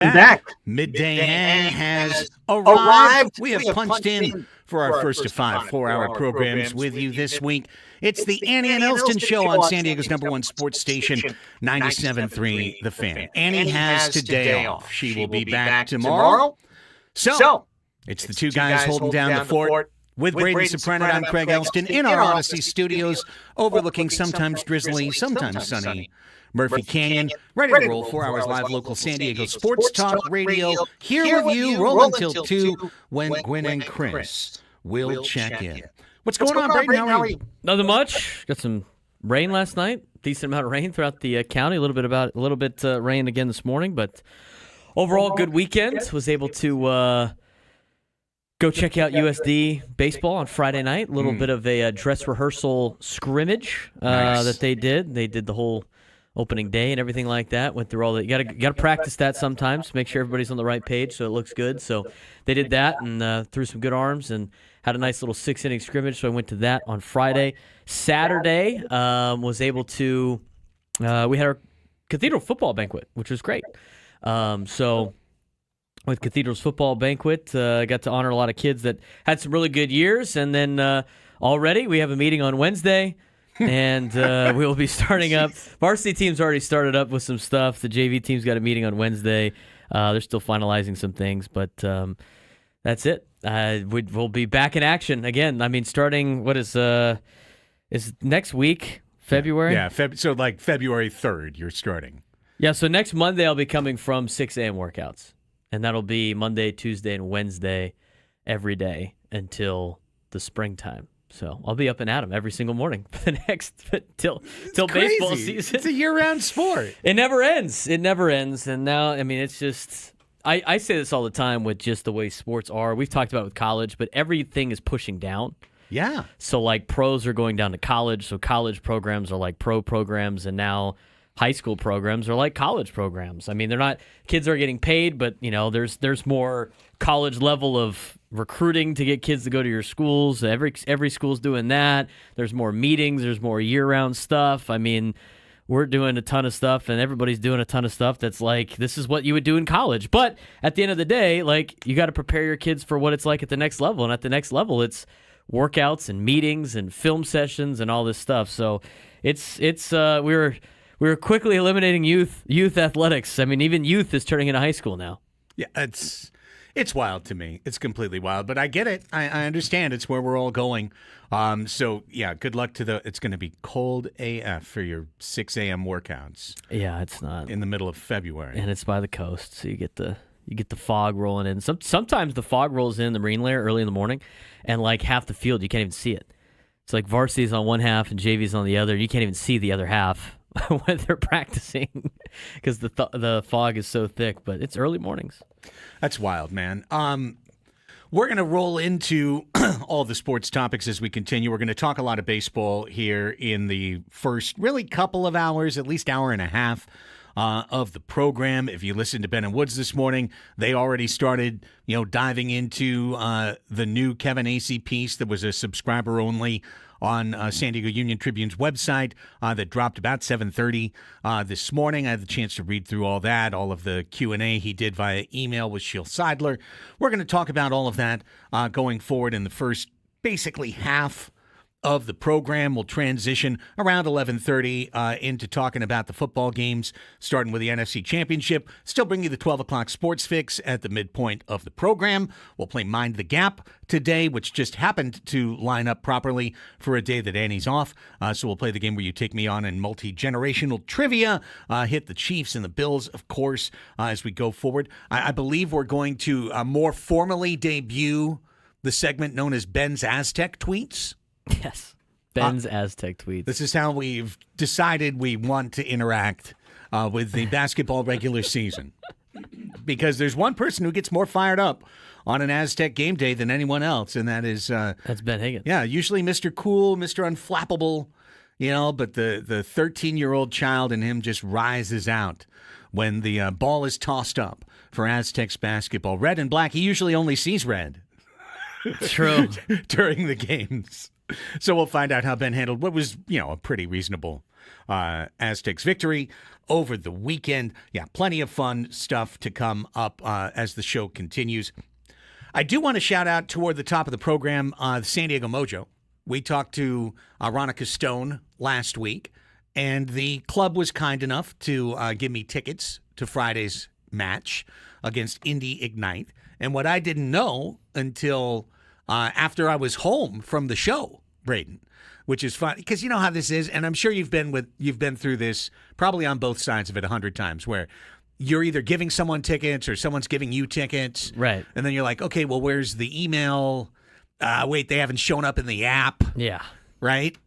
Back. Midday Hang has arrived. We have punched in for our first of 5 4-hour programs with you this week. It's the Annie and Elsten Show on San Diego's #1 sports station, 97.3 The Fan. Annie has today off. She will be back tomorrow. So, it's the two guys holding down the fort. With Braden Sopranet, I'm Craig Elsten in our Odyssey studios, overlooking sometimes drizzly, sometimes sunny Murphy Canyon. Ready to roll 4 hours live local San Diego sports talk radio. Here with you, roll until 2 when Gwen and Chris will check in. What's going on, Braden? How are you? Nothing much. Got some rain last night. Decent amount of rain throughout the county. A little bit rain again this morning, but overall good weekend. Was able to go check out USD baseball on Friday night. A little bit of a dress rehearsal scrimmage that they did. They did the whole opening day and everything like that. Went through all that. You got to practice that sometimes. Make sure everybody's on the right page so it looks good. So they did that and threw some good arms and had a nice little 6-inning scrimmage. So I went to that on Friday. Saturday was able to. We had our Cathedral football banquet, which was great. So with Cathedral's football banquet, I got to honor a lot of kids that had some really good years. And then already we have a meeting on Wednesday. And we will be starting up. Varsity team's already started up with some stuff. The JV team's got a meeting on Wednesday. They're still finalizing some things, but that's it. We'll be back in action again. I mean, starting, is next week, February? Yeah, so like February 3rd, you're starting. Yeah, so next Monday I'll be coming from 6 a.m. workouts. And that'll be Monday, Tuesday, and Wednesday every day until the springtime. So I'll be up and at 'em every single morning for the next till baseball season. It's a year-round sport. It never ends. It never ends. And now, I mean, it's just I say this all the time with just the way sports are. We've talked about it with college, but everything is pushing down. Yeah. So like pros are going down to college. So college programs are like pro programs, and now high school programs are like college programs. I mean, they're not kids are getting paid, but you know, there's more college level of recruiting to get kids to go to your schools. Every school's doing that. There's more meetings. There's more year-round stuff. I mean, we're doing a ton of stuff, and everybody's doing a ton of stuff that's like, this is what you would do in college. But at the end of the day, like, you got to prepare your kids for what it's like at the next level. And at the next level, it's workouts and meetings and film sessions and all this stuff. So we're quickly eliminating youth athletics. I mean, even youth is turning into high school now. Yeah, it's wild to me. It's completely wild, but I get it. I understand. It's where we're all going. So, yeah, good luck to it's going to be cold AF for your 6 a.m. workouts. Yeah, it's not. In the middle of February. And it's by the coast, so you get the fog rolling in. Sometimes the fog rolls in the marine layer early in the morning, and like half the field, you can't even see it. It's like varsity's on one half and JV's on the other. You can't even see the other half when they're practicing because the fog is so thick, but it's early mornings. That's wild, man. We're going to roll into all the sports topics as we continue. We're going to talk a lot of baseball here in the first really couple of hours, at least hour and a half of the program. If you listened to Ben and Woods this morning, they already started, diving into the new Kevin Acee piece that was a subscriber only on San Diego Union Tribune's website that dropped about 7:30 this morning. I had the chance to read through all that, all of the Q&A he did via email with Sheil Seidler. We're going to talk about all of that going forward in the first basically half of the program. We'll transition around 11:30 into talking about the football games, starting with the NFC Championship. Still bring you the 12 o'clock sports fix at the midpoint of the program. We'll play Mind the Gap today, which just happened to line up properly for a day that Annie's off. So we'll play the game where you take me on in multi-generational trivia, hit the Chiefs and the Bills, of course, as we go forward. I believe we're going to more formally debut the segment known as Ben's Aztec Tweets. Yes, Ben's Aztec Tweets. This is how we've decided we want to interact with the basketball regular season. Because there's one person who gets more fired up on an Aztec game day than anyone else, and that is... that's Ben Higgins. Yeah, usually Mr. Cool, Mr. Unflappable, but the 13-year-old child in him just rises out when the ball is tossed up for Aztecs basketball. Red and black, he usually only sees red. True. During the games. So we'll find out how Ben handled what was, a pretty reasonable Aztecs victory over the weekend. Yeah, plenty of fun stuff to come up as the show continues. I do want to shout out toward the top of the program, the San Diego Mojo. We talked to Ronica Stone last week, and the club was kind enough to give me tickets to Friday's match against Indy Ignite. And what I didn't know until after I was home from the show, Braden, which is fun because you know how this is, and I'm sure you've been through this probably on both sides of it 100 times, where you're either giving someone tickets or someone's giving you tickets, right? And then you're like, okay, well, where's the email? Wait, they haven't shown up in the app. Yeah, right.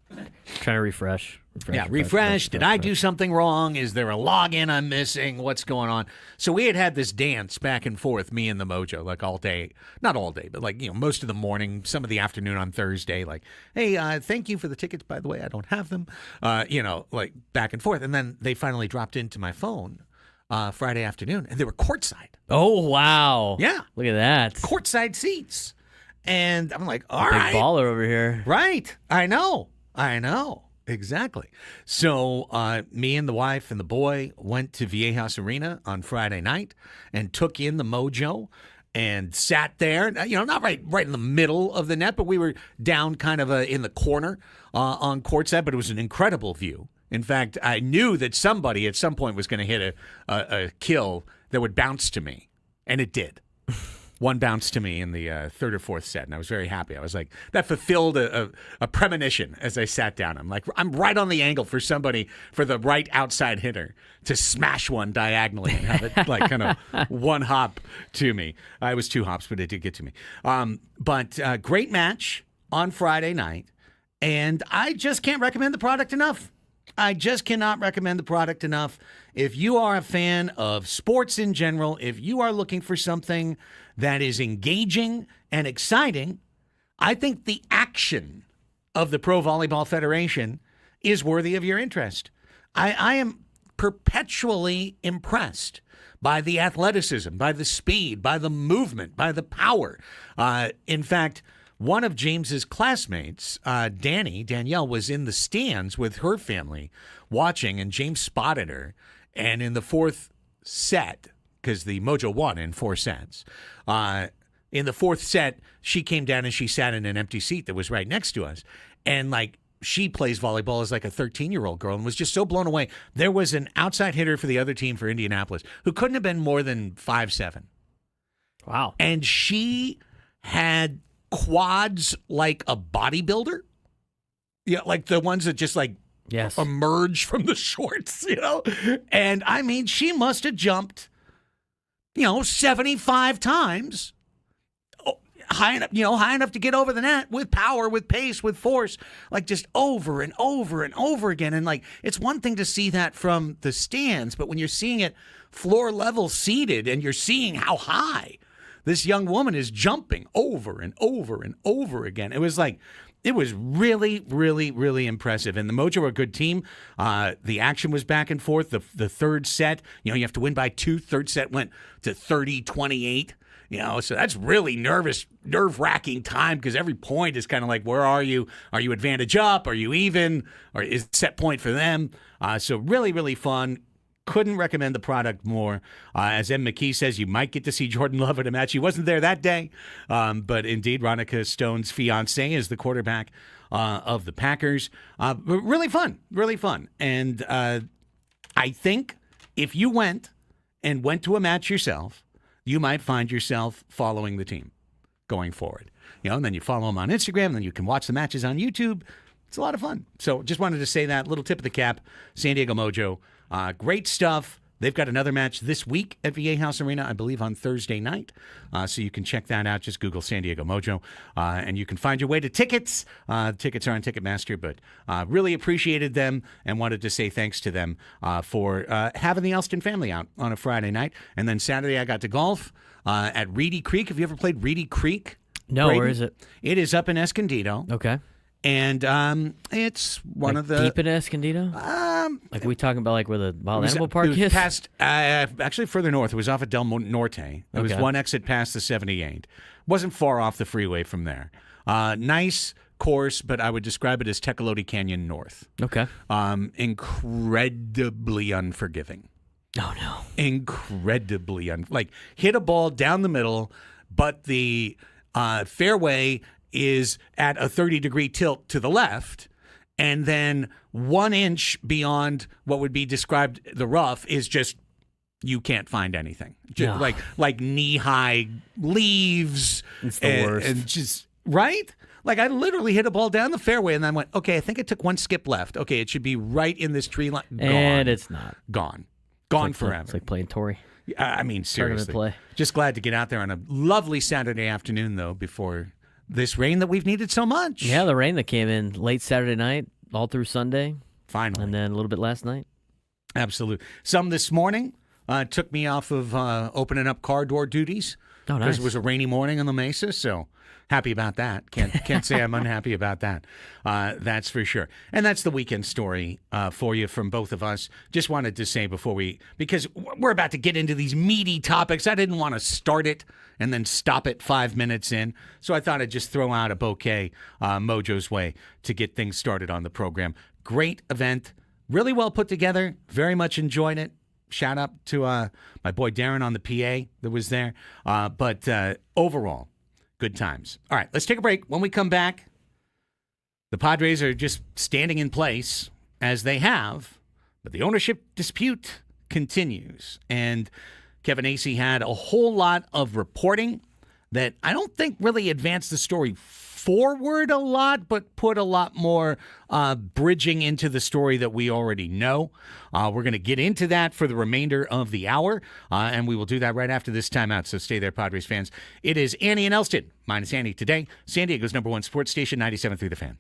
Trying to refresh. Refresh. Did I do something wrong? Is there a login I'm missing? What's going on? So we had this dance back and forth, me and the Mojo, like all day. Not all day, but like, most of the morning, some of the afternoon on Thursday. Like, hey, thank you for the tickets, by the way. I don't have them. Like back and forth. And then they finally dropped into my phone Friday afternoon, and they were courtside. Oh, wow. Yeah. Look at that. Courtside seats. And I'm like, all Big right. baller over here. Right. I know. Exactly. So me and the wife and the boy went to Viejas Arena on Friday night and took in the Mojo and sat there, not right in the middle of the net, but we were down kind of in the corner on courtside, but it was an incredible view. In fact, I knew that somebody at some point was going to hit a kill that would bounce to me, and it did. One bounced to me in the third or fourth set, and I was very happy. I was like, that fulfilled a premonition as I sat down. I'm like, I'm right on the angle for the right outside hitter to smash one diagonally and have it like kind of one hop to me. It was two hops, but it did get to me. But great match on Friday night, and I just can't recommend the product enough. I just cannot recommend the product enough. If you are a fan of sports in general, if you are looking for something that is engaging and exciting, I think the action of the Pro Volleyball Federation is worthy of your interest. I am perpetually impressed by the athleticism, by the speed, by the movement, by the power. In fact, one of James's classmates, Danielle, was in the stands with her family watching, and James spotted her. And in the fourth set, because the Mojo won in 4 sets, in the fourth set, she came down and she sat in an empty seat that was right next to us. And like, she plays volleyball as like a 13-year-old girl and was just so blown away. There was an outside hitter for the other team for Indianapolis who couldn't have been more than 5'7". Wow. And she had quads like a bodybuilder. Yeah, like the ones that just like emerge from the shorts, And I mean, she must have jumped, 75 times high enough to get over the net with power, with pace, with force, like just over and over and over again. And like, it's one thing to see that from the stands, but when you're seeing it floor level seated and you're seeing how high this young woman is jumping over and over and over again. It was really, really, really impressive. And the Mojo are a good team. The action was back and forth. The third set, you have to win by 2. Third set went to 30-28. So that's really nerve-wracking time because every point is kind of like, where are you? Are you advantage up? Are you even? Or is it set point for them? So really, really fun. Couldn't recommend the product more. As M. McKee says, you might get to see Jordan Love at a match. He wasn't there that day, but indeed, Ronica Stone's fiance is the quarterback of the Packers. Really fun, really fun. And I think if you went to a match yourself, you might find yourself following the team going forward. And then you follow them on Instagram, and then you can watch the matches on YouTube. It's a lot of fun. So just wanted to say that little tip of the cap, San Diego Mojo. Great stuff. They've got another match this week at Viejas Arena, I believe, on Thursday night. So you can check that out. Just Google San Diego Mojo, and you can find your way to tickets. Tickets are on Ticketmaster, but really appreciated them and wanted to say thanks to them for having the Elsten family out on a Friday night. And then Saturday, I got to golf at Reedy Creek. Have you ever played Reedy Creek? No, Braden? Where is it? It is up in Escondido. Okay. And it's one of the deep in Escondido. Like we talking about, like where the wild animal park is? Past, actually further north. It was off at Del Norte. It was one exit past the 78. Wasn't far off the freeway from there. Nice, course, but I would describe it as Tecolote Canyon North. Okay. Incredibly unforgiving. Oh, no. Incredibly like hit a ball down the middle, but the fairway is at a 30-degree tilt to the left, and then 1 inch beyond what would be described the rough is just you can't find anything. Just like knee-high leaves. It's the worst. And just right. Like I literally hit a ball down the fairway, and then went, okay, I think it took one skip left. Okay, it should be right in this tree line. Gone. And it's not. Gone Like forever. It's like playing Tory. I mean, seriously. Play. Just glad to get out there on a lovely Saturday afternoon, though, before this rain that we've needed so much. Yeah, the rain that came in late Saturday night, all through Sunday. Finally. And then a little bit last night. Absolutely. Some this morning took me off of opening up car door duties. Oh, nice. Because it was a rainy morning on the Mesa, so happy about that. Can't say I'm unhappy about that. That's for sure. And that's the weekend story for you from both of us. Just wanted to say because we're about to get into these meaty topics, I didn't want to start it and then stop it 5 minutes in. So I thought I'd just throw out a bouquet Mojo's way to get things started on the program. Great event. Really well put together. Very much enjoyed it. Shout out to my boy Darren on the PA that was there. But overall, good times. All right, let's take a break. When we come back, the Padres are just standing in place as they have, but the ownership dispute continues. And Kevin Acee had a whole lot of reporting that I don't think really advanced the story forward a lot, but put a lot more bridging into the story that we already know. We're going to get into that for the remainder of the hour, and we will do that right after this timeout, so stay there, Padres fans. It is Annie and Elsten, minus Annie today, San Diego's #1 sports station, 97.3 The Fan.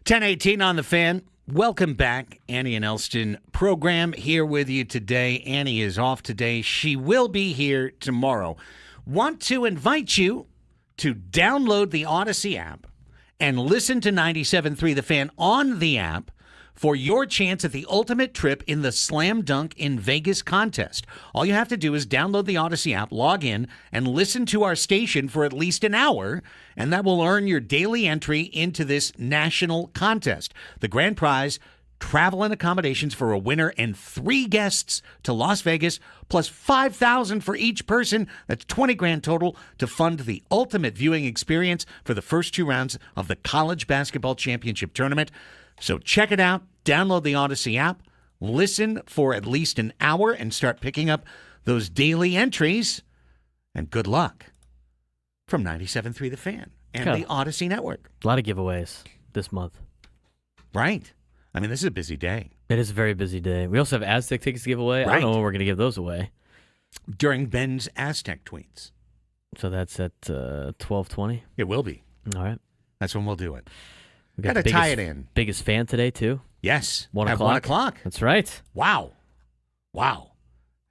10:18 on the Fan. Welcome back. Annie and Elsten program here with you today. Annie is off today. She will be here tomorrow. Want to invite you to download the Odyssey app and listen to 97.3 The Fan on the app for your chance at the ultimate trip in the Slam Dunk in Vegas contest. All you have to do is download the Odyssey app, log in, and listen to our station for at least an hour, and that will earn your daily entry into this national contest. The grand prize, travel and accommodations for a winner and 3 guests to Las Vegas, plus $5,000 for each person. That's $20,000 total to fund the ultimate viewing experience for the first 2 rounds of the College Basketball Championship Tournament. So check it out. Download the Odyssey app, listen for at least an hour, and start picking up those daily entries. And good luck from 97.3 The Fan and the Odyssey Network. A lot of giveaways this month. Right. I mean, this is a busy day. It is a very busy day. We also have Aztec tickets to give away. Right. I don't know when we're going to give those away. During Ben's Aztec tweets. So that's at 12:20? It will be. All right. That's when we'll do it. We Got to tie it in. Biggest fan today, too. Yes. 1 at o'clock. 1 o'clock. That's right. Wow.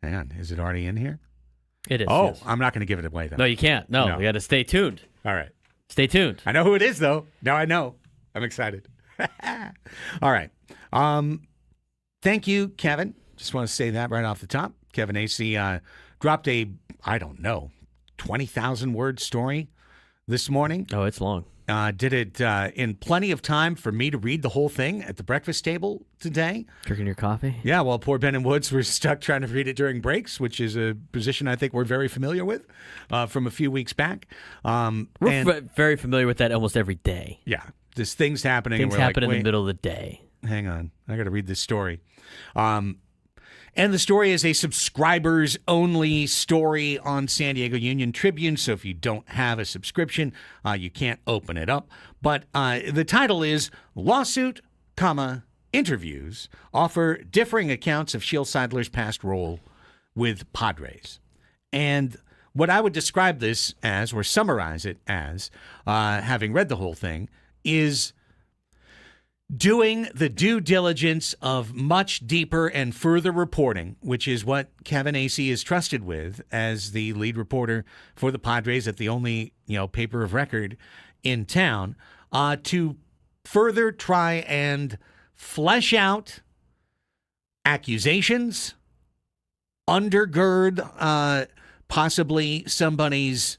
Hang on. Is it already in here? It is. Oh, yes. I'm not going to give it away, though. No, you can't. No. You got to stay tuned. All right. Stay tuned. I know who it is, though. Now I know. I'm excited. All right. Thank you, Kevin. Just want to say that right off the top. Kevin AC dropped a, 20,000-word story this morning. Oh, it's long. Did it in plenty of time for me to read the whole thing at the breakfast table today. Drinking your coffee? Yeah, well, poor Ben and Woods were stuck trying to read it during breaks, which is a position I think we're very familiar with from a few weeks back. We're very familiar with that almost every day. Yeah, there's things happening. Things and we're happen like, in the middle of the day. Hang on, I got to read this story. And the story is a subscribers-only story on San Diego Union Tribune, so if you don't have a subscription, you can't open it up. But the title is Lawsuit, Interviews Offer Differing Accounts of Shiel Seidler's Past Role with Padres. And what I would describe this as, or summarize it as, having read the whole thing, is doing the due diligence of much deeper and further reporting, which is what Kevin AC is trusted with as the lead reporter for the Padres at the only, paper of record in town, to further try and flesh out accusations, undergird possibly somebody's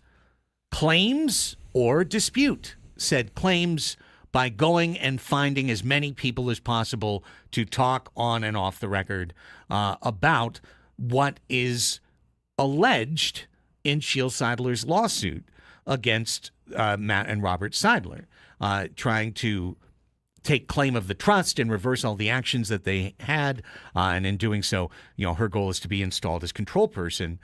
claims or dispute said claims by going and finding as many people as possible to talk on and off the record about what is alleged in Shiel Seidler's lawsuit against Matt and Robert Seidler, trying to take claim of the trust and reverse all the actions that they had. And in doing so, her goal is to be installed as control person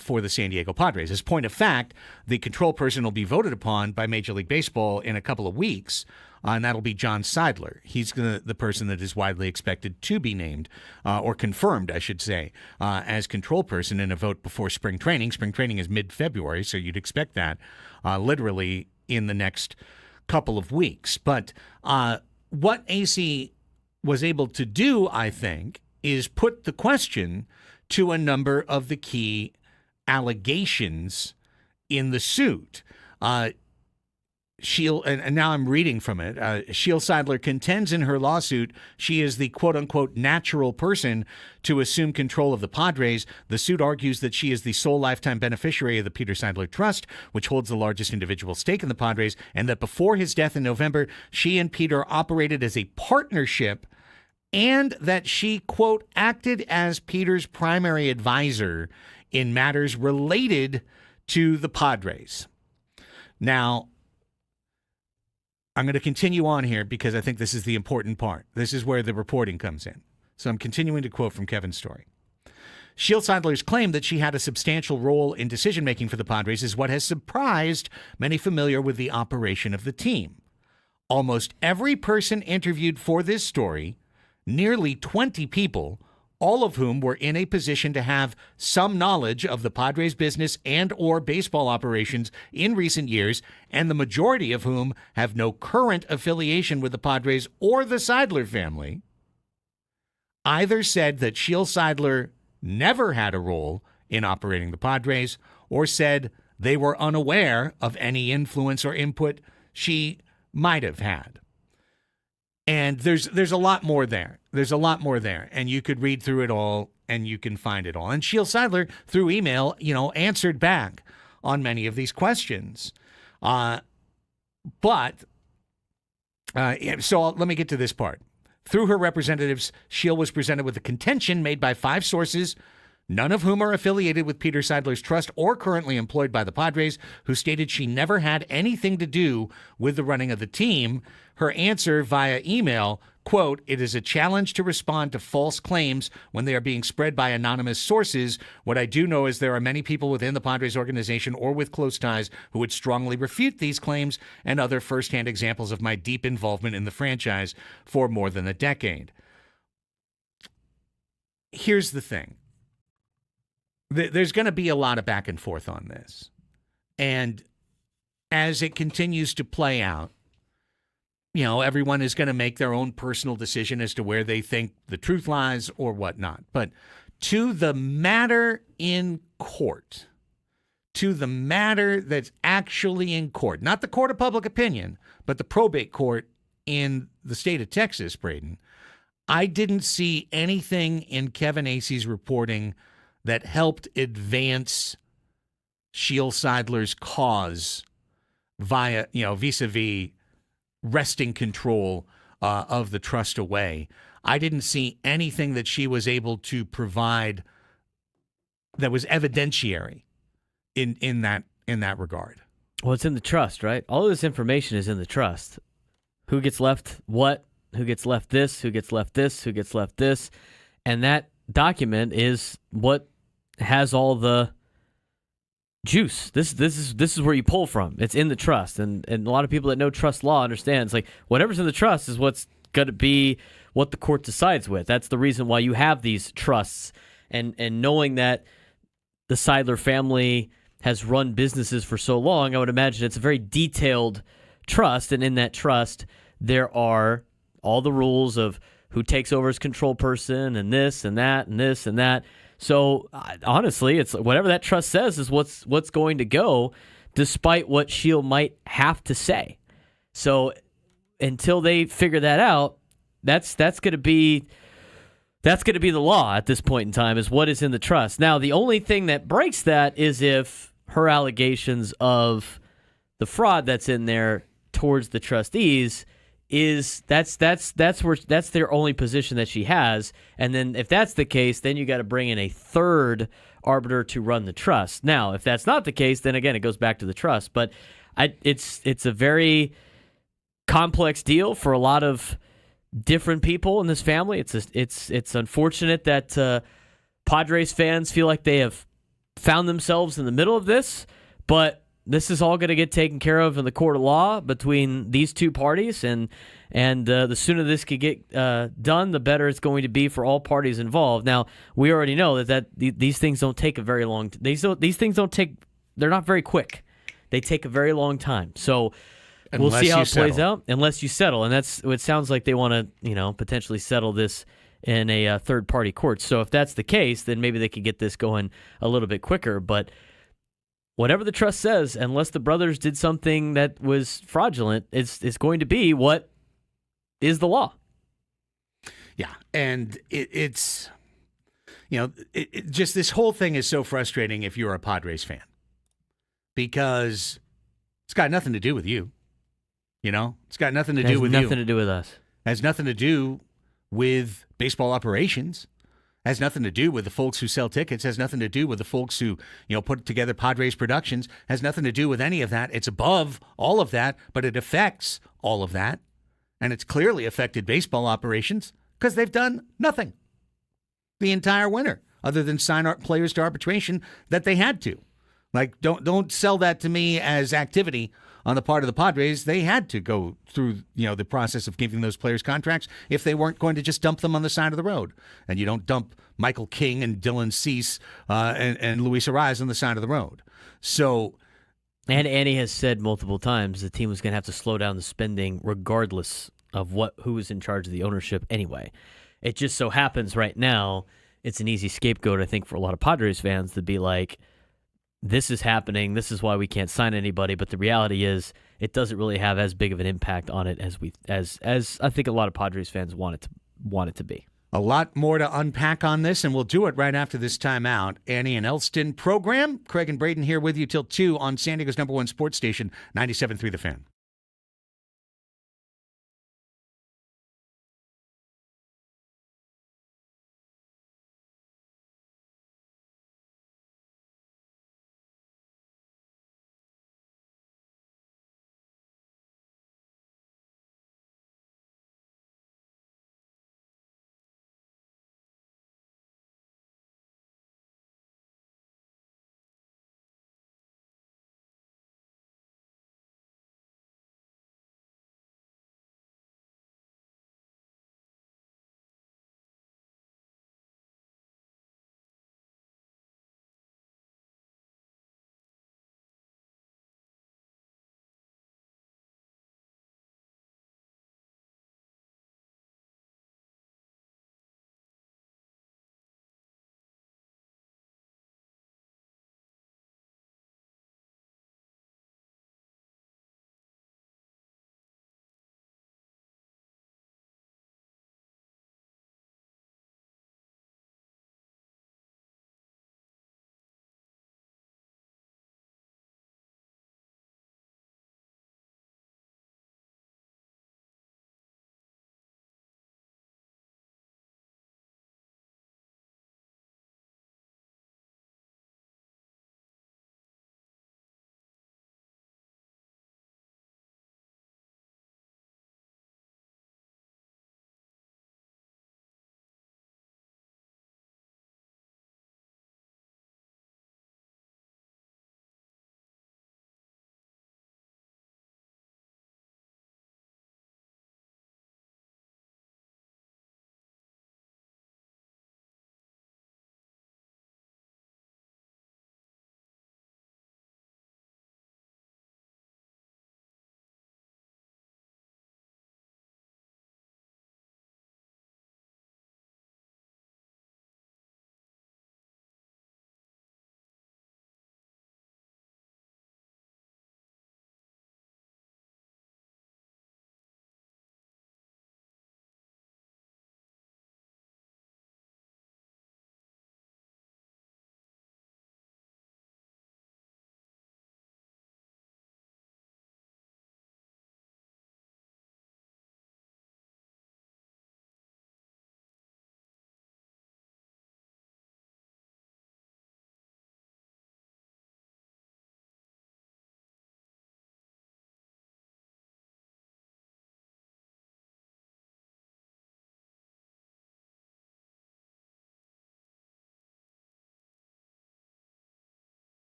for the San Diego Padres. As point of fact, the control person will be voted upon by Major League Baseball in a couple of weeks, and that'll be John Seidler. He's the person that is widely expected to be named, or confirmed, I should say, as control person in a vote before spring training. Spring training is mid-February, so you'd expect that literally in the next couple of weeks. But what AC was able to do, I think, is put the question to a number of the key allegations in the suit. Shiel, and now I'm reading from it, Shiel Seidler contends in her lawsuit she is the quote-unquote natural person to assume control of the Padres. The suit argues that she is the sole lifetime beneficiary of the Peter Seidler Trust, which holds the largest individual stake in the Padres, and that before his death in November, she and Peter operated as a partnership, and that she, quote, acted as Peter's primary advisor in matters related to the Padres. Now, I'm going to continue on here because I think this is the important part. This is where the reporting comes in. So I'm continuing to quote from Kevin's story. Shiel Seidler's claim that she had a substantial role in decision-making for the Padres is what has surprised many familiar with the operation of the team. Almost every person interviewed for this story, nearly 20 people, all of whom were in a position to have some knowledge of the Padres' business and or baseball operations in recent years, and the majority of whom have no current affiliation with the Padres or the Seidler family, either said that Sheil Seidler never had a role in operating the Padres or said they were unaware of any influence or input she might have had. And there's a lot more there. There's a lot more there. And you could read through it all and you can find it all. And Sheil Seidler, through email, answered back on many of these questions. So let me get to this part. Through her representatives, Sheil was presented with the contention made by 5 sources, none of whom are affiliated with Peter Seidler's trust or currently employed by the Padres, who stated she never had anything to do with the running of the team. Her answer via email, quote, "It is a challenge to respond to false claims when they are being spread by anonymous sources. What I do know is there are many people within the Padres organization or with close ties who would strongly refute these claims and other firsthand examples of my deep involvement in the franchise for more than a decade." Here's the thing. There's going to be a lot of back and forth on this. And as it continues to play out, everyone is going to make their own personal decision as to where they think the truth lies or whatnot. But to the matter in court, to the matter that's actually in court, not the court of public opinion, but the probate court in the state of Texas, Braden, I didn't see anything in Kevin Acey's reporting that helped advance Sheil Seidler's cause via, vis-a-vis wresting control of the trust away. I didn't see anything that she was able to provide that was evidentiary in that regard. Well, it's in the trust, right? All of this information is in the trust. Who gets left what? Who gets left this? Who gets left this? Who gets left this? And that document is what has all the juice. This is where you pull from. It's in the trust, and a lot of people that know trust law understands like whatever's in the trust is what's going to be what the court decides with. That's the reason why you have these trusts, and knowing that the Seidler family has run businesses for so long, I would imagine it's a very detailed trust, and in that trust there are all the rules of who takes over as control person and this and that and this and that. So honestly, it's whatever that trust says is what's going to go, despite what Sheil might have to say. So until they figure that out, that's going to be the law at this point in time, is what is in the trust. Now, the only thing that breaks that is if her allegations of the fraud that's in there towards the trustees is that's their only position that she has. And then if that's the case, then you got to bring in a third arbiter to run the trust. Now, if that's not the case, then again, it goes back to the trust. But it's a very complex deal for a lot of different people in this family. It's unfortunate that Padres fans feel like they have found themselves in the middle of this, but this is all going to get taken care of in the court of law between these two parties, and the sooner this could get done, the better it's going to be for all parties involved. Now, we already know that these things don't take a very long. These things don't take. They're not very quick. They take a very long time. So we'll see how it plays out unless you settle, and that's it. Sounds like they want to potentially settle this in a third party court. So if that's the case, then maybe they could get this going a little bit quicker, but whatever the trust says, unless the brothers did something that was fraudulent, it's going to be what is the law. Yeah, and it's just this whole thing is so frustrating if you're a Padres fan, because it's got nothing to do with you. It's got nothing to do with you. Nothing to do with us. It has nothing to do with baseball operations. Has nothing to do with the folks who sell tickets. Has nothing to do with the folks who, put together Padres productions. Has nothing to do with any of that. It's above all of that, but it affects all of that. And it's clearly affected baseball operations because they've done nothing the entire winter other than sign our players to arbitration that they had to. Like, don't sell that to me as activity on the part of the Padres. They had to go through, the process of giving those players contracts if they weren't going to just dump them on the side of the road. And you don't dump Michael King and Dylan Cease and Luis Ariz on the side of the road. So, and Annie has said multiple times the team was going to have to slow down the spending regardless of who was in charge of the ownership anyway. It just so happens right now it's an easy scapegoat, I think, for a lot of Padres fans to be like, this is happening, this is why we can't sign anybody. But the reality is it doesn't really have as big of an impact on it as I think a lot of Padres fans want it to be. A lot more to unpack on this, and we'll do it right after this timeout. Annie and Elsten program. Craig and Braden here with you till 2 on San Diego's #1 sports station, 97.3 The Fan.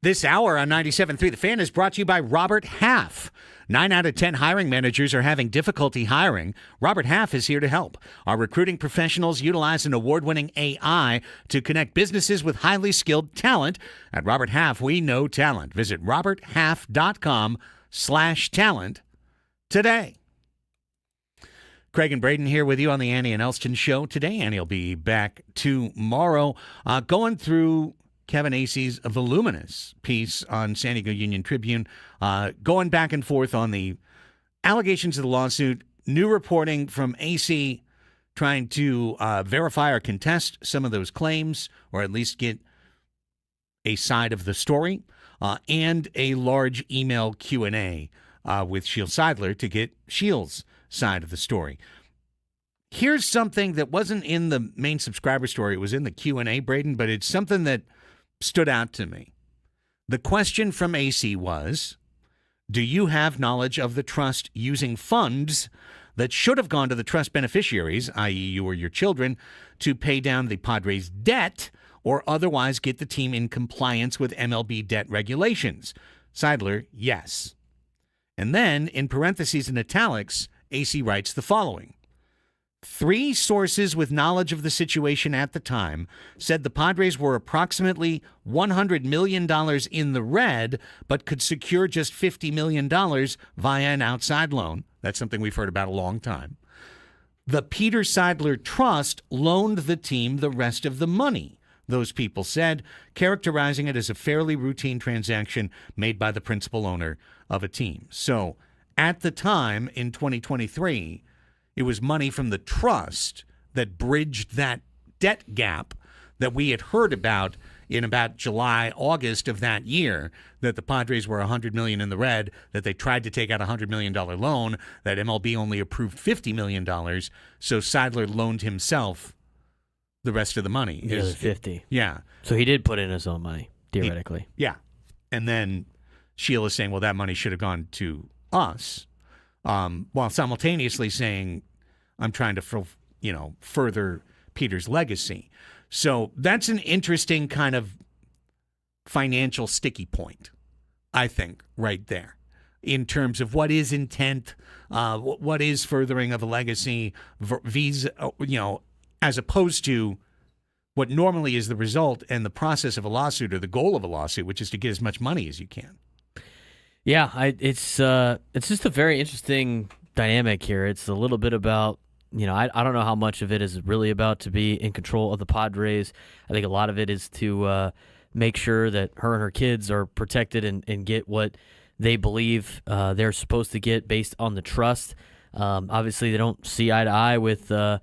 This hour on 97.3 The Fan is brought to you by Robert Half. 9 out of 10 hiring managers are having difficulty hiring. Robert Half is here to help. Our recruiting professionals utilize an award-winning AI to connect businesses with highly skilled talent. At Robert Half, we know talent. Visit roberthalf.com/talent today. Craig and Braden here with you on the Annie and Elsten show. Today, Annie will be back tomorrow going through Kevin Acey's voluminous piece on San Diego Union Tribune, going back and forth on the allegations of the lawsuit, new reporting from Acey trying to verify or contest some of those claims, or at least get a side of the story, and a large email Q&A with Shields Seidler to get Shields' side of the story. Here's something that wasn't in the main subscriber story. It was in the Q&A, Braden, but it's something that stood out to me. The question from Acey was, do you have knowledge of the trust using funds that should have gone to the trust beneficiaries, i.e. you or your children, to pay down the Padres' debt or otherwise get the team in compliance with MLB debt regulations? Seidler, yes. And then, in parentheses in italics, Acey writes the following. 3 sources with knowledge of the situation at the time said the Padres were approximately $100 million in the red, but could secure just $50 million via an outside loan. That's something we've heard about a long time. The Peter Seidler Trust loaned the team the rest of the money, those people said, characterizing it as a fairly routine transaction made by the principal owner of a team. So, at the time, in 2023, it was money from the trust that bridged that debt gap that we had heard about in about July, August of that year, that the Padres were $100 million in the red, that they tried to take out a $100 million loan, that MLB only approved $50 million, so Seidler loaned himself the rest of the money. The other 50. Yeah. So he did put in his own money, theoretically. Yeah. And then Sheila is saying, well, that money should have gone to us. While simultaneously saying, I'm trying to, further Peter's legacy. So that's an interesting kind of financial sticky point, I think, right there, in terms of what is intent, what is furthering of a legacy, as opposed to what normally is the result and the process of a lawsuit or the goal of a lawsuit, which is to get as much money as you can. Yeah, it's just a very interesting dynamic here. It's a little bit about, I don't know how much of it is really about to be in control of the Padres. I think a lot of it is to make sure that her and her kids are protected and get what they believe they're supposed to get based on the trust. Obviously, they don't see eye to eye with the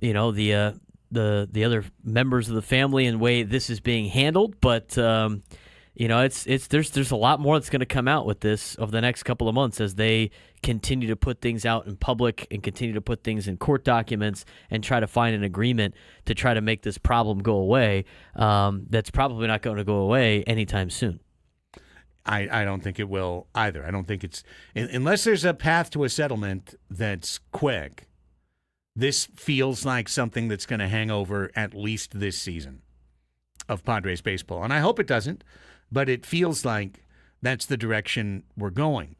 other members of the family and the way this is being handled, but there's a lot more that's going to come out with this over the next couple of months as they continue to put things out in public and continue to put things in court documents and try to find an agreement to try to make this problem go away. That's probably not going to go away anytime soon. I don't think it will either. I don't think it's unless there's a path to a settlement that's quick. This feels like something that's going to hang over at least this season of Padres baseball. And I hope it doesn't, but it feels like that's the direction we're going.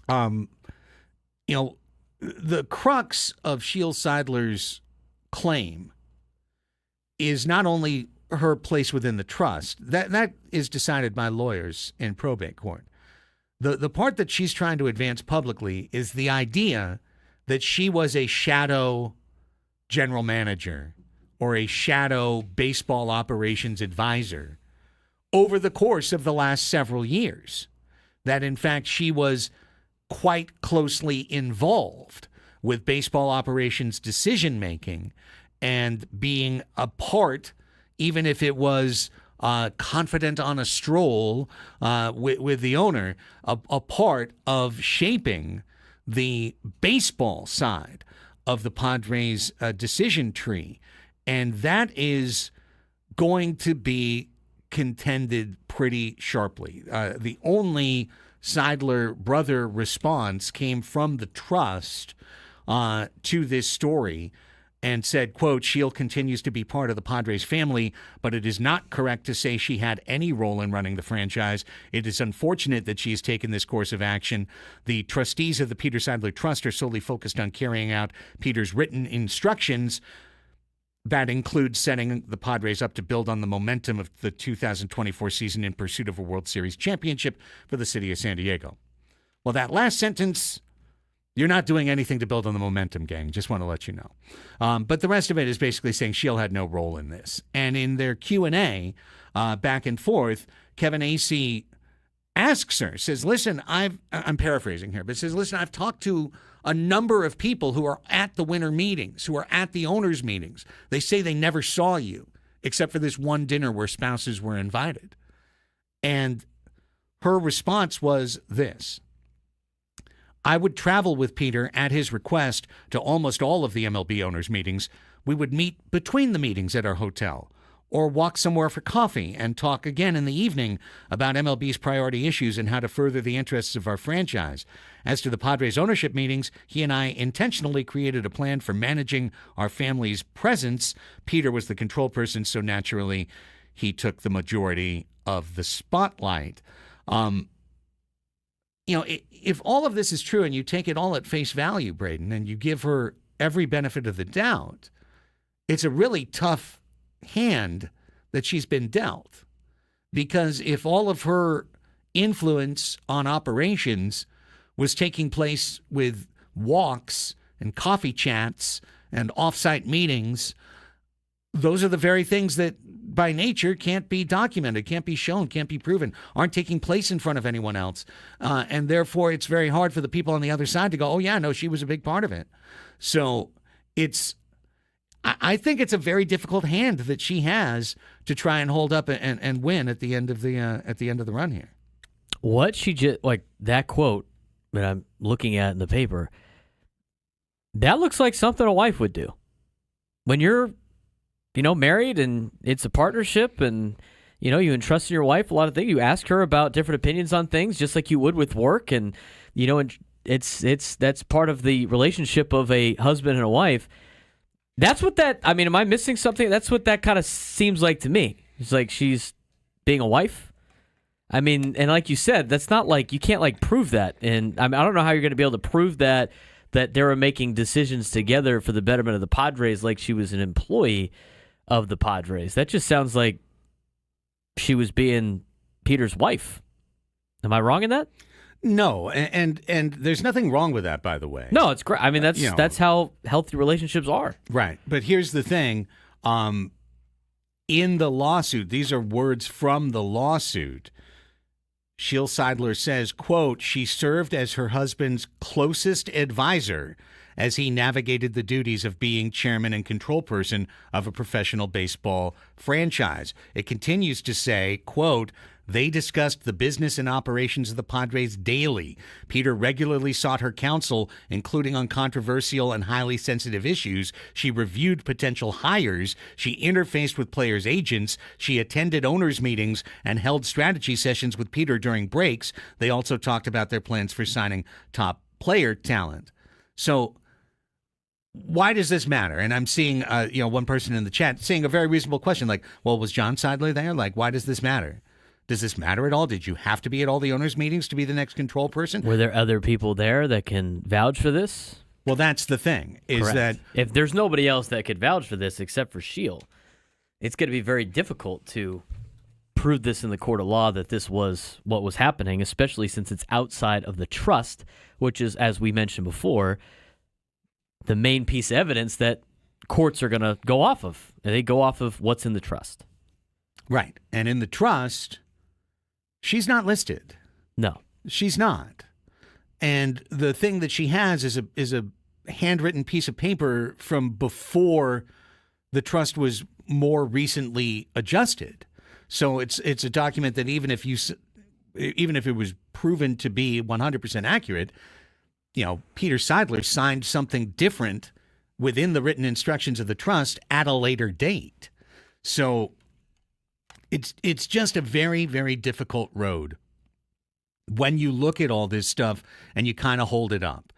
The crux of Shields Seidler's claim is not only her place within the trust. That is decided by lawyers in probate court. The part that she's trying to advance publicly is the idea that she was a shadow general manager or a shadow baseball operations advisor over the course of the last several years. That, in fact, she was quite closely involved with baseball operations decision-making and being a part, even if it was confident on a stroll with the owner, a part of shaping the baseball side of the Padres' decision tree. And that is going to be contended pretty sharply. The only Seidler brother response came from the trust to this story. and said, quote, Shield continues to be part of the Padres family, but it is not correct to say she had any role in running the franchise. It is unfortunate that she has taken this course of action. The trustees of the Peter Seidler Trust are solely focused on carrying out Peter's written instructions. That includes setting the Padres up to build on the momentum of the 2024 season in pursuit of a World Series championship for the city of San Diego. Well, that last sentence, you're not doing anything to build on the momentum, gang. Just want to let you know. But the rest of it is basically saying Shield had no role in this. And in their Q&A back and forth, Kevin Acee asks her, says, listen, I'm paraphrasing here, but says, listen, I've talked to a number of people who are at the winter meetings, who are at the owners' meetings. They say they never saw you, except for this one dinner where spouses were invited. And her response was this: I would travel with Peter at his request to almost all of the MLB owners' meetings. We would meet between the meetings at our hotel or walk somewhere for coffee and talk again in the evening about MLB's priority issues and how to further the interests of our franchise. As to the Padres ownership meetings, he and I intentionally created a plan for managing our family's presence. Peter was the control person, so naturally he took the majority of the spotlight. If all of this is true and you take it all at face value, Braden, and you give her every benefit of the doubt, it's a really tough hand that she's been dealt. Because if all of her influence on operations was taking place with walks and coffee chats and off-site meetings, those are the very things that by nature can't be documented, can't be shown, can't be proven, aren't taking place in front of anyone else. And therefore, it's very hard for the people on the other side to go, oh, yeah, no, she was a big part of it. So I think it's a very difficult hand that she has to try and hold up and win at the end of the run here. What she just, like that quote that I'm looking at in the paper, that looks like something a wife would do. When you're married and it's a partnership and, you entrust in your wife a lot of things. You ask her about different opinions on things just like you would with work. And, and that's part of the relationship of a husband and a wife. That's what am I missing something? That's what that kind of seems like to me. It's like she's being a wife. I mean, and like you said, that's not like, you can't prove that. And I don't know how you're going to be able to prove that they were making decisions together for the betterment of the Padres like she was an employee of the Padres. That just sounds like she was being Peter's wife. Am I wrong in that? No, and there's nothing wrong with that, by the way. No, it's great. I mean, that's how healthy relationships are. Right. But here's the thing. In the lawsuit, these are words from the lawsuit. Shield Seidler says, quote, she served as her husband's closest advisor as he navigated the duties of being chairman and control person of a professional baseball franchise. It continues to say, quote, they discussed the business and operations of the Padres daily. Peter regularly sought her counsel, including on controversial and highly sensitive issues. She reviewed potential hires. She interfaced with players' agents. She attended owners' meetings and held strategy sessions with Peter during breaks. They also talked about their plans for signing top player talent. So why does this matter? And I'm seeing, one person in the chat saying a very reasonable question, like, well, was John Seidler there? Like, why does this matter? Does this matter at all? Did you have to be at all the owners' meetings to be the next control person? Were there other people there that can vouch for this? Well, that's the thing, is Correct. that if there's nobody else that could vouch for this except for Shield, it's going to be very difficult to prove this in the court of law that this was what was happening, especially since it's outside of the trust, which is, as we mentioned before, the main piece of evidence that courts are going to go off of. They go off of what's in the trust. Right. And in the trust, she's not listed. No. She's not. And the thing that she has is a handwritten piece of paper from before the trust was more recently adjusted. So it's a document that even if it was proven to be 100% accurate, Peter Seidler signed something different within the written instructions of the trust at a later date. So it's just a very, very difficult road when you look at all this stuff and you kind of hold it up.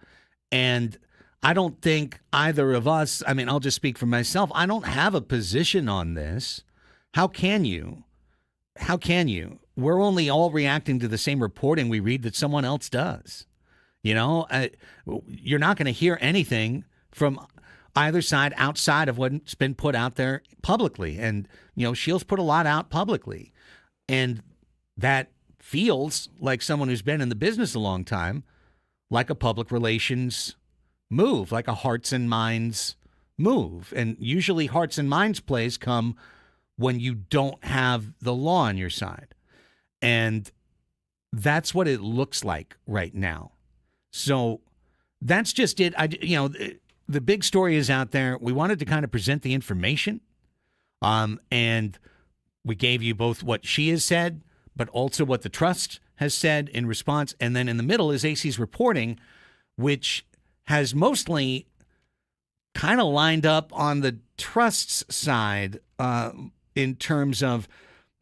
And I don't think either of us, I mean, I'll just speak for myself. I don't have a position on this. How can you? How can you? We're only all reacting to the same reporting we read that someone else does. You know, you're not going to hear anything from either side outside of what's been put out there publicly. And, Shields put a lot out publicly. And that feels like someone who's been in the business a long time, like a public relations move, like a hearts and minds move. And usually hearts and minds plays come when you don't have the law on your side. And that's what it looks like right now. So that's just it. The big story is out there. We wanted to kind of present the information. And we gave you both what she has said, but also what the trust has said in response. And then in the middle is AC's reporting, which has mostly kind of lined up on the trust's side in terms of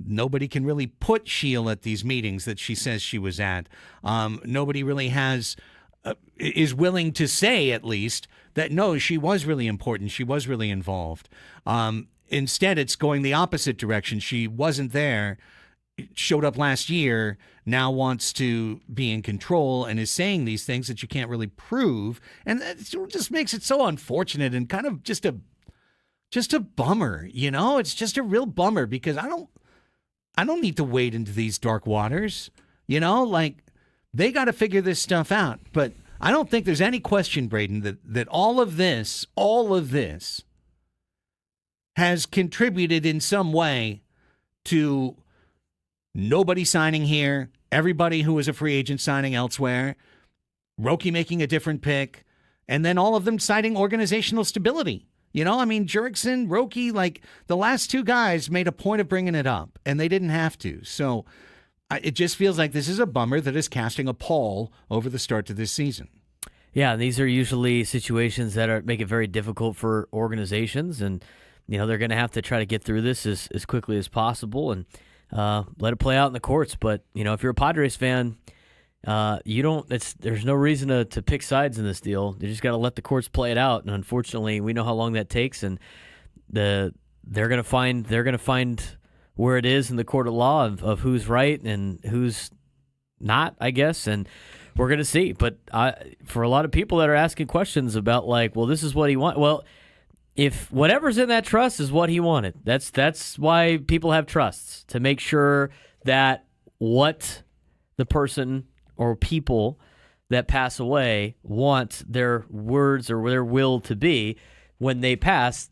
nobody can really put Sheil at these meetings that she says she was at. Nobody really is willing to say, at least, that no, she was really important. She was really involved. Instead, it's going the opposite direction. She wasn't there, showed up last year, now wants to be in control and is saying these things that you can't really prove. And it just makes it so unfortunate and kind of just a bummer, It's just a real bummer because I don't need to wade into these dark waters, they got to figure this stuff out. But I don't think there's any question, Braden, that all of this has contributed in some way to nobody signing here, everybody who was a free agent signing elsewhere, Roki making a different pick, and then all of them citing organizational stability. Jurickson, Roki, the last two guys made a point of bringing it up, and they didn't have to. So it just feels like this is a bummer that is casting a pall over the start to this season. Yeah, these are usually situations that make it very difficult for organizations, and they're going to have to try to get through this as quickly as possible and let it play out in the courts. But if you're a Padres fan, there's no reason to pick sides in this deal. You just got to let the courts play it out. And unfortunately, we know how long that takes, and they're going to find where it is in the court of law of who's right and who's not, I guess. And we're going to see. But for a lot of people that are asking questions about well, this is what he wants. Well, if whatever's in that trust is what he wanted, that's why people have trusts, to make sure that what the person or people that pass away want their words or their will to be when they pass.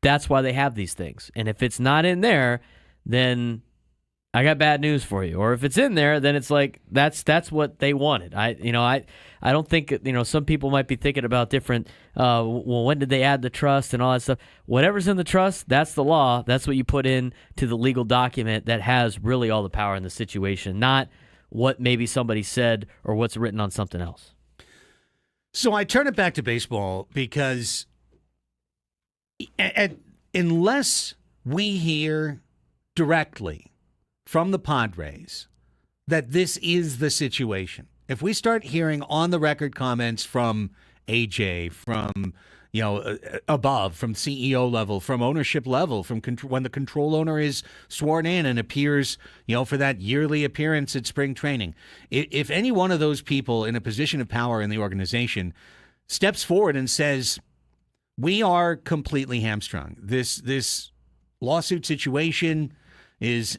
That's why they have these things. And if it's not in there, then I got bad news for you. Or if it's in there, then it's that's what they wanted. I don't think, some people might be thinking about different, when did they add the trust and all that stuff. Whatever's in the trust, that's the law. That's what you put in to the legal document that has really all the power in the situation, not what maybe somebody said or what's written on something else. So I turn it back to baseball because unless we hear directly from the Padres that this is the situation, if we start hearing on the record comments from AJ, from above, from CEO level, from ownership level, from when the control owner is sworn in and appears, for that yearly appearance at spring training, if any one of those people in a position of power in the organization steps forward and says, we are completely hamstrung, this lawsuit situation is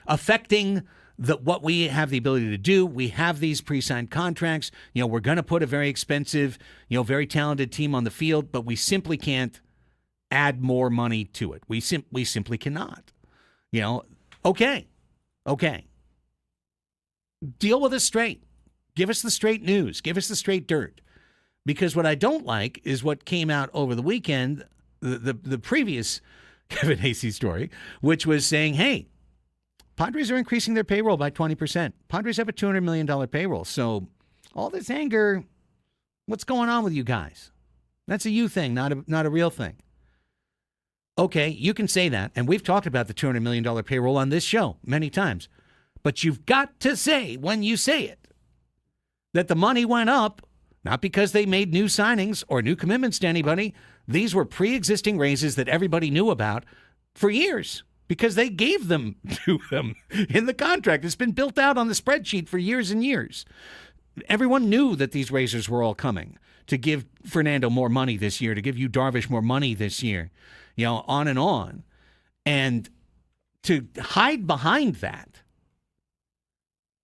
affecting what we have the ability to do. We have these pre-signed contracts. We're going to put a very expensive, very talented team on the field, but we simply can't add more money to it. We simply cannot. Okay. Deal with us straight. Give us the straight news. Give us the straight dirt. Because what I don't like is what came out over the weekend, the previous Kevin Hasey story, which was saying, hey, Padres are increasing their payroll by 20%. Padres have a $200 million payroll. So all this anger, what's going on with you guys? That's a you thing, not a real thing. Okay, you can say that. And we've talked about the $200 million payroll on this show many times. But you've got to say, when you say it, that the money went up Not because they made new signings or new commitments to anybody. These were pre-existing raises that everybody knew about for years because they gave them to them in the contract. It's been built out on the spreadsheet for years and years. Everyone knew that these raises were all coming to give Fernando more money this year, to give you Darvish more money this year, on and on. And to hide behind that,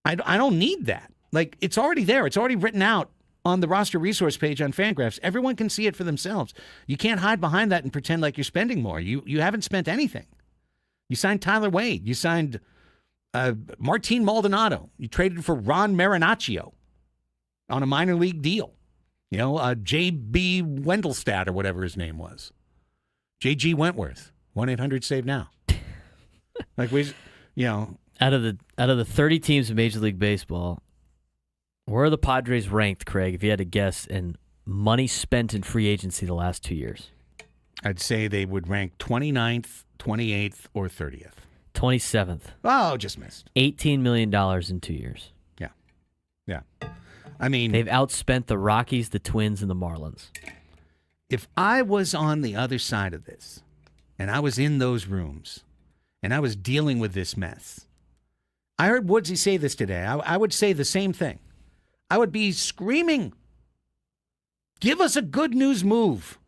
I don't need that. Like, it's already there. It's already written out on the roster resource page on Fangraphs. Everyone can see it for themselves. You can't hide behind that and pretend like you're spending more. You haven't spent anything. You signed Tyler Wade. You signed Martin Maldonado. You traded for Ron Marinaccio on a minor league deal. J.B. Wendelstadt or whatever his name was. J.G. Wentworth. 1-800-SAVE-NOW. Like, Out of the 30 teams in Major League Baseball, where are the Padres ranked, Craig, if you had to guess, in money spent in free agency the last 2 years? I'd say they would rank 29th, 28th, or 30th. 27th. Oh, just missed. $18 million in 2 years. Yeah. I mean, they've outspent the Rockies, the Twins, and the Marlins. If I was on the other side of this, and I was in those rooms, and I was dealing with this mess, I heard Woodsy say this today. I would say the same thing. I would be screaming, give us a good news move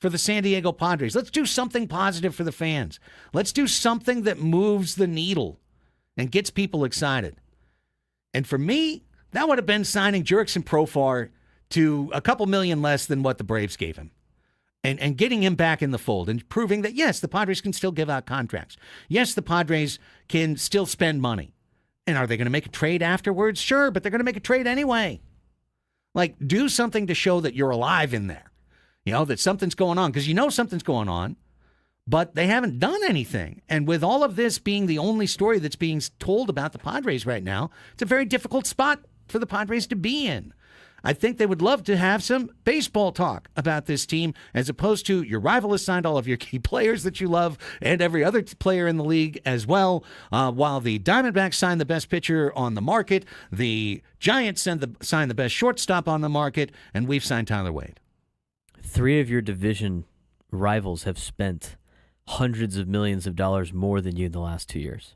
for the San Diego Padres. Let's do something positive for the fans. Let's do something that moves the needle and gets people excited. And for me, that would have been signing Jurickson Profar to a couple million less than what the Braves gave him. And getting him back in the fold and proving that, yes, the Padres can still give out contracts. Yes, the Padres can still spend money. And are they going to make a trade afterwards? Sure, but they're going to make a trade anyway. Like, do something to show that you're alive in there. That something's going on. Because something's going on, but they haven't done anything. And with all of this being the only story that's being told about the Padres right now, it's a very difficult spot for the Padres to be in. I think they would love to have some baseball talk about this team as opposed to your rival has signed all of your key players that you love and every other player in the league as well. While the Diamondbacks signed the best pitcher on the market, the Giants signed the best shortstop on the market, and we've signed Tyler Wade. 3 of your division rivals have spent hundreds of millions of dollars more than you in the last 2 years.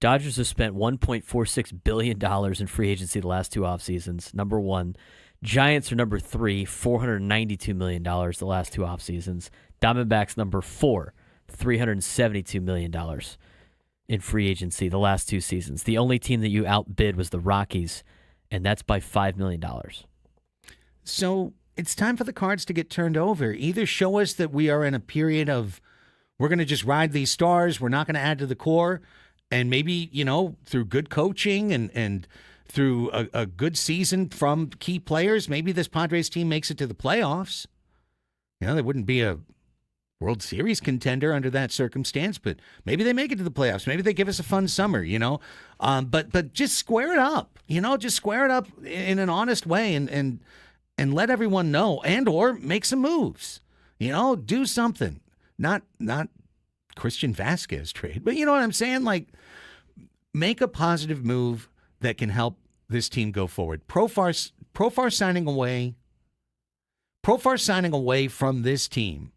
Dodgers have spent $1.46 billion in free agency the last 2 offseasons, number 1. Giants are number 3, $492 million the last 2 offseasons. Diamondbacks number 4, $372 million in free agency the last 2 seasons. The only team that you outbid was the Rockies, and that's by $5 million. So it's time for the cards to get turned over. Either show us that we are in a period of we're going to just ride these stars, we're not going to add to the core, and maybe, through good coaching and through a good season from key players, maybe this Padres team makes it to the playoffs. They wouldn't be a World Series contender under that circumstance, but maybe they make it to the playoffs. Maybe they give us a fun summer, But just square it up, just square it up in an honest way and let everyone know and or make some moves. Do something. Not Christian Vasquez trade. But you know what I'm saying? Like, make a positive move that can help this team go forward. Profar signing away from this team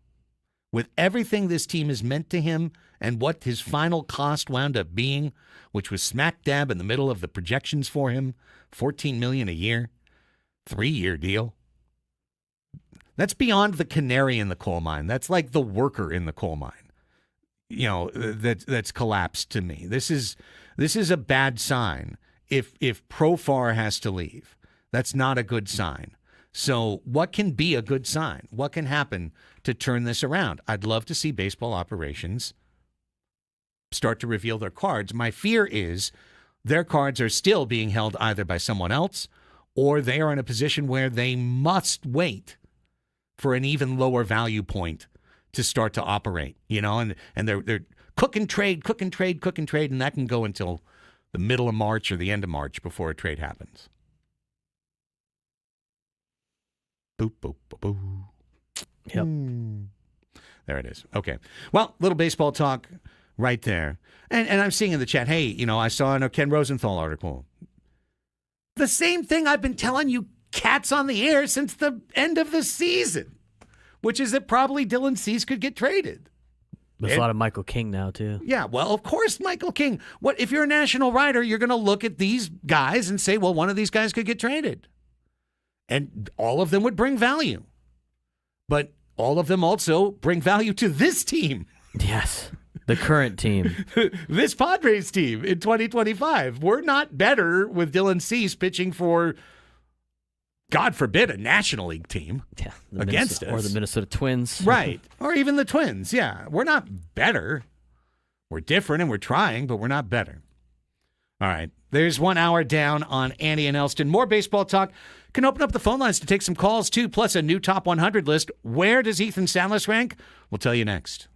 with everything this team has meant to him and what his final cost wound up being, which was smack dab in the middle of the projections for him, $14 million a year, 3-year deal. That's beyond the canary in the coal mine. That's like the worker in the coal mine. That's collapsed to me. This is a bad sign. If Profar has to leave, that's not a good sign. So what can be a good sign? What can happen to turn this around? I'd love to see baseball operations start to reveal their cards. My fear is their cards are still being held either by someone else or they are in a position where they must wait for an even lower value point to start to operate, and they're cook and trade, and that can go until the middle of March or the end of March before a trade happens. Boop, boop, boop, boop. Yep. There it is. Okay. Well, little baseball talk right there. And I'm seeing in the chat, hey, I saw in a Ken Rosenthal article. The same thing I've been telling you cat's on the air since the end of the season, which is that probably Dylan Cease could get traded. There's a lot of Michael King now, too. Yeah, well, of course, Michael King. What if you're a national writer, you're going to look at these guys and say, well, one of these guys could get traded. And all of them would bring value. But all of them also bring value to this team. Yes, the current team. This Padres team in 2025. We're not better with Dylan Cease pitching for, God forbid, a National League team against us. Or the Minnesota Twins. Right. Or even the Twins. Yeah. We're not better. We're different and we're trying, but we're not better. All right. There's 1 hour down on Annie and Elsten. More baseball talk. Can open up the phone lines to take some calls, too, plus a new top 100 list. Where does Ethan Salas rank? We'll tell you next.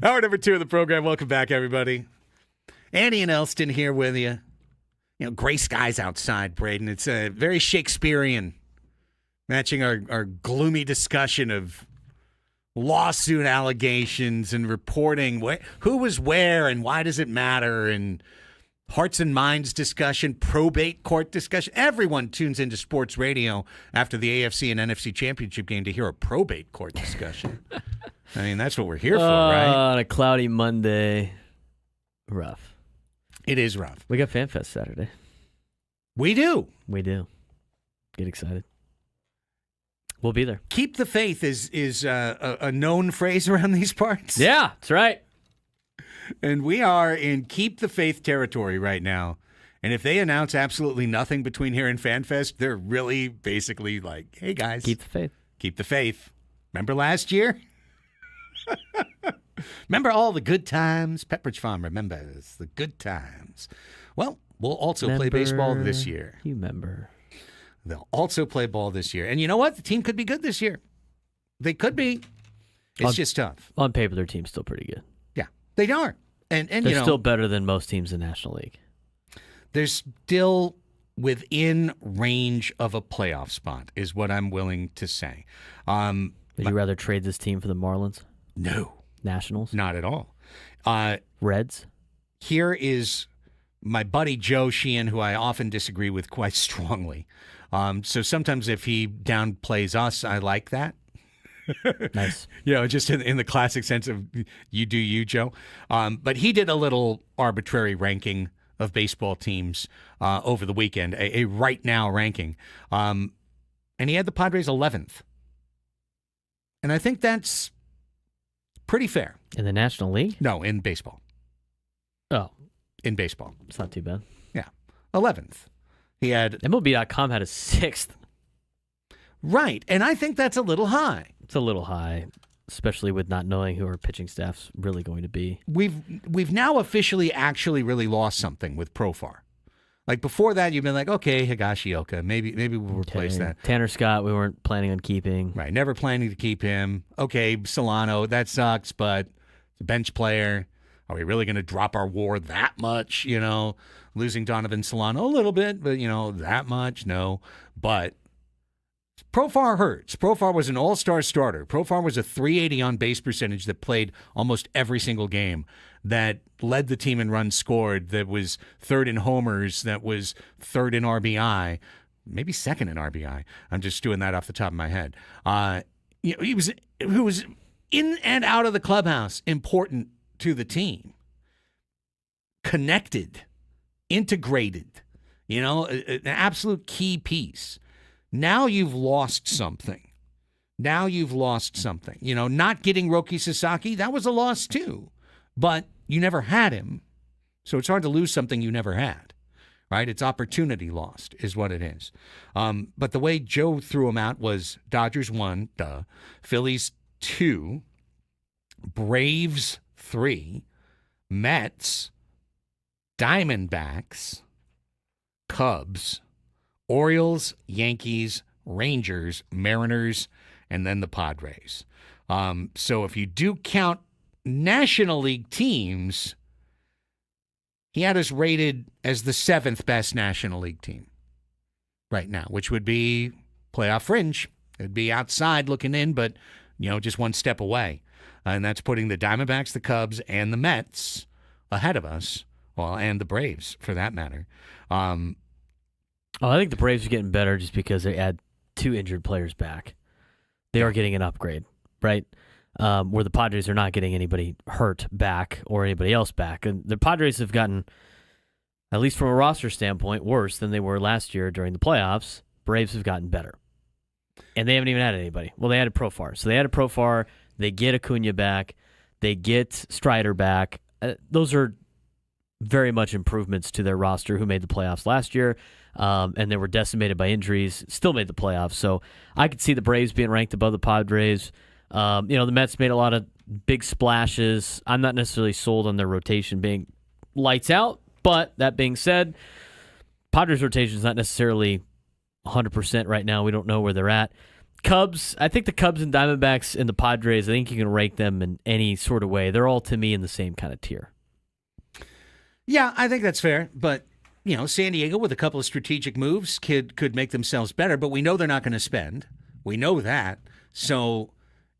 Hour number 2 of the program. Welcome back, everybody. Andy and Elsten here with you. You know, gray skies outside, Braden. It's very Shakespearean, matching our gloomy discussion of lawsuit allegations and reporting who was where and why does it matter, and hearts and minds discussion, probate court discussion. Everyone tunes into sports radio after the AFC and NFC championship game to hear a probate court discussion. I mean, that's what we're here for, right? On a cloudy Monday. Rough. It is rough. We got FanFest Saturday. We do. We do. Get excited. We'll be there. Keep the faith is a known phrase around these parts. Yeah, that's right. And we are in keep the faith territory right now. And if they announce absolutely nothing between here and FanFest, they're really basically like, hey, guys. Keep the faith. Keep the faith. Remember last year? Remember all the good times? Pepperidge Farm remembers the good times. Well, we'll also play baseball this year. You remember. They'll also play ball this year. And you know what? The team could be good this year. They could be. It's just tough. On paper, their team's still pretty good. Yeah, they are. And they're still better than most teams in the National League. They're still within range of a playoff spot, is what I'm willing to say. Would you rather trade this team for the Marlins? No. Nationals? Not at all. Reds? Here is my buddy Joe Sheehan, who I often disagree with quite strongly. So sometimes if he downplays us, I like that. Nice. You know, just in the classic sense of you do you, Joe. But he did a little arbitrary ranking of baseball teams over the weekend, a right now ranking. And he had the Padres 11th. And I think that's pretty fair. In the National League? No, in baseball. Oh. In baseball. It's not too bad. Yeah. 11th. He had... MLB.com had a 6th. Right. And I think that's a little high. It's a little high, especially with not knowing who our pitching staff's really going to be. We've now officially actually really lost something with Profar. Like before that, you've been like, okay, Higashioka, maybe we'll replace that. Tanner Scott, we weren't planning on keeping. Right, never planning to keep him. Okay, Solano, that sucks, but it's a bench player. Are we really going to drop our WAR that much? You know, losing Donovan Solano a little bit, but that much, no. But Profar hurts. Profar was an all-star starter. Profar was a .380 on-base percentage that played almost every single game, that led the team in runs scored, that was third in homers, that was third in RBI, maybe second in RBI. I'm just doing that off the top of my head. He was in and out of the clubhouse, important to the team, connected, integrated, an absolute key piece. Now you've lost something. Not getting Roki Sasaki, that was a loss too. But you never had him, so it's hard to lose something you never had, right? It's opportunity lost is what it is. But the way Joe threw him out was Dodgers 1, Phillies 2, Braves 3, Mets, Diamondbacks, Cubs, Orioles, Yankees, Rangers, Mariners, and then the Padres. So if you do count National League teams, he had us rated as the 7th best National League team right now, which would be playoff fringe. It'd be outside looking in, but, just one step away. And that's putting the Diamondbacks, the Cubs, and the Mets ahead of us. Well, and the Braves, for that matter. I think the Braves are getting better just because they add 2 injured players back. They are getting an upgrade, right? Where the Padres are not getting anybody hurt back or anybody else back. And the Padres have gotten, at least from a roster standpoint, worse than they were last year during the playoffs. Braves have gotten better. And they haven't even added anybody. Well, they added Profar. So they added Profar. They get Acuna back. They get Strider back. Those are very much improvements to their roster who made the playoffs last year. And they were decimated by injuries, still made the playoffs. So I could see the Braves being ranked above the Padres. The Mets made a lot of big splashes. I'm not necessarily sold on their rotation being lights out, but that being said, Padres rotation is not necessarily 100% right now. We don't know where they're at. Cubs and Diamondbacks and the Padres, I think you can rank them in any sort of way. They're all, to me, in the same kind of tier. Yeah, I think that's fair. But, San Diego with a couple of strategic moves could make themselves better, but we know they're not going to spend. We know that. So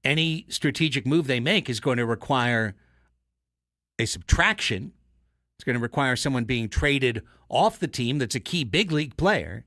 any strategic move they make is going to require a subtraction. It's going to require someone being traded off the team that's a key big league player,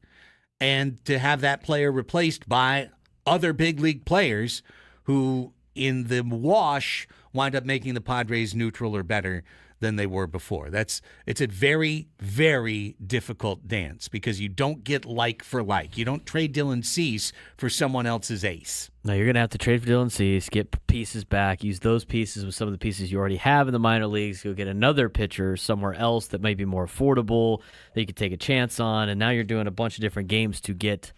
and to have that player replaced by other big league players who, in the wash, wind up making the Padres neutral or better than they were before. It's a very, very difficult dance because you don't get like for like. You don't trade Dylan Cease for someone else's ace. No, you're going to have to trade for Dylan Cease, get pieces back, use those pieces with some of the pieces you already have in the minor leagues, go get another pitcher somewhere else that might be more affordable that you could take a chance on, and now you're doing a bunch of different games to get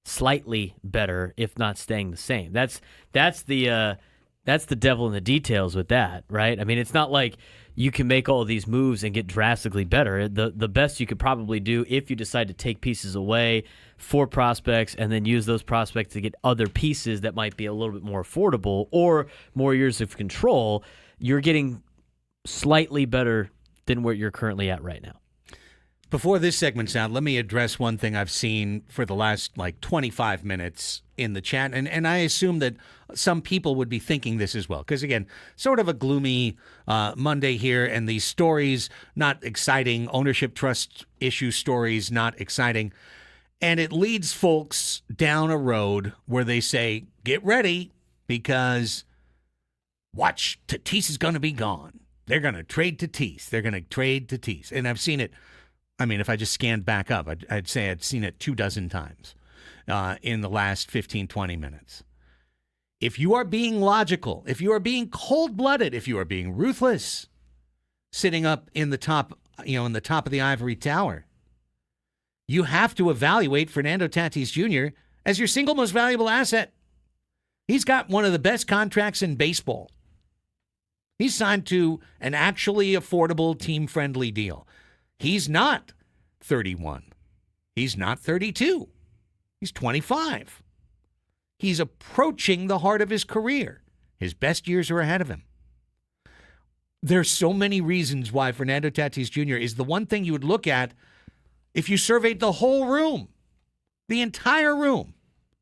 slightly better, if not staying the same. That's the devil in the details with that, right? I mean, it's not like you can make all of these moves and get drastically better. The best you could probably do, if you decide to take pieces away for prospects and then use those prospects to get other pieces that might be a little bit more affordable or more years of control, you're getting slightly better than where you're currently at right now. Before this segment's out, let me address one thing I've seen for the last 25 minutes in the chat, and I assume that some people would be thinking this as well, because again, sort of a gloomy Monday here, and these stories not exciting, ownership trust issue stories not exciting, and it leads folks down a road where they say, get ready, because watch, Tatis is going to be gone. They're going to trade Tatis. And I've seen it. I mean, if I just scanned back up, I'd say I'd seen it 24 times in the last 15, 20 minutes. If you are being logical, if you are being cold-blooded, if you are being ruthless, sitting up in the top, in the top of the ivory tower, you have to evaluate Fernando Tatis Jr. as your single most valuable asset. He's got one of the best contracts in baseball. He's signed to an actually affordable, team-friendly deal. He's not 31. He's not 32. He's 25. He's approaching the heart of his career. His best years are ahead of him. There's so many reasons why Fernando Tatis Jr. is the one thing you would look at if you surveyed the whole room, the entire room,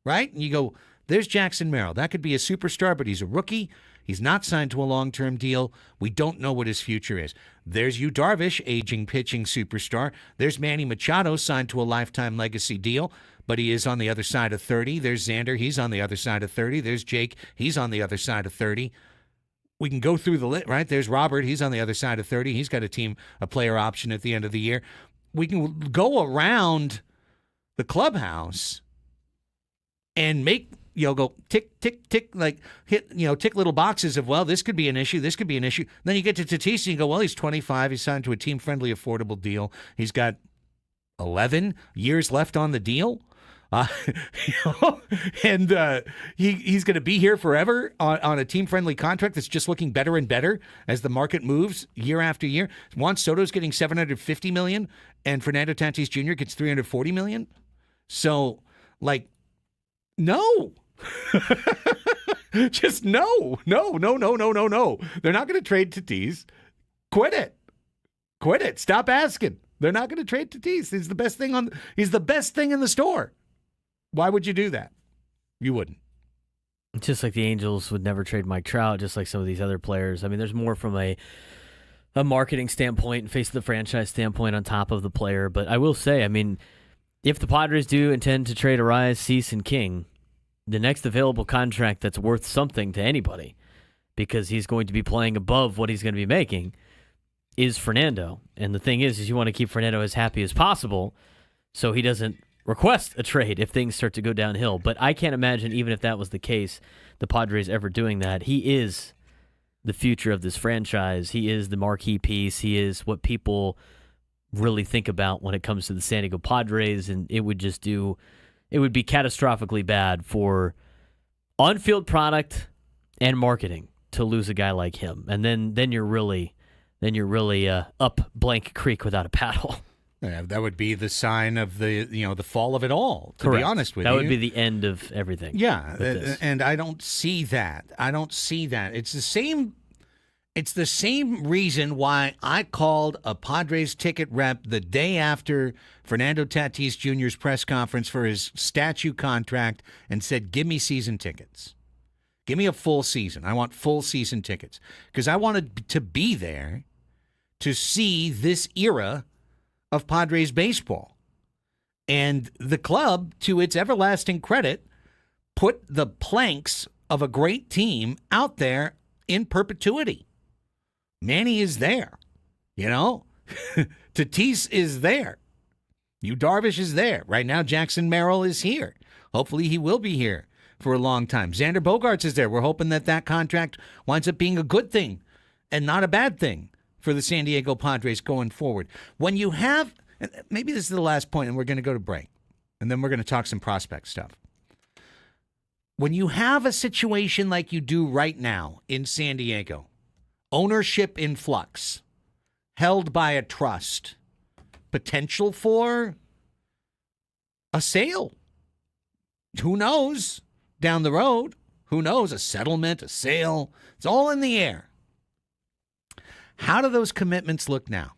right? And you go, there's Jackson Merrill. That could be a superstar, but he's a rookie. He's not signed to a long-term deal. We don't know what his future is. There's Yu Darvish, aging pitching superstar. There's Manny Machado, signed to a lifetime legacy deal, but he is on the other side of 30. There's Xander. He's on the other side of 30. There's Jake. He's on the other side of 30. We can go through the list, right? There's Robert. He's on the other side of 30. He's got a player option at the end of the year. We can go around the clubhouse and make go tick, tick, tick, like hit, tick little boxes of, well, this could be an issue, this could be an issue. Then you get to Tatis and you go, well, he's 25, he's signed to a team-friendly, affordable deal. He's got 11 years left on the deal. And he's going to be here forever on a team-friendly contract that's just looking better and better as the market moves year after year. Juan Soto's getting $750 million, and Fernando Tatis Jr. gets $340 million. So, no. Just no. No. They're not going to trade Tatis. Quit it. Stop asking. They're not going to trade Tatis. He's the best thing in the store. Why would you do that? You wouldn't. Just like the Angels would never trade Mike Trout, just like some of these other players. I mean, there's more from a marketing standpoint and face of the franchise standpoint on top of the player. But I will say, I mean, if the Padres do intend to trade Arias, Cease, and King, the next available contract that's worth something to anybody, because he's going to be playing above what he's going to be making, is Fernando. And the thing is you want to keep Fernando as happy as possible so he doesn't request a trade if things start to go downhill. But I can't imagine, even if that was the case, the Padres ever doing that. He is the future of this franchise. He is the marquee piece. He is what people really think about when it comes to the San Diego Padres, and it would be catastrophically bad for on-field product and marketing to lose a guy like him. And then you're really up Blank Creek without a paddle. That would be the sign of the fall of it all, to Correct. be honest with that you. would be the end of everything. Yeah, with this. and I don't see that. I don't see that. It's the same. It's the same reason why I called a Padres ticket rep the day after Fernando Tatis Jr.'s press conference for his statue contract and said, "Give me season tickets. Give me a full season. I want full season tickets." Because I wanted to be there to see this era of Padres baseball. And the club, to its everlasting credit, put the planks of a great team out there in perpetuity. Manny is there, Tatis is there. Yu Darvish is there. Right now, Jackson Merrill is here. Hopefully he will be here for a long time. Xander Bogaerts is there. We're hoping that contract winds up being a good thing and not a bad thing for the San Diego Padres going forward. When you have, maybe this is the last point, and we're going to go to break, and then we're going to talk some prospect stuff. When you have a situation like you do right now in San Diego, ownership in flux, held by a trust, potential for a sale. Who knows down the road? Who knows? A settlement, a sale. It's all in the air. How do those commitments look now?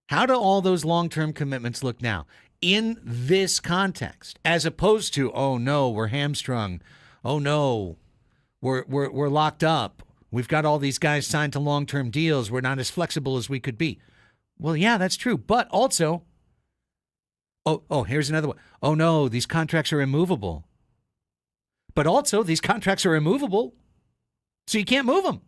How do all those long-term commitments look now in this context, as opposed to, oh no, we're hamstrung. Oh no, we're locked up. We've got all these guys signed to long-term deals. We're not as flexible as we could be. Well, yeah, that's true. But also, here's another one. Oh no, these contracts are immovable. But also, these contracts are immovable, so you can't move them.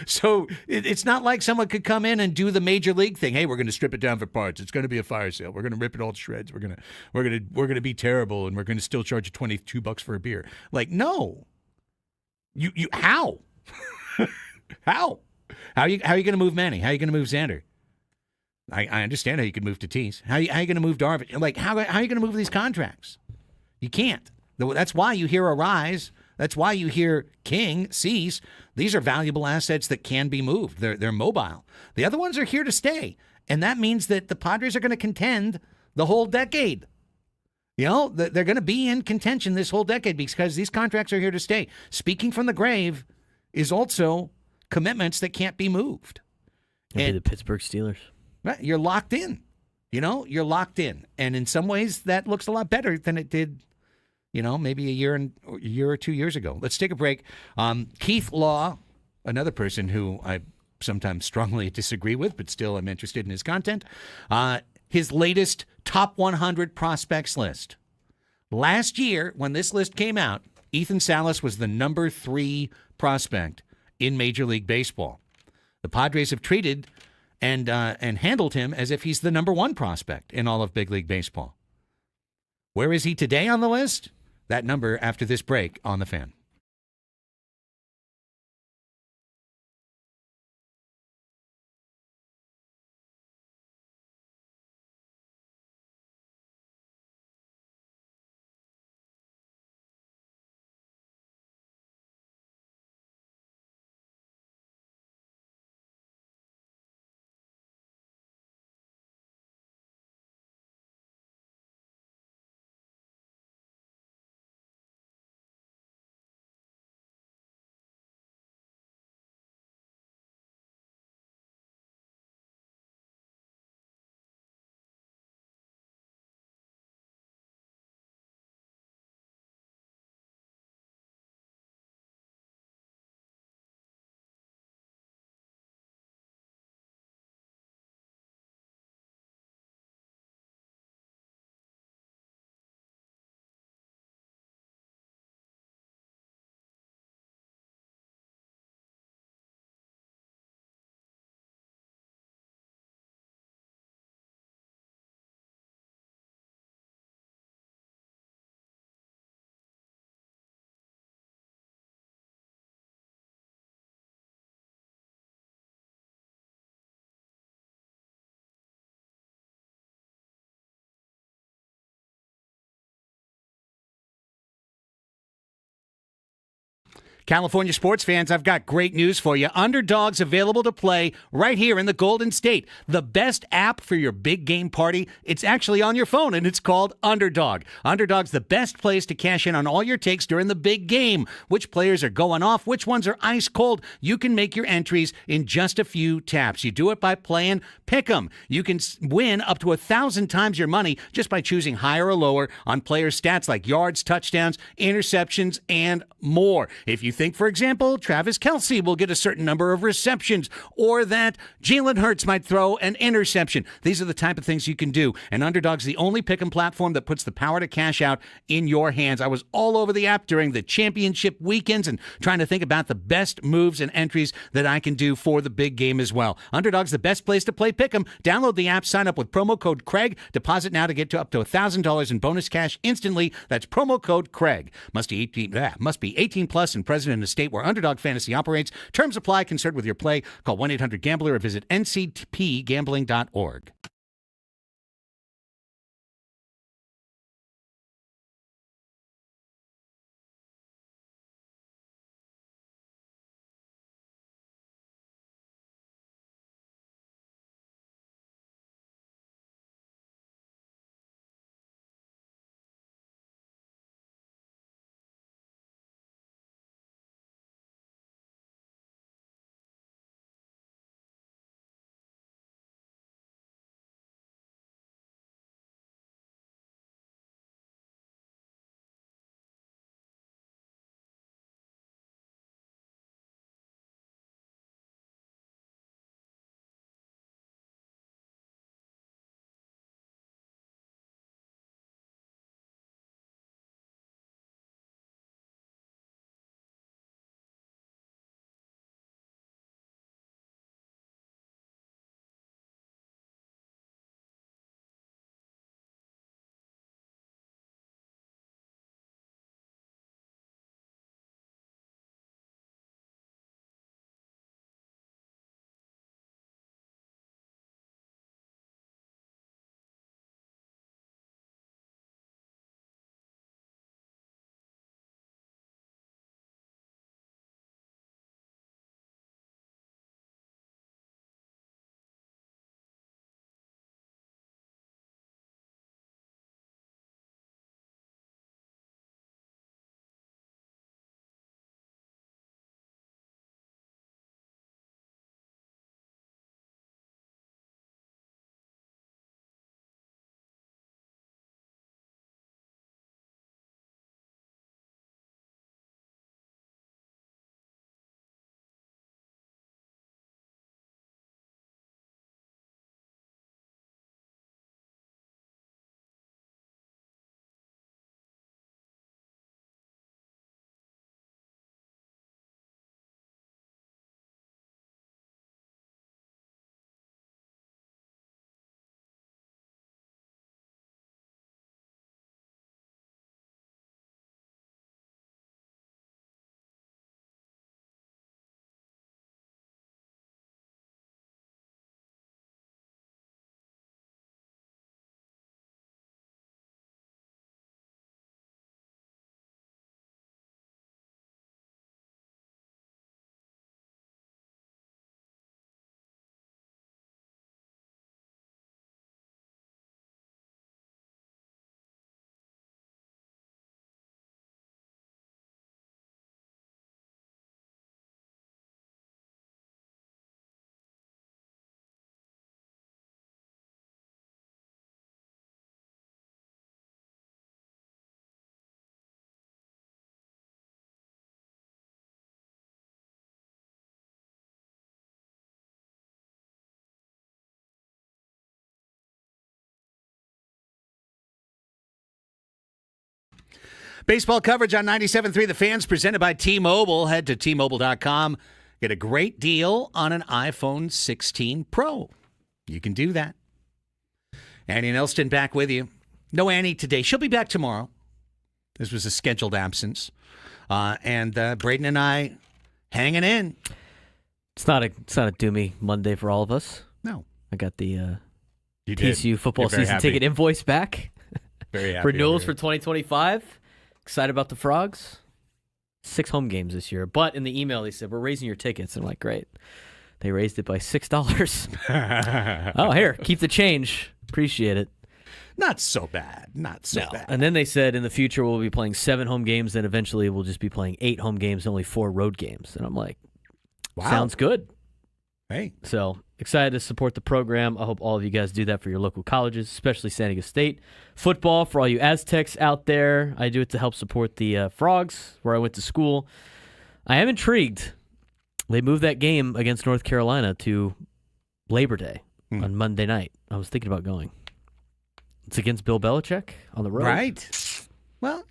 So it's not like someone could come in and do the major league thing. Hey, we're going to strip it down for parts. It's going to be a fire sale. We're going to rip it all to shreds. We're going to be terrible, and we're going to still charge you $22 for a beer. Like, no. You how? How are you going to move Manny? How are you going to move Xander? I understand how you could move Tatis. How are you going to move Darvish? Like, how are you going to move these contracts? You can't. That's why you hear a rise. That's why you hear King, Cease. These are valuable assets that can be moved. They're mobile. The other ones are here to stay. And that means that the Padres are going to contend the whole decade. They're going to be in contention this whole decade because these contracts are here to stay. Speaking from the grave is also commitments that can't be moved. It'll be the Pittsburgh Steelers. Right, you're locked in. You're locked in. And in some ways, that looks a lot better than it did maybe a year or 2 years ago. Let's take a break. Keith Law, another person who I sometimes strongly disagree with, but still I'm interested in his content. His latest top 100 prospects list. Last year, when this list came out, Ethan Salas was the number 3 prospect in Major League Baseball. The Padres have treated and handled him as if he's the number 1 prospect in all of Big League Baseball. Where is he today on the list? That number after this break on The Fan. California sports fans, I've got great news for you. Underdog's available to play right here in the Golden State. The best app for your big game party. It's actually on your phone, and it's called Underdog. Underdog's the best place to cash in on all your takes during the big game. Which players are going off? Which ones are ice cold? You can make your entries in just a few taps. You do it by playing Pick'em. You can win up to 1,000 times your money just by choosing higher or lower on players' stats like yards, touchdowns, interceptions, and more. If you think, for example, Travis Kelce will get a certain number of receptions, or that Jalen Hurts might throw an interception, these are the type of things you can do. And Underdog's the only pick'em platform that puts the power to cash out in your hands. I was all over the app during the championship weekends and trying to think about the best moves and entries that I can do for the big game as well. Underdog's the best place to play pick'em. Download the app, sign up with promo code Craig, deposit now to get to up to $1,000 in bonus cash instantly. That's promo code Craig. Must be 18 plus and present in a state where Underdog Fantasy operates. Terms apply. Concerned with your play. Call 1-800-GAMBLER or visit nctpgambling.org. Baseball coverage on 97.3 The Fans, presented by T-Mobile. Head to T-Mobile.com. Get a great deal on an iPhone 16 Pro. You can do that. Annie and Elsten back with you. No Annie today. She'll be back tomorrow. This was a scheduled absence. And Braden and I hanging in. It's not a doomy Monday for all of us. No. I got the You did. TCU football You're very season happy. ticket invoice back. Very happy. Renewals over for 2025. Excited about the Frogs. 6 home games this year. But in the email, they said, we're raising your tickets. And I'm like, great. They raised it by $6. Oh, here, keep the change. Appreciate it. Not so bad. Not so bad. And then they said in the future we'll be playing 7 home games, then eventually we'll just be playing 8 home games, only 4 road games. And I'm like, wow. Sounds good. Hey. So excited to support the program. I hope all of you guys do that for your local colleges, especially San Diego State. Football, for all you Aztecs out there, I do it to help support the Frogs, where I went to school. I am intrigued. They moved that game against North Carolina to Labor Day on Monday night. I was thinking about going. It's against Bill Belichick on the road. Right. Well,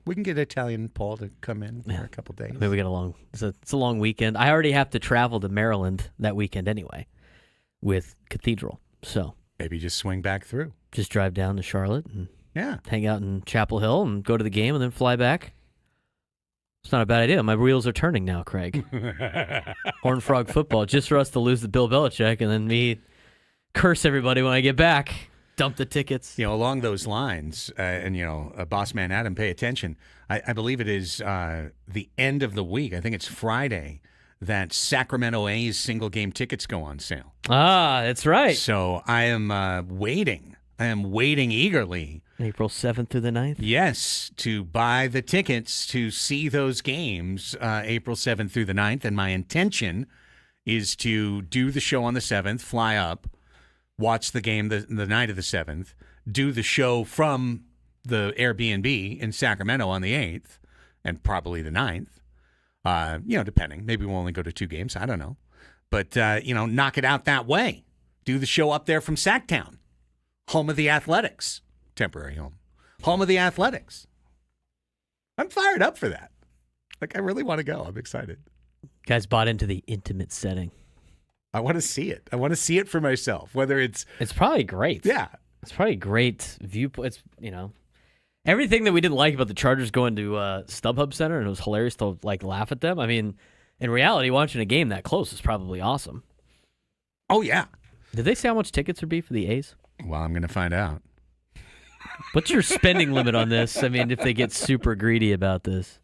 we can get Italian Paul to come in for a couple days. Maybe we get it's a long weekend. I already have to travel to Maryland that weekend anyway with Cathedral. So maybe just swing back through. Just drive down to Charlotte and hang out in Chapel Hill and go to the game and then fly back. It's not a bad idea. My wheels are turning now, Craig. Horned Frog football, just for us to lose to Bill Belichick and then me curse everybody when I get back. Dump the tickets. Along those lines, and boss man Adam, pay attention. I believe it is the end of the week. I think it's Friday that Sacramento A's single game tickets go on sale. Ah, that's right. So I am waiting. I am waiting eagerly. April 7th through the 9th? Yes, to buy the tickets to see those games April 7th through the 9th. And my intention is to do the show on the 7th, fly up, watch the game the night of the 7th, do the show from the Airbnb in Sacramento on the 8th, and probably the 9th. Depending. Maybe we'll only go to 2 games. I don't know. But, knock it out that way. Do the show up there from Sacktown, home of the Athletics. Temporary home. Home of the Athletics. I'm fired up for that. I really want to go. I'm excited. Guys bought into the intimate setting. I want to see it. I want to see it for myself, whether it's probably great. Yeah. It's probably a great viewpoint. It's, everything that we didn't like about the Chargers going to StubHub Center, and it was hilarious to laugh at them. I mean, in reality, watching a game that close is probably awesome. Oh, yeah. Did they say how much tickets would be for the A's? Well, I'm going to find out. What's your spending limit on this? I mean, if they get super greedy about this.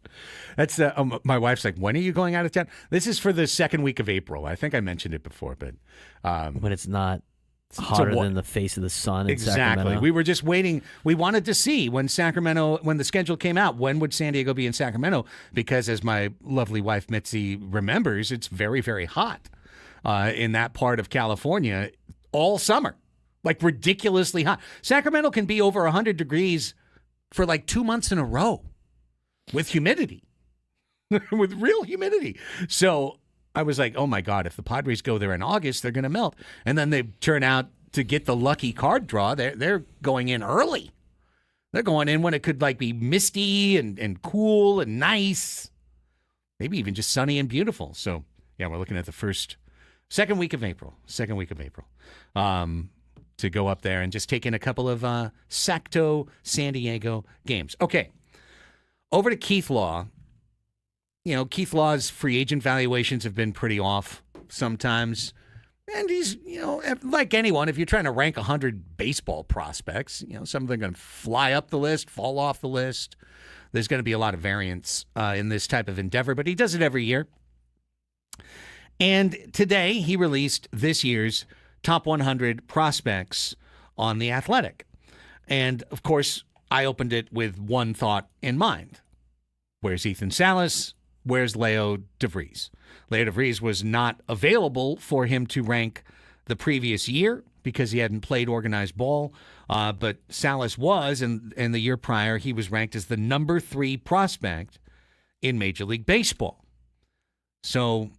That's my wife's like, when are you going out of town? This is for the second week of April. I think I mentioned it before, but when it's not hotter than the face of the sun in Sacramento. We were just waiting. We wanted to see when the schedule came out, when would San Diego be in Sacramento? Because as my lovely wife Mitzi remembers, it's very, very hot in that part of California all summer. Ridiculously hot. Sacramento can be over 100 degrees for 2 months in a row with humidity, with real humidity. So I was like, oh, my God, if the Padres go there in August, they're going to melt. And then they turn out to get the lucky card draw. They're going in early. They're going in when it could be misty and cool and nice, maybe even just sunny and beautiful. So, yeah, we're looking at the second week of April. To go up there and just take in a couple of Sacto San Diego games. Okay, over to Keith Law. Keith Law's free agent valuations have been pretty off sometimes. And he's, like anyone, if you're trying to rank 100 baseball prospects, some of them are going to fly up the list, fall off the list. There's going to be a lot of variance in this type of endeavor, but he does it every year. And today he released this year's top 100 prospects on The Athletic. And, of course, I opened it with one thought in mind. Where's Ethan Salas? Where's Leo DeVries? Leo DeVries was not available for him to rank the previous year because he hadn't played organized ball, but Salas was, and the year prior he was ranked as the number 3 prospect in Major League Baseball. So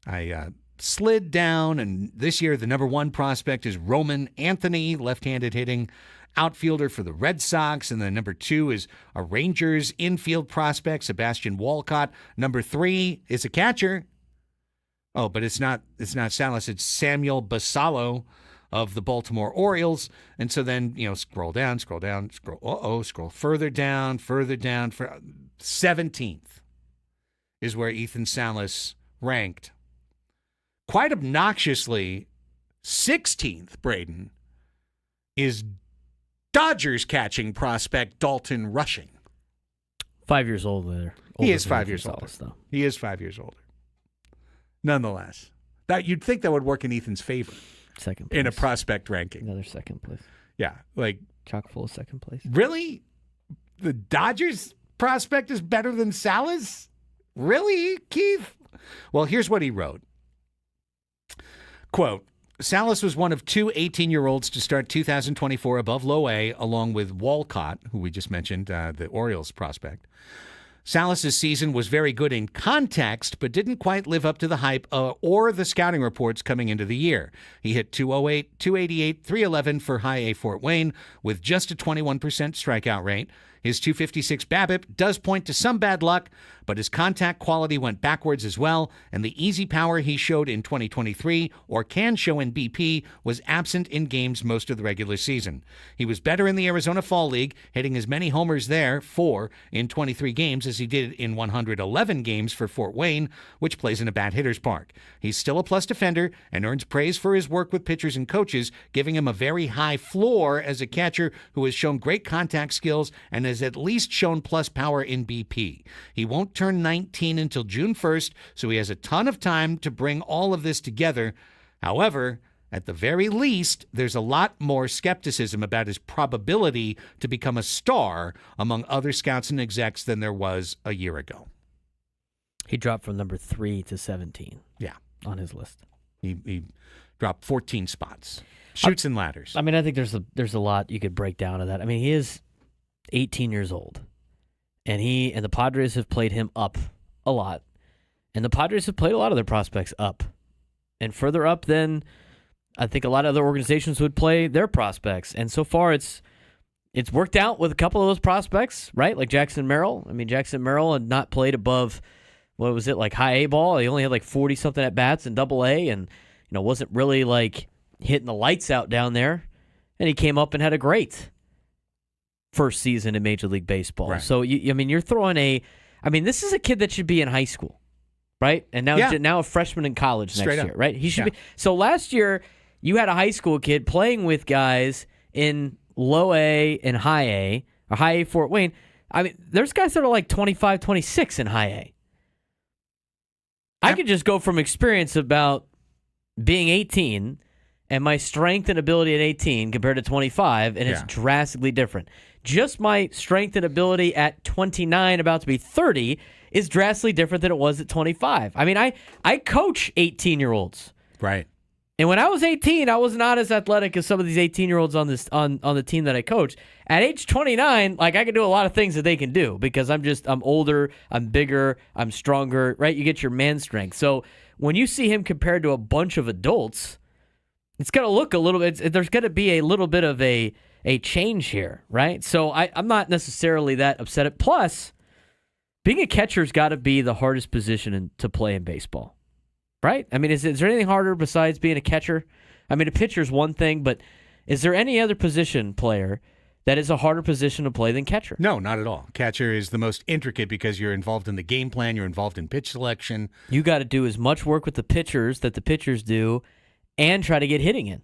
I slid down, and this year the number 1 prospect is Roman Anthony, left-handed hitting outfielder for the Red Sox, and the number 2 is a Rangers infield prospect, Sebastian Walcott. Number 3 is a catcher. Oh, but it's not Salas, it's Samuel Basallo of the Baltimore Orioles. And so then, scroll further down. 17th is where Ethan Salas ranked. Quite obnoxiously, 16th, Braden, is Dodgers catching prospect Dalton Rushing. 5 years old there. He is 5 years older. Though. He is 5 years older. Nonetheless, that you'd think that would work in Ethan's favor. Second place. In a prospect ranking. Another second place. Yeah, like chock full of second place. Really? The Dodgers prospect is better than Salas? Really, Keith? Well, here's what he wrote. Quote, Salas was one of two 18-year-olds to start 2024 above low A, along with Walcott, who we just mentioned, the Orioles prospect. Salas' season was very good in context, but didn't quite live up to the hype or the scouting reports coming into the year. He hit 208, 288, 311 for high A Fort Wayne with just a 21% strikeout rate. His 256 BABIP does point to some bad luck, but his contact quality went backwards as well, and the easy power he showed in 2023, or can show in BP, was absent in games most of the regular season. He was better in the Arizona Fall League, hitting as many homers there, 4, in 23 games as he did in 111 games for Fort Wayne, which plays in a bad hitter's park. He's still a plus defender and earns praise for his work with pitchers and coaches, giving him a very high floor as a catcher who has shown great contact skills and has at least shown plus power in BP. He won't turn 19 until June 1st, so he has a ton of time to bring all of this together. However, at the very least, there's a lot more skepticism about his probability to become a star among other scouts and execs than there was a year ago. He dropped from number 3 to 17. Yeah. On his list. He dropped 14 spots. Shoots and ladders. I mean, I think there's a lot you could break down of that. I mean, he is 18 years old. And the Padres have played him up a lot. And the Padres have played a lot of their prospects up. And further up than I think a lot of other organizations would play their prospects. And so far it's worked out with a couple of those prospects, right? Like Jackson Merrill. I mean, Jackson Merrill had not played above, what was it, like high A ball. He only had like 40-something at bats in double A and wasn't really like hitting the lights out down there. And he came up and had a great first season in Major League Baseball. Right. So, you're throwing this is a kid that should be in high school, right? And now a freshman in college next year, right? He should be. So last year, you had a high school kid playing with guys in low A and high A, or high A Fort Wayne. I mean, there's guys that are like 25, 26 in high A. I could just go from experience about being 18 and my strength and ability at 18 compared to 25, and it's drastically different. Just my strength and ability at 29, about to be 30, is drastically different than it was at 25. I mean, I coach 18-year-olds. Right. And when I was 18, I was not as athletic as some of these 18-year-olds on the team that I coach. At age 29, like I can do a lot of things that they can do because I'm older, I'm bigger, I'm stronger, right? You get your man strength. So when you see him compared to a bunch of adults, it's going to look a little bit, there's going to be a little bit of a change here, right? So I'm not necessarily that upset. Plus, being a catcher's got to be the hardest position to play in baseball, right? I mean, is there anything harder besides being a catcher? I mean, a pitcher's one thing, but is there any other position player that is a harder position to play than catcher? No, not at all. Catcher is the most intricate because you're involved in the game plan, you're involved in pitch selection. You got to do as much work with the pitchers that the pitchers do and try to get hitting in.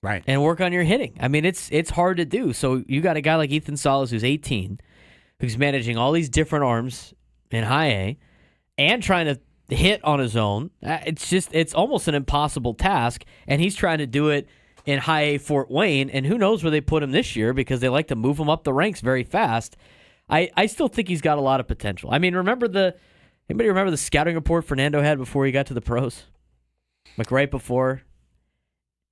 Right. And work on your hitting. I mean, it's hard to do. So you got a guy like Ethan Salas who's 18, who's managing all these different arms in high A and trying to hit on his own. It's almost an impossible task, and he's trying to do it in high A Fort Wayne, and who knows where they put him this year because they like to move him up the ranks very fast. I still think he's got a lot of potential. I mean, anybody remember the scouting report Fernando had before he got to the pros? Like right before?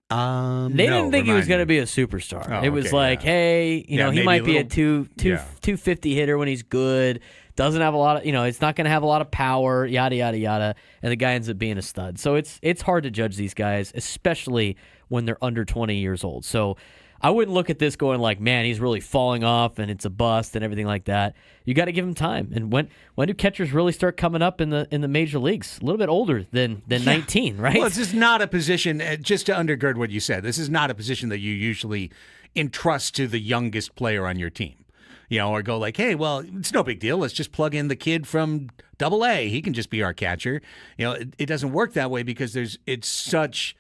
They didn't think he was going to be a superstar. Oh, it was hey, he might be a 250 hitter when he's good. Doesn't have a lot of, it's not going to have a lot of power, yada, yada, yada. And the guy ends up being a stud. So it's hard to judge these guys, especially when they're under 20 years old. So I wouldn't look at this going like, man, he's really falling off and it's a bust and everything like that. You got to give him time. And when do catchers really start coming up in the major leagues? A little bit older than 19, right? Well, this is not a position, just to undergird what you said, this is not a position that you usually entrust to the youngest player on your team. Or go like, hey, well, it's no big deal. Let's just plug in the kid from Double A. He can just be our catcher. It doesn't work that way because it's such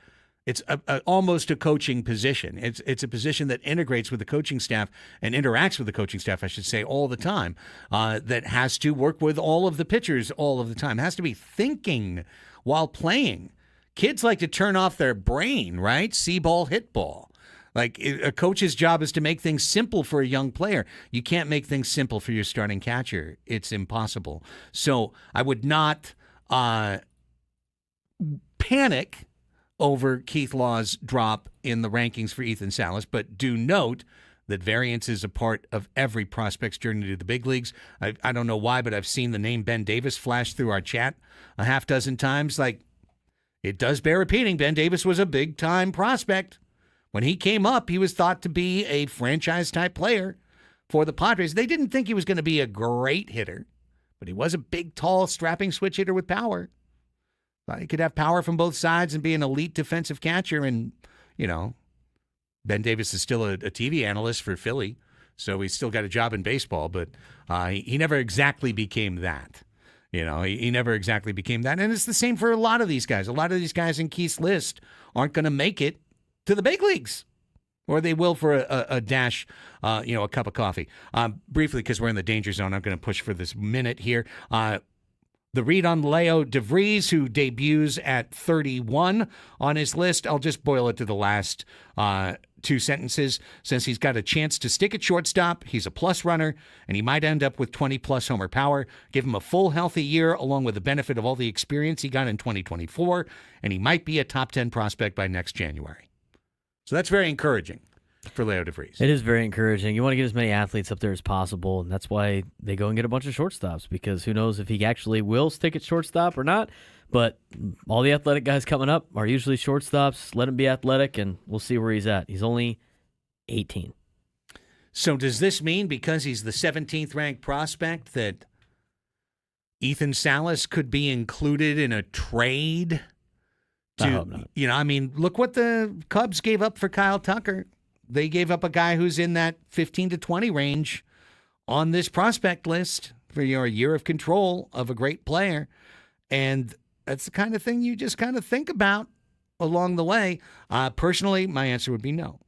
It's almost a coaching position. It's a position that integrates with the coaching staff and interacts with the coaching staff, I should say, all the time. That has to work with all of the pitchers all of the time. Has to be thinking while playing. Kids like to turn off their brain, right? See ball, hit ball. Like a coach's job is to make things simple for a young player. You can't make things simple for your starting catcher. It's impossible. So I would not panic over Keith Law's drop in the rankings for Ethan Salas, but do note that variance is a part of every prospect's journey to the big leagues. I don't know why, but I've seen the name Ben Davis flash through our chat a half dozen times. Like, it does bear repeating. Ben Davis was a big-time prospect. When he came up, he was thought to be a franchise-type player for the Padres. They didn't think he was going to be a great hitter, but he was a big, tall, strapping switch hitter with power. Thought he could have power from both sides and be an elite defensive catcher. And, you know, Ben Davis is still a TV analyst for Philly, so he's still got a job in baseball, but he never exactly became that. You know, he never exactly became that. And it's the same for a lot of these guys. A lot of these guys in Keith's list aren't going to make it to the big leagues, or they will for a dash, a cup of coffee. Briefly, because we're in the danger zone, I'm going to push for this minute here. The read on Leo DeVries, who debuts at 31 on his list. I'll just boil it to the last two sentences. Since he's got a chance to stick at shortstop, he's a plus runner, and he might end up with 20-plus homer power. Give him a full, healthy year, along with the benefit of all the experience he got in 2024, and he might be a top 10 prospect by next January. So that's very encouraging for Leo DeVries. It is very encouraging. You want to get as many athletes up there as possible, and that's why they go and get a bunch of shortstops, because who knows if he actually will stick at shortstop or not. But all the athletic guys coming up are usually shortstops. Let him be athletic, and we'll see where he's at. He's only 18. So does this mean, because he's the 17th ranked prospect, that Ethan Salas could be included in a trade? I hope not. You know, I mean, look what the Cubs gave up for Kyle Tucker. They gave up a guy who's in that 15 to 20 range on this prospect list for a year of control of a great player. And that's the kind of thing you just kind of think about along the way. Personally, my answer would be no.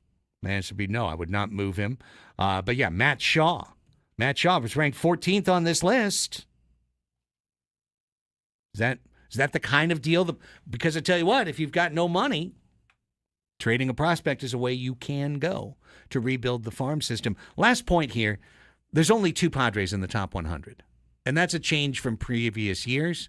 I would not move him. But yeah, Matt Shaw. Matt Shaw was ranked 14th on this list. Is that the kind of deal? Because I tell you what, if you've got no money, trading a prospect is a way you can go to rebuild the farm system. Last point here, there's only 2 Padres in the top 100, and that's a change from previous years,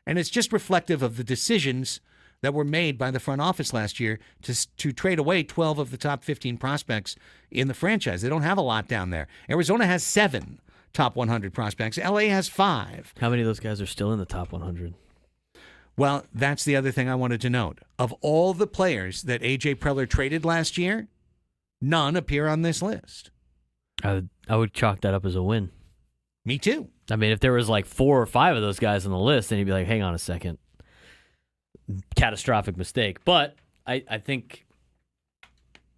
and it's just reflective of the decisions that were made by the front office last year to trade away 12 of the top 15 prospects in the franchise. They don't have a lot down there. Arizona has 7 top 100 prospects. LA has 5. How many of those guys are still in the top 100? Well, that's the other thing I wanted to note. Of all the players that A.J. Preller traded last year, none appear on this list. I would chalk that up as a win. Me too. I mean, if there was like 4 or 5 of those guys on the list, then you'd be like, hang on a second. Catastrophic mistake. But I think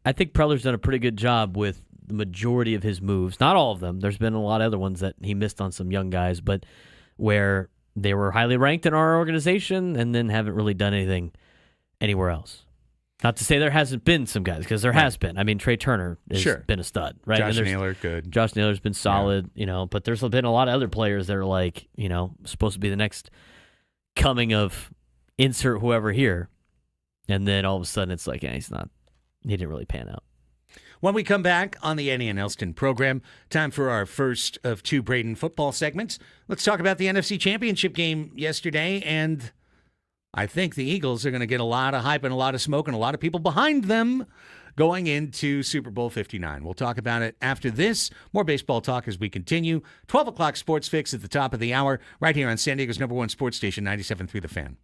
Preller's done a pretty good job with the majority of his moves. Not all of them. There's been a lot of other ones that he missed on some young guys, but where they were highly ranked in our organization and then haven't really done anything anywhere else. Not to say there hasn't been some guys, because there has been. I mean, Trey Turner has been a stud, right? Josh Naylor, good. Josh Naylor's been solid, but there's been a lot of other players that are like, supposed to be the next coming of insert whoever here. And then all of a sudden it's like, he didn't really pan out. When we come back on the Annie and Elsten program, time for our first of 2 Braden football segments. Let's talk about the NFC Championship game yesterday, and I think the Eagles are going to get a lot of hype and a lot of smoke and a lot of people behind them going into Super Bowl 59. We'll talk about it after this. More baseball talk as we continue. 12 o'clock Sports Fix at the top of the hour, right here on San Diego's #1 sports station, 97.3 The Fan.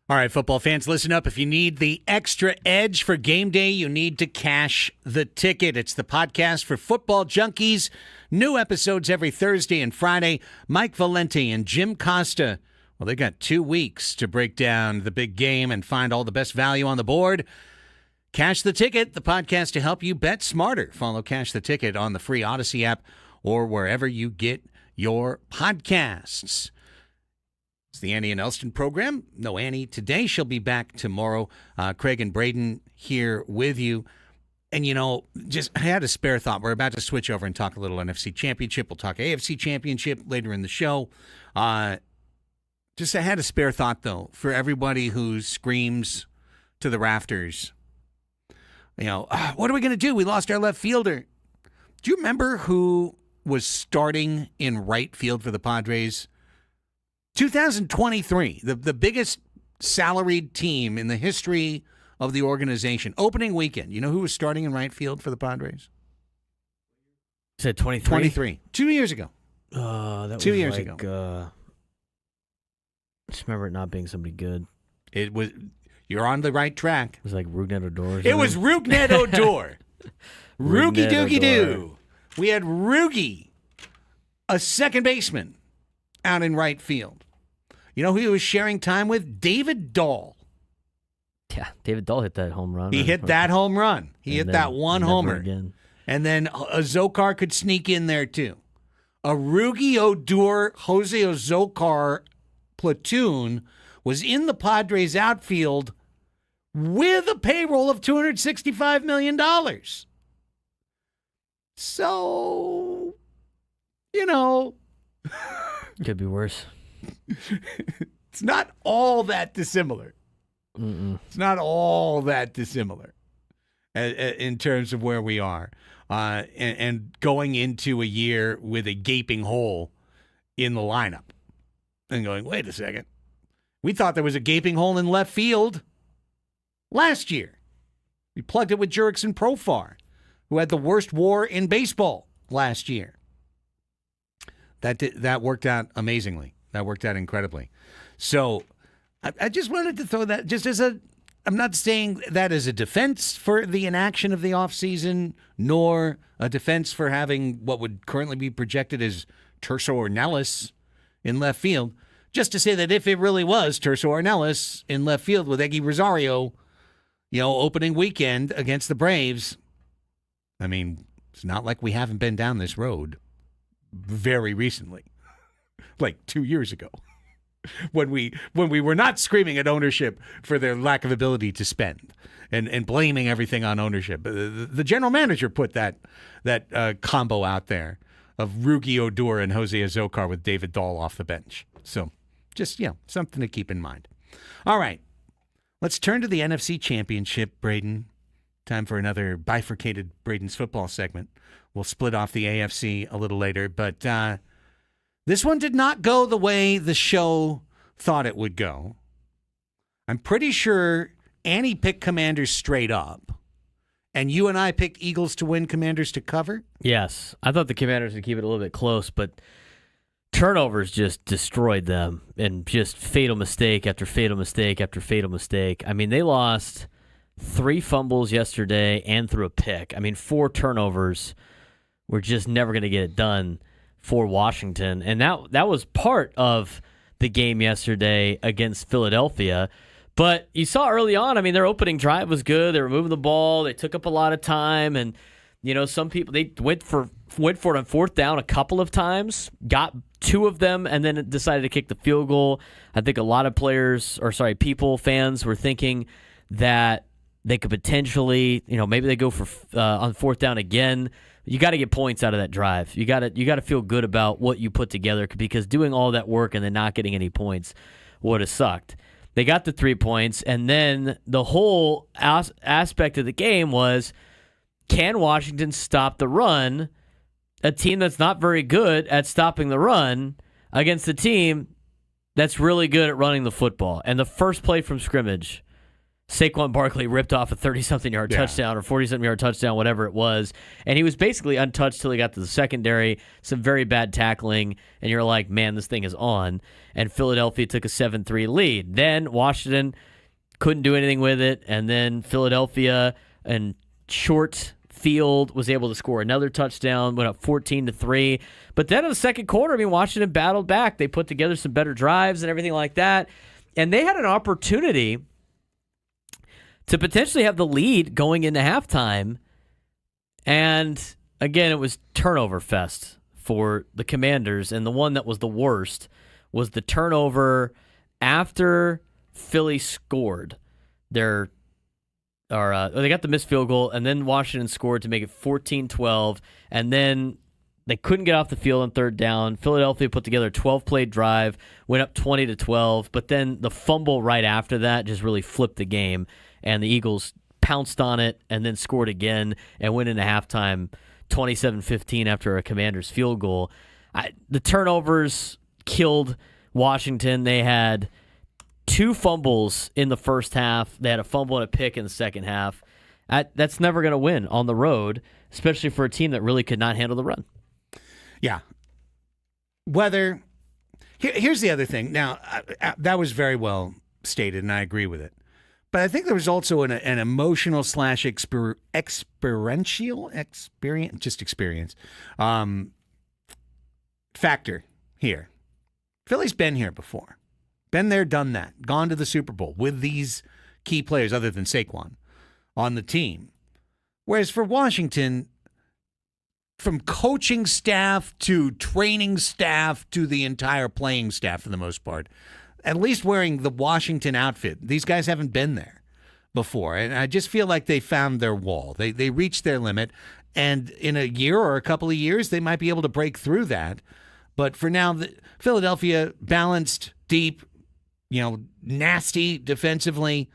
All right, football fans, listen up. If you need the extra edge for game day, you need to cash the ticket. It's the podcast for football junkies. New episodes every Thursday and Friday. Mike Valenti and Jim Costa. Well, they got 2 weeks to break down the big game and find all the best value on the board. Cash the Ticket, the podcast to help you bet smarter. Follow Cash the Ticket on the free Odyssey app or wherever you get your podcasts. It's the Annie and Elsten program. No Annie today. She'll be back tomorrow. Craig and Braden here with you. And, I had a spare thought. We're about to switch over and talk a little NFC Championship. We'll talk AFC Championship later in the show. I had a spare thought, though, for everybody who screams to the rafters. What are we going to do? We lost our left fielder. Do you remember who was starting in right field for the Padres? 2023, the biggest salaried team in the history of the organization. Opening weekend. You know who was starting in right field for the Padres? You said 23? 23. 2 years ago. That was 2 years ago. I just remember it not being somebody good. It was. You're on the right track. It was like Rougned Odor. It was Rougned Odor. Roogie Doogie Doo. We had Roogie, a second baseman, out in right field. You know who he was sharing time with? David Dahl. Yeah, David Dahl hit that home run. He hit that home run. He hit that one homer. Again. And then a Zokar could sneak in there, too. A Roogie Odor, Jose Zokar platoon was in the Padres outfield with a payroll of $265 million. So, Could be worse. It's not all that dissimilar. It's not all that dissimilar in terms of where we are. And going into a year with a gaping hole in the lineup. And going, wait a second. We thought there was a gaping hole in left field last year. We plugged it with Jurickson Profar, who had the worst WAR in baseball last year. That worked out amazingly. That worked out incredibly. So I just wanted to throw that just as I'm not saying that as a defense for the inaction of the offseason, nor a defense for having what would currently be projected as Terso Ornelas in left field. Just to say that if it really was Terso Ornelas in left field with Eggy Rosario, opening weekend against the Braves, I mean, it's not like we haven't been down this road very recently, like 2 years ago, when we were not screaming at ownership for their lack of ability to spend and blaming everything on ownership. The general manager put that combo out there of Roogie Odor and Jose Zokar with David Dahl off the bench. So just, something to keep in mind. All right, let's turn to the NFC Championship, Braden. Time for another bifurcated Braden's football segment. We'll split off the AFC a little later, but this one did not go the way the show thought it would go. I'm pretty sure Annie picked Commanders straight up, and you and I picked Eagles to win, Commanders to cover. Yes, I thought the Commanders would keep it a little bit close, but turnovers just destroyed them, and just fatal mistake after fatal mistake after fatal mistake. I mean, they lost 3 fumbles yesterday and threw a pick. I mean, 4 turnovers. We're just never going to get it done for Washington. And that was part of the game yesterday against Philadelphia. But you saw early on, I mean, their opening drive was good. They were moving the ball. They took up a lot of time. And, some people, they went for it on fourth down a couple of times, got 2 of them, and then decided to kick the field goal. I think a lot of fans were thinking that they could potentially, maybe they go for on fourth down again. You got to get points out of that drive. You got to feel good about what you put together, because doing all that work and then not getting any points would have sucked. They got the 3 points, and then the whole aspect of the game was, can Washington stop the run? A team that's not very good at stopping the run against a team that's really good at running the football. And the first play from scrimmage, Saquon Barkley ripped off a 30-something yard touchdown or 40-something yard touchdown, whatever it was, and he was basically untouched till he got to the secondary, some very bad tackling, and you're like, man, this thing is on. And Philadelphia took a 7-3 lead. Then Washington couldn't do anything with it, and then Philadelphia and short field was able to score another touchdown, went up 14-3. But then in the second quarter, I mean, Washington battled back. They put together some better drives and everything like that, and they had an opportunity to potentially have the lead going into halftime. And again, it was turnover fest for the Commanders. And the one that was the worst was the turnover after Philly scored. They got the missed field goal, and then Washington scored to make it 14-12. And then they couldn't get off the field on third down. Philadelphia put together a 12-play drive, went up 20-12. But then the fumble right after that just really flipped the game. And the Eagles pounced on it and then scored again and went into halftime 27-15 after a Commanders field goal. The turnovers killed Washington. They had 2 fumbles in the first half. They had a fumble and a pick in the second half. That's never going to win on the road, especially for a team that really could not handle the run. Yeah. Here's the other thing. Now, that was very well stated, and I agree with it. But I think there was also an emotional / experience factor here. Philly's been here before. Been there, done that. Gone to the Super Bowl with these key players other than Saquon on the team. Whereas for Washington, from coaching staff to training staff to the entire playing staff for the most part, at least wearing the Washington outfit, these guys haven't been there before. And I just feel like they found their wall. They reached their limit. And in a year or a couple of years, they might be able to break through that. But for now, Philadelphia balanced, deep, nasty defensively.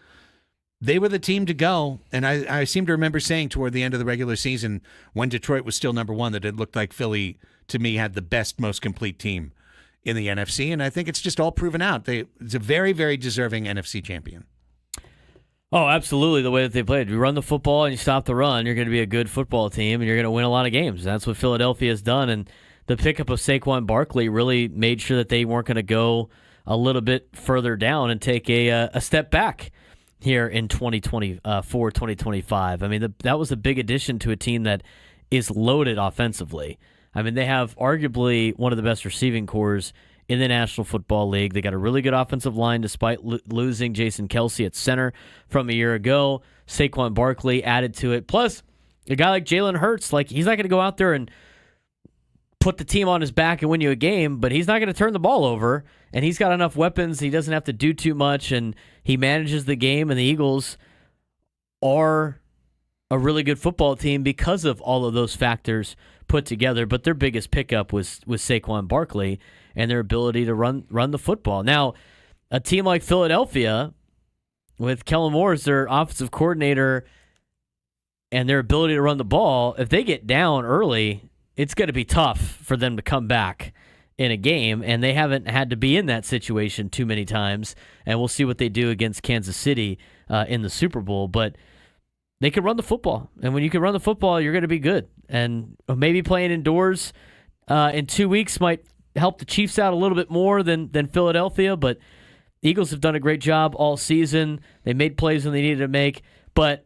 They were the team to go. And I seem to remember saying toward the end of the regular season, when Detroit was still number one, that it looked like Philly, to me, had the best, most complete team in the NFC, and I think it's just all proven out. It's a very, very deserving NFC champion. Oh, absolutely, the way that they played. You run the football and you stop the run, you're going to be a good football team, and you're going to win a lot of games. That's what Philadelphia has done, and the pickup of Saquon Barkley really made sure that they weren't going to go a little bit further down and take a step back here in 2024, 2025. I mean, that was a big addition to a team that is loaded offensively. I mean, they have arguably one of the best receiving cores in the National Football League. They got a really good offensive line despite losing Jason Kelce at center from a year ago. Saquon Barkley added to it. Plus, a guy like Jalen Hurts, he's not going to go out there and put the team on his back and win you a game, but he's not going to turn the ball over, and he's got enough weapons. He doesn't have to do too much, and he manages the game, and the Eagles are a really good football team because of all of those factors put together. But their biggest pickup was Saquon Barkley and their ability to run the football. Now, a team like Philadelphia, with Kellen Moore as their offensive coordinator and their ability to run the ball, if they get down early, it's going to be tough for them to come back in a game, and they haven't had to be in that situation too many times, and we'll see what they do against Kansas City in the Super Bowl. But they can run the football, and when you can run the football, you're going to be good. And maybe playing indoors in 2 weeks might help the Chiefs out a little bit more than Philadelphia, but the Eagles have done a great job all season. They made plays when they needed to make, but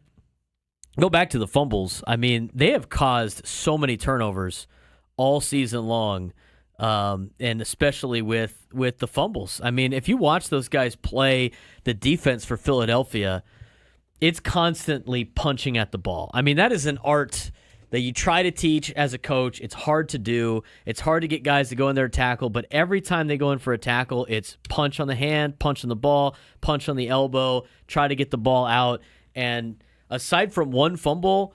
go back to the fumbles. I mean, they have caused so many turnovers all season long, and especially with the fumbles. I mean, if you watch those guys play the defense for Philadelphia, it's constantly punching at the ball. I mean, that is an art that you try to teach as a coach. It's hard to do. It's hard to get guys to go in there and tackle, but every time they go in for a tackle, it's punch on the hand, punch on the ball, punch on the elbow, try to get the ball out. And aside from one fumble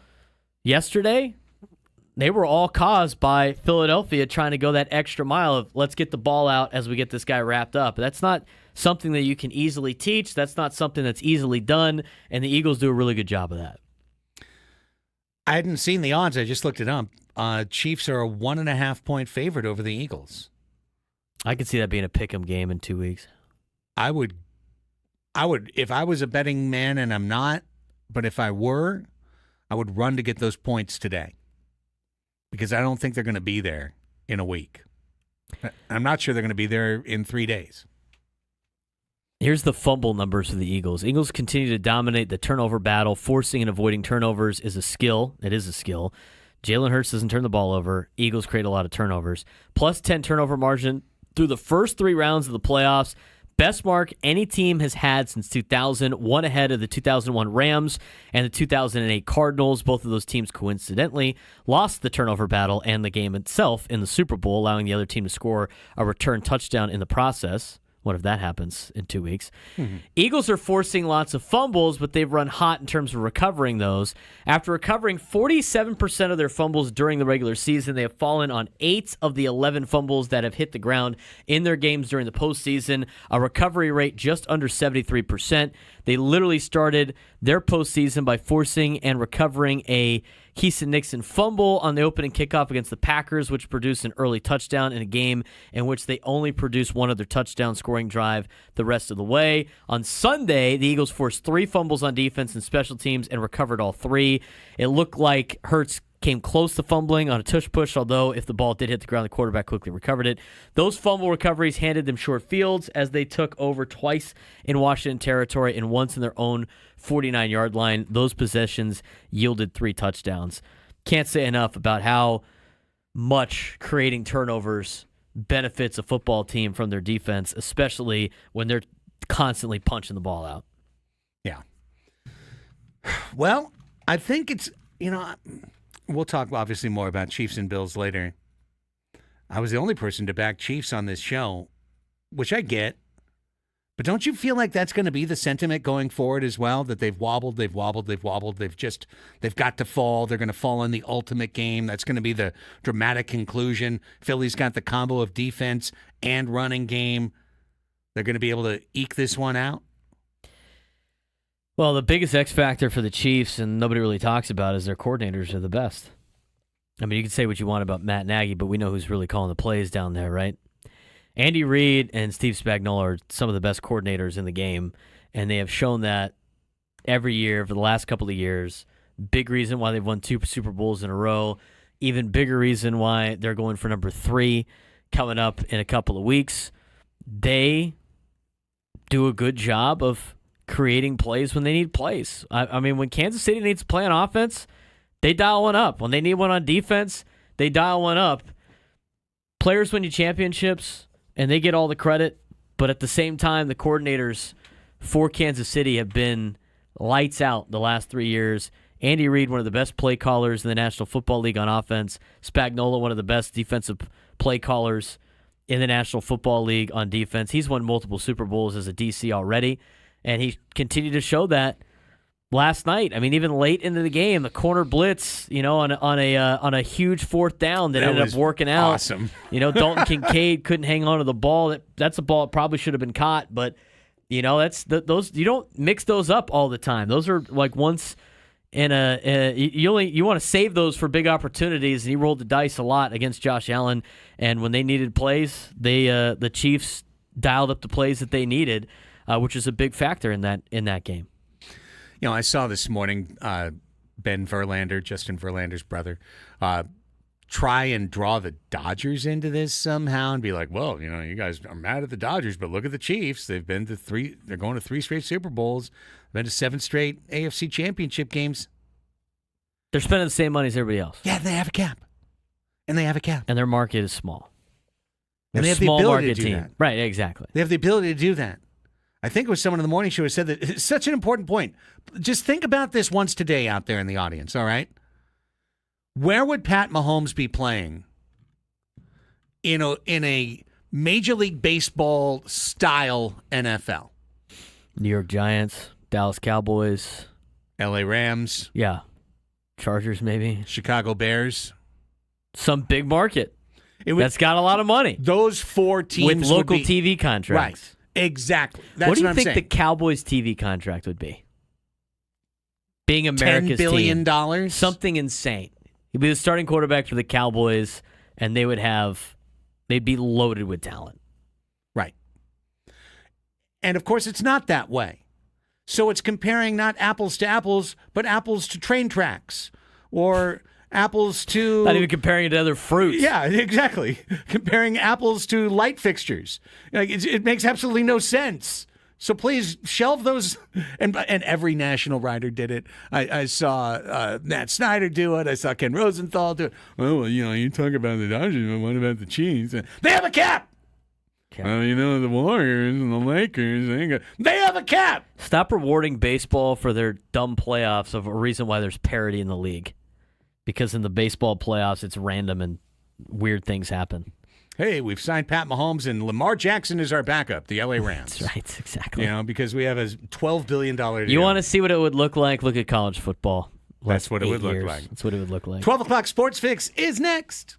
yesterday, they were all caused by Philadelphia trying to go that extra mile of let's get the ball out as we get this guy wrapped up. That's not something that you can easily teach. That's not something that's easily done, and the Eagles do a really good job of that. I hadn't seen the odds. I just looked it up. Chiefs are a 1.5-point favorite over the Eagles. I could see that being a pick'em game in 2 weeks. I would if I was a betting man, and I'm not, but if I were, I would run to get those points today because I don't think they're going to be there in a week. I'm not sure they're going to be there in 3 days. Here's the fumble numbers for the Eagles. Eagles continue to dominate the turnover battle. Forcing and avoiding turnovers is a skill. It is a skill. Jalen Hurts doesn't turn the ball over. Eagles create a lot of turnovers. Plus 10 turnover margin through the first 3 rounds of the playoffs. Best mark any team has had since 2000, one ahead of the 2001 Rams and the 2008 Cardinals. Both of those teams coincidentally lost the turnover battle and the game itself in the Super Bowl, allowing the other team to score a return touchdown in the process. What if that happens in 2 weeks? Eagles are forcing lots of fumbles, but they've run hot in terms of recovering those. After recovering 47% of their fumbles during the regular season, they have fallen on 8 of the 11 fumbles that have hit the ground in their games during the postseason, a recovery rate just under 73%. They literally started their postseason by forcing and recovering a Keeson Nixon fumble on the opening kickoff against the Packers, which produced an early touchdown in a game in which they only produced one other touchdown scoring drive the rest of the way. On Sunday, the Eagles forced 3 fumbles on defense and special teams and recovered all 3. It looked like Hurts came close to fumbling on a tush push, although if the ball did hit the ground, the quarterback quickly recovered it. Those fumble recoveries handed them short fields as they took over twice in Washington territory and once in their own 49-yard line. Those possessions yielded 3 touchdowns. Can't say enough about how much creating turnovers benefits a football team from their defense, especially when they're constantly punching the ball out. Yeah. Well, I think it's, we'll talk obviously more about Chiefs and Bills later. I was the only person to back Chiefs on this show, which I get. But don't you feel like that's going to be the sentiment going forward as well? That they've wobbled. They've got to fall. They're going to fall in the ultimate game. That's going to be the dramatic conclusion. Philly's got the combo of defense and running game. They're going to be able to eke this one out. Well, the biggest X factor for the Chiefs, and nobody really talks about, is their coordinators are the best. I mean, you can say what you want about Matt Nagy, but we know who's really calling the plays down there, right? Andy Reid and Steve Spagnuolo are some of the best coordinators in the game, and they have shown that every year for the last couple of years. Big reason why they've won 2 Super Bowls in a row. Even bigger reason why they're going for number 3 coming up in a couple of weeks. They do a good job of creating plays when they need plays. I mean, when Kansas City needs to play on offense, they dial one up. When they need one on defense, they dial one up. Players win you championships, and they get all the credit, but at the same time, the coordinators for Kansas City have been lights out the last 3 years. Andy Reid, one of the best play callers in the National Football League on offense. Spagnuolo, one of the best defensive play callers in the National Football League on defense. He's won multiple Super Bowls as a DC already, and he continued to show that last night. I mean, even late into the game, the corner blitz, on a huge 4th down that ended up working out. Awesome. Dalton Kincaid couldn't hang on to the ball. That's a ball that probably should have been caught, but those you don't mix those up all the time. Those are like once in you want to save those for big opportunities. And he rolled the dice a lot against Josh Allen, and when they needed plays, the Chiefs dialed up the plays that they needed, which is a big factor in that game. I saw this morning Ben Verlander, Justin Verlander's brother, try and draw the Dodgers into this somehow and be like, well, you guys are mad at the Dodgers, but look at the Chiefs. They've been to 3. They're going to 3 straight Super Bowls. Been to 7 straight AFC Championship games. They're spending the same money as everybody else. Yeah, they have a cap. And their market is small. And they have the ability to do that. Right, exactly. They have the ability to do that. I think it was someone in the morning show who said that it's such an important point. Just think about this once today out there in the audience, all right? Where would Pat Mahomes be playing in a Major League Baseball style NFL? New York Giants, Dallas Cowboys, LA Rams. Yeah. Chargers maybe. Chicago Bears. Some big market. That's got a lot of money. Those 4 teams with local TV contracts. Right. Exactly. That's what do you I'm think saying. the Cowboys TV contract would be? Being America's $10 billion? team. Something insane. He'd be the starting quarterback for the Cowboys, and they'd be loaded with talent. Right. And of course, it's not that way. So it's comparing not apples to apples, but apples to train tracks or apples to... Not even comparing it to other fruits. Yeah, exactly. Comparing apples to light fixtures. Like, it makes absolutely no sense. So please shelve those. And every national writer did it. I saw Matt Snyder do it. I saw Ken Rosenthal do it. Well, you talk about the Dodgers, but what about the Chiefs? They have a cap. The Warriors and the Lakers, they have a cap. Stop rewarding baseball for their dumb playoffs of a reason why there's parity in the league. Because in the baseball playoffs, it's random and weird things happen. Hey, we've signed Pat Mahomes and Lamar Jackson is our backup, the LA Rams. That's right, exactly. Because we have a $12 billion deal. You want to see what it would look like? Look at college football. That's what it would look like. That's what it would look like. 12 o'clock Sports Fix is next.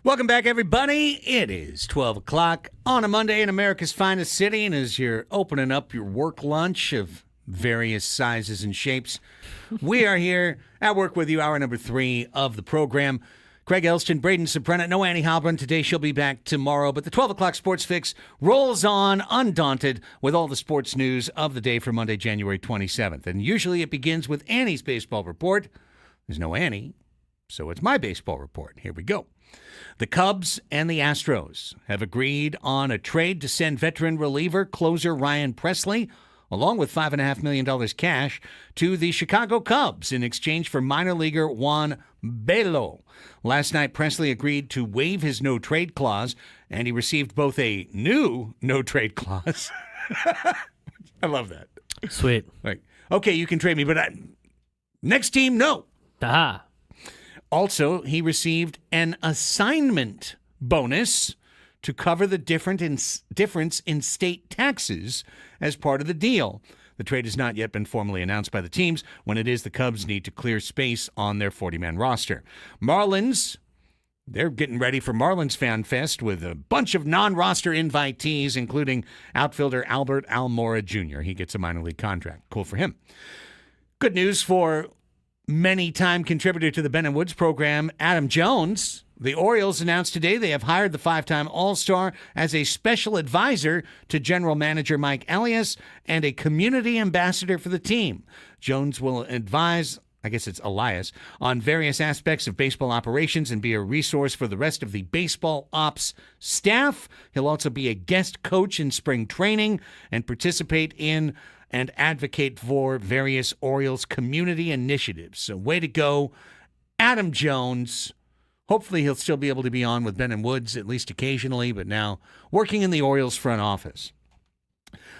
Welcome back, everybody. It is 12 o'clock on a Monday in America's finest city, and as you're opening up your work lunch of various sizes and shapes, we are here at work with you, hour number 3 of the program. Craig Elsten, Braden Soprano, no Annie Halpern. Today she'll be back tomorrow, but the 12 o'clock Sports Fix rolls on undaunted with all the sports news of the day for Monday, January 27th. And usually it begins with Annie's baseball report. There's no Annie, so it's my baseball report. Here we go. The Cubs and the Astros have agreed on a trade to send veteran reliever closer Ryan Presley, along with $5.5 million cash, to the Chicago Cubs in exchange for minor leaguer Juan Bello. Last night, Presley agreed to waive his no-trade clause, and he received both a new no-trade clause. I love that. Sweet. Like, okay, you can trade me, but next team, no. Aha. Also, he received an assignment bonus to cover the difference in state taxes as part of the deal. The trade has not yet been formally announced by the teams. When it is, the Cubs need to clear space on their 40-man roster. Marlins, they're getting ready for Marlins Fan Fest with a bunch of non-roster invitees, including outfielder Albert Almora Jr. He gets a minor league contract. Cool for him. Good news for many-time contributor to the Ben and Woods program, Adam Jones. The Orioles announced today they have hired the 5-time All-Star as a special advisor to general manager Mike Elias and a community ambassador for the team. Jones will advise, I guess it's Elias, on various aspects of baseball operations and be a resource for the rest of the baseball ops staff. He'll also be a guest coach in spring training and participate in and advocate for various Orioles community initiatives. So way to go, Adam Jones. Hopefully he'll still be able to be on with Ben and Woods, at least occasionally, but now working in the Orioles front office.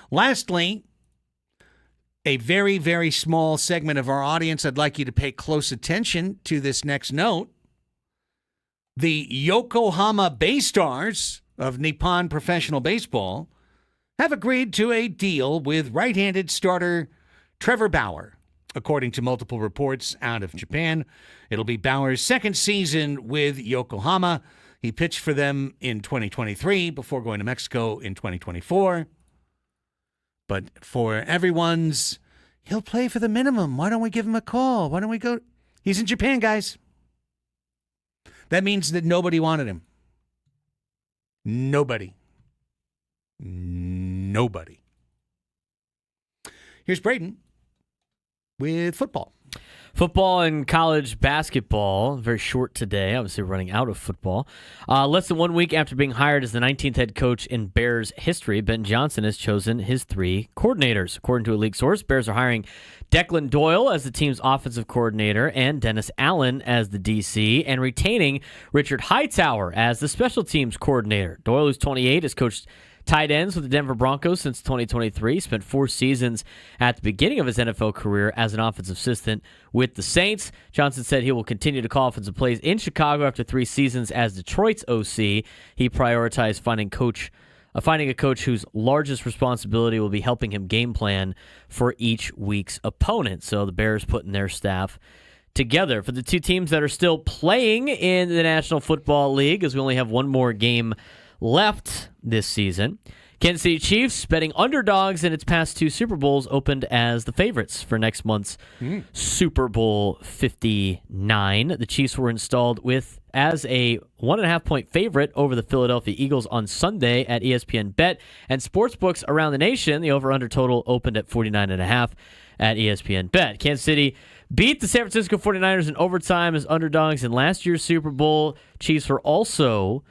Lastly, a very, very small segment of our audience, I'd like you to pay close attention to this next note. The Yokohama Bay Stars of Nippon Professional Baseball have agreed to a deal with right-handed starter Trevor Bauer. According to multiple reports out of Japan, it'll be Bauer's second season with Yokohama. He pitched for them in 2023 before going to Mexico in 2024. But for everyone's, he'll play for the minimum. Why don't we give him a call? Why don't we go? He's in Japan, guys. That means that nobody wanted him. Nobody. Here's Braden with football. Football and college basketball, very short today. Obviously, we're running out of football. Less than 1 week after being hired as the 19th head coach in Bears history, Ben Johnson has chosen his 3 coordinators. According to a league source, Bears are hiring Declan Doyle as the team's offensive coordinator and Dennis Allen as the DC, and retaining Richard Hightower as the special teams coordinator. Doyle, who's 28, has coached tight ends with the Denver Broncos since 2023. Spent 4 seasons at the beginning of his NFL career as an offensive assistant with the Saints. Johnson said he will continue to call offensive plays in Chicago after 3 seasons as Detroit's OC. He prioritized finding a coach whose largest responsibility will be helping him game plan for each week's opponent. So the Bears putting their staff together. For the 2 teams that are still playing in the National Football League, as we only have 1 more game left this season, Kansas City Chiefs, betting underdogs in its past 2 Super Bowls, opened as the favorites for next month's Super Bowl 59. The Chiefs were installed as a 1.5-point favorite over the Philadelphia Eagles on Sunday at ESPN Bet, and sportsbooks around the nation, the over-under total opened at 49.5 at ESPN Bet. Kansas City beat the San Francisco 49ers in overtime as underdogs in last year's Super Bowl. Chiefs were also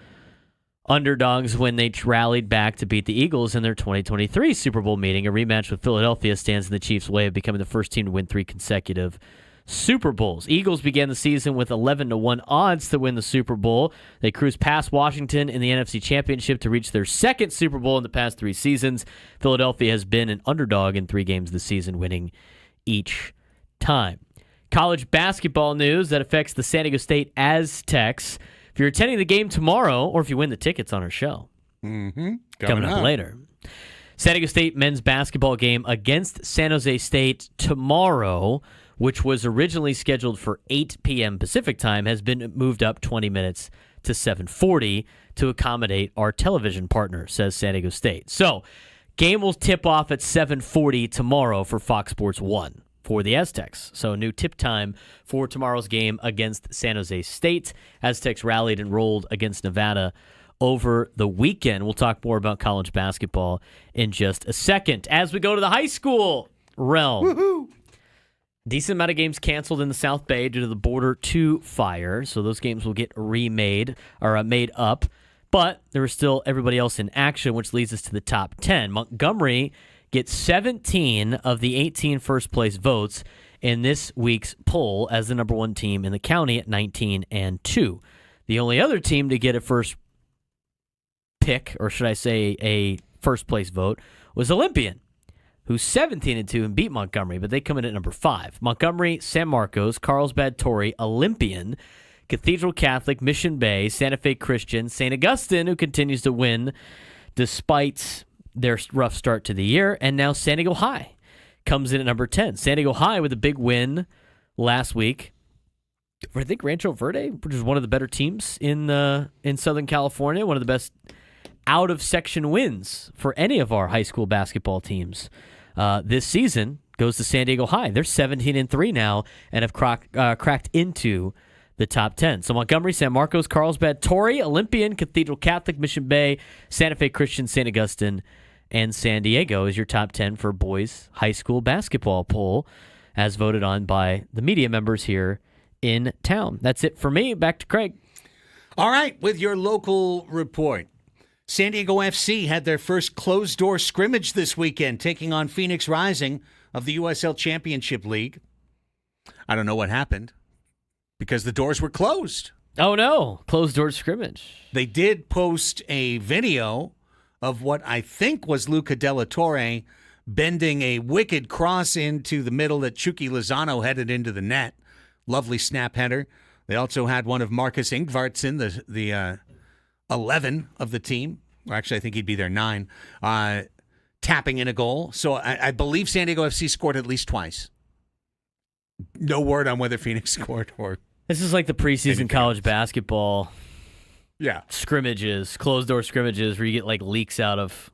underdogs when they rallied back to beat the Eagles in their 2023 Super Bowl meeting. A rematch with Philadelphia stands in the Chiefs' way of becoming the first team to win 3 consecutive Super Bowls. Eagles began the season with 11-1 odds to win the Super Bowl. They cruised past Washington in the NFC Championship to reach their 2nd Super Bowl in the past 3 seasons. Philadelphia has been an underdog in 3 games this season, winning each time. College basketball news that affects the San Diego State Aztecs. If you're attending the game tomorrow, or if you win the tickets on our show, coming up later, San Diego State men's basketball game against San Jose State tomorrow, which was originally scheduled for 8 p.m. Pacific time, has been moved up 20 minutes to 7:40 to accommodate our television partner, says San Diego State. So, game will tip off at 7:40 tomorrow for Fox Sports 1 for the Aztecs. So, new tip time for tomorrow's game against San Jose State. Aztecs rallied and rolled against Nevada over the weekend. We'll talk more about college basketball in just a second. As we go to the high school realm. Woohoo! Decent amount of games canceled in the South Bay due to the Border 2 fire, so those games will get made up. But there was still everybody else in action, which leads us to the top 10. Montgomery gets 17 of the 18 first-place votes in this week's poll as the number one team in the county at 19-2. The only other team to get a first pick, or should I say a first-place vote, was Olympian, who's 17-2 and beat Montgomery, but they come in at number 5. Montgomery, San Marcos, Carlsbad Torrey, Olympian, Cathedral Catholic, Mission Bay, Santa Fe Christian, St. Augustine, who continues to win despite their rough start to the year, and now San Diego High comes in at number 10. San Diego High with a big win last week for, I think, Rancho Verde, which is one of the better teams in Southern California, one of the best out-of-section wins for any of our high school basketball teams. This season goes to San Diego High. They're 17-3 now and have cracked into the top 10. So Montgomery, San Marcos, Carlsbad, Torrey, Olympian, Cathedral Catholic, Mission Bay, Santa Fe Christian, St. Augustine, and San Diego is your top 10 for boys high school basketball poll, as voted on by the media members here in town. That's it for me. Back to Craig. All right, with your local report. San Diego FC had their first closed-door scrimmage this weekend, taking on Phoenix Rising of the USL Championship League. I don't know what happened because the doors were closed. Oh, no. Closed-door scrimmage. They did post a video of what I think was Luca Della Torre bending a wicked cross into the middle that Chucky Lozano headed into the net. Lovely snap header. They also had one of Marcus Ingvartsen, the 11 of the team, or actually I think he'd be their 9, tapping in a goal. So I believe San Diego FC scored at least twice. No word on whether Phoenix scored or... This is like the preseason college basketball scrimmages, closed-door scrimmages, where you get like leaks out of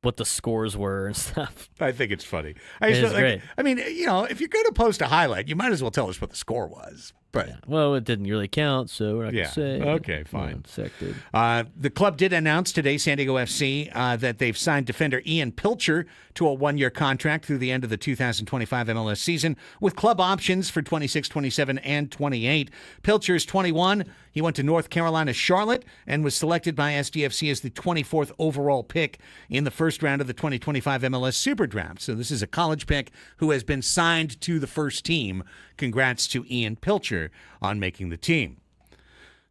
what the scores were and stuff. I think it's funny. Great. I mean, you know, if you're going to post a highlight, you might as well tell us what the score was. But yeah. Well, it didn't really count, so we're not going to say. Okay, fine. Sected. The club did announce today, San Diego FC, that they've signed defender Ian Pilcher to a one-year contract through the end of the 2025 MLS season with club options for 26, 27, and 28. Pilcher's 21. He went to North Carolina Charlotte and was selected by SDFC as the 24th overall pick in the first round of the 2025 MLS Super Draft. So this is a college pick who has been signed to the first team. Congrats to Ian Pilcher on making the team.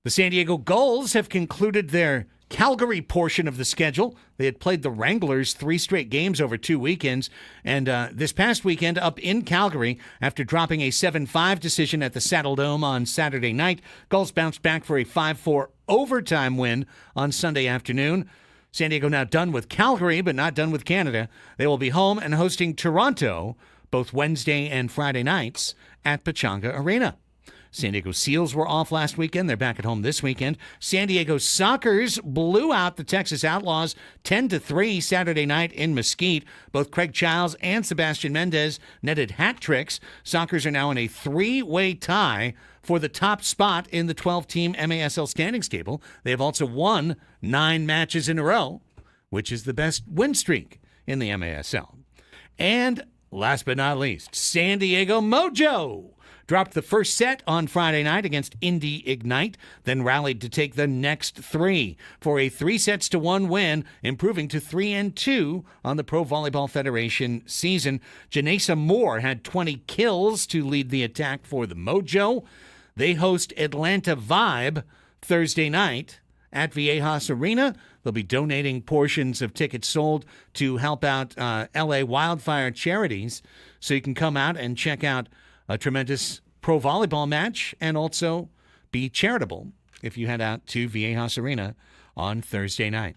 The San Diego Gulls have concluded their Calgary portion of the schedule. They had played the Wranglers 3 straight games over 2 weekends, and this past weekend up in Calgary, after dropping a 7-5 decision at the Saddle Dome on Saturday night, Gulls bounced back for a 5-4 overtime win on Sunday afternoon. San Diego now done with Calgary, but not done with Canada. They will be home and hosting Toronto both Wednesday and Friday nights at Pechanga Arena. San Diego Seals were off last weekend. They're back at home this weekend. San Diego Sockers blew out the Texas Outlaws 10-3 Saturday night in Mesquite. Both Craig Childs and Sebastian Mendez netted hat tricks. Sockers are now in a 3-way tie for the top spot in the 12-team MASL standings table. They have also won 9 matches in a row, which is the best win streak in the MASL. And last but not least, San Diego Mojo dropped the first set on Friday night against Indy Ignite, then rallied to take the next 3 for a 3-1 win, improving to 3-2 on the Pro Volleyball Federation season. Janessa Moore had 20 kills to lead the attack for the Mojo. They host Atlanta Vibe Thursday night at Viejas Arena. They'll be donating portions of tickets sold to help out LA wildfire charities. So you can come out and check out a tremendous pro volleyball match and also be charitable if you head out to Viejas Arena on Thursday night.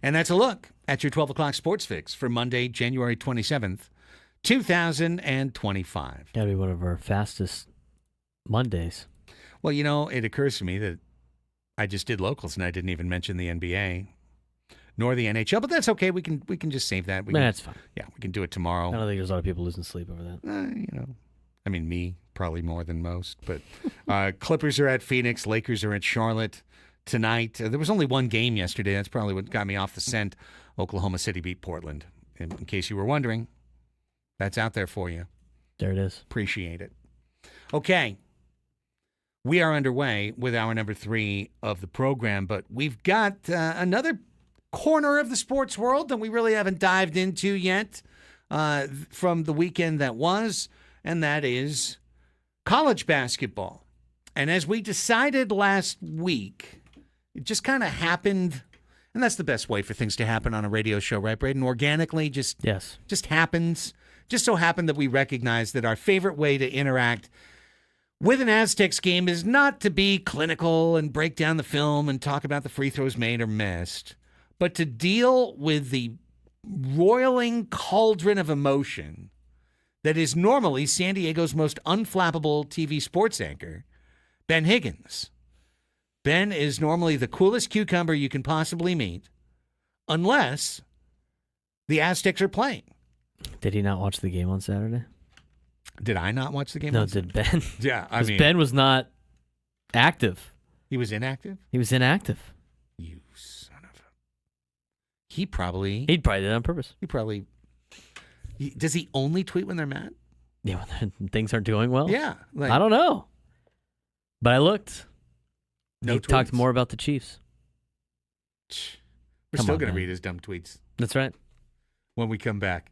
And that's a look at your 12 o'clock sports fix for Monday, January 27th, 2025. Gotta be one of our fastest Mondays. Well, you know, it occurs to me that I just did locals, and I didn't even mention the NBA nor the NHL, but that's okay. We can just save that. That's fine. Yeah, we can do it tomorrow. I don't think there's a lot of people losing sleep over that. I mean, me, probably more than most. But Clippers are at Phoenix. Lakers are at Charlotte tonight. There was only one game yesterday. That's probably what got me off the scent. Oklahoma City beat Portland. In case you were wondering, that's out there for you. There it is. Appreciate it. Okay. We are underway with hour number 3 of the program, but we've got another corner of the sports world that we really haven't dived into yet from the weekend that was, and that is college basketball. And as we decided last week, it just kind of happened, and that's the best way for things to happen on a radio show, right, Braden? Organically, just happens. Just so happened that we recognize that our favorite way to interact with an Aztecs game is not to be clinical and break down the film and talk about the free throws made or missed, but to deal with the roiling cauldron of emotion that is normally San Diego's most unflappable TV sports anchor, Ben Higgins. Ben is normally the coolest cucumber you can possibly meet, unless the Aztecs are playing. Did he not watch the game on Saturday? Did I not watch the game? No, did Ben? Yeah, I mean, Ben was not active. He was inactive? He was inactive. You son of a... He'd probably did it on purpose. Does he only tweet when they're mad? Yeah, when things aren't doing well? Yeah. I don't know. But I looked. No he tweets. talked more about the Chiefs. We're still going to read his dumb tweets. That's right. When we come back.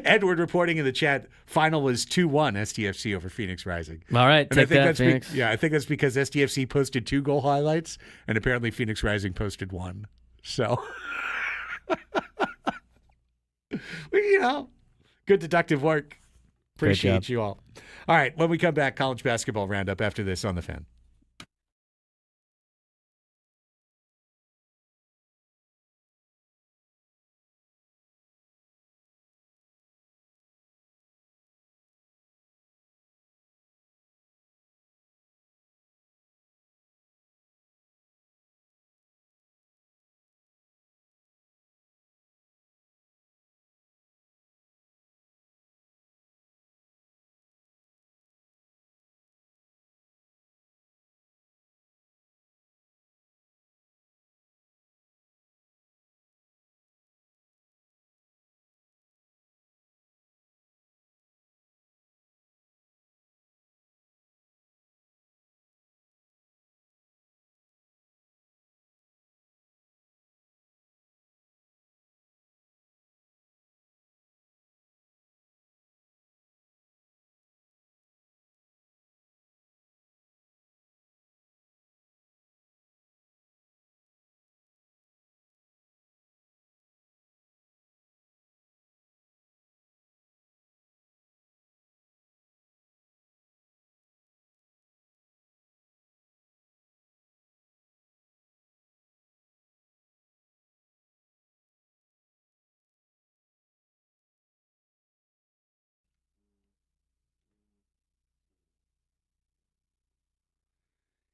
Edward reporting in the chat, final was 2-1 STFC over Phoenix Rising. All right, and take that, Phoenix. I think that's because STFC posted 2 goal highlights, and apparently Phoenix Rising posted 1. So, good deductive work. Appreciate you all. All right, when we come back, college basketball roundup after this on the Fan.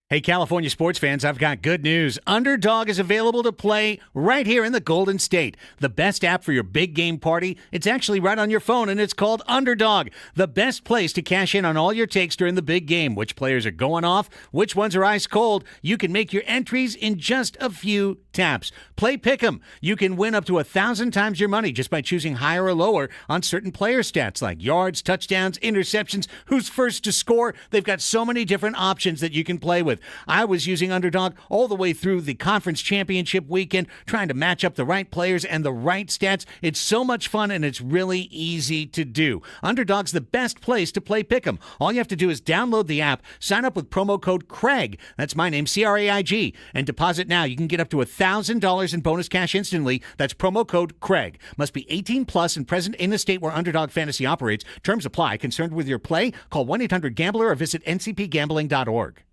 Hey, California sports fans, I've got good news. Underdog is available to play right here in the Golden State. The best app for your big game party. It's actually right on your phone, and it's called Underdog. The best place to cash in on all your takes during the big game. Which players are going off, which ones are ice cold. You can make your entries in just a few taps. Play Pick'em. You can win up to 1,000 times your money just by choosing higher or lower on certain player stats like yards, touchdowns, interceptions, who's first to score. They've got so many different options that you can play with. I was using Underdog all the way through the conference championship weekend, trying to match up the right players and the right stats. It's so much fun, and it's really easy to do. Underdog's the best place to play Pick'em. All you have to do is download the app, sign up with promo code Craig, that's my name, CRAIG, and deposit now. You can get up to $1,000 in bonus cash instantly. That's promo code Craig. Must be 18 plus and present in the state where Underdog Fantasy operates. Terms apply. Concerned with your play? Call 1-800-GAMBLER or visit ncpgambling.org.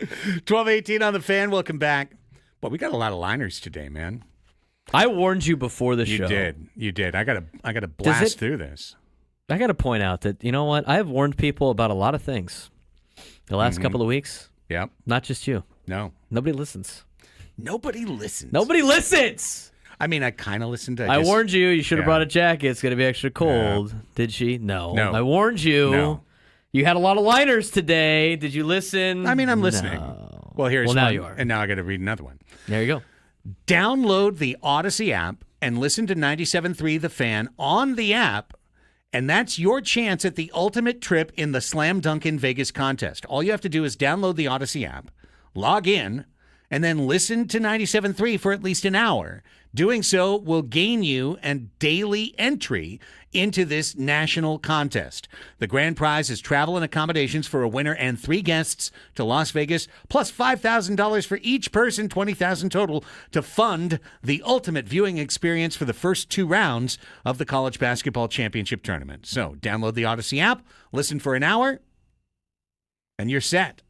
12:18 on the Fan. Welcome back. But we got a lot of liners today, man. I warned you before the show. You did. I gotta blast through this. I got to point out that, you know what? I have warned people about a lot of things the last couple of weeks. Yep. Not just you. No. Nobody listens. Nobody listens. Nobody listens! I mean, I kind of listened to I warned you. You should have brought a jacket. It's going to be extra cold. Yeah. Did she? No. No. I warned you. No. You had a lot of liners today. Did you listen? I mean, I'm listening. No. Well, here's now one, you are. and now I got to read another one. There you go. Download the Odyssey app and listen to 97.3 The Fan on the app, and that's your chance at the ultimate trip in the Slam Dunk in Vegas contest. All you have to do is download the Odyssey app, log in, and then listen to 97.3 for at least an hour. Doing so will gain you a daily entry into this national contest. The grand prize is travel and accommodations for a winner and 3 guests to Las Vegas, plus $5,000 for each person, $20,000 total, to fund the ultimate viewing experience for the first 2 rounds of the college basketball championship tournament. So download the Odyssey app, listen for an hour, and you're set.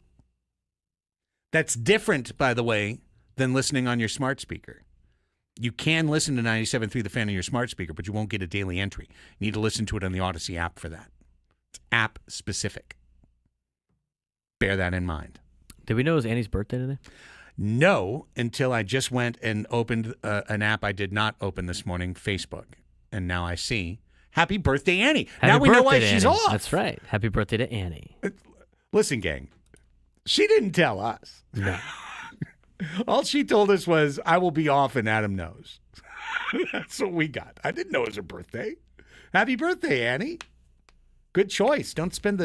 That's different, by the way, than listening on your smart speaker. You can listen to 97.3 The Fan on your smart speaker, but you won't get a daily entry. You need to listen to it on the Odyssey app for that. It's app specific. Bear that in mind. Did we know it was Annie's birthday today? No, until I just went and opened an app I did not open this morning, Facebook. And now I see, happy birthday, Annie. Now we know why she's off. That's right. Happy birthday to Annie. Listen, gang, she didn't tell us. No. All she told us was, I will be off and Adam knows. That's what we got. I didn't know it was her birthday. Happy birthday, Annie. Good choice. Don't spend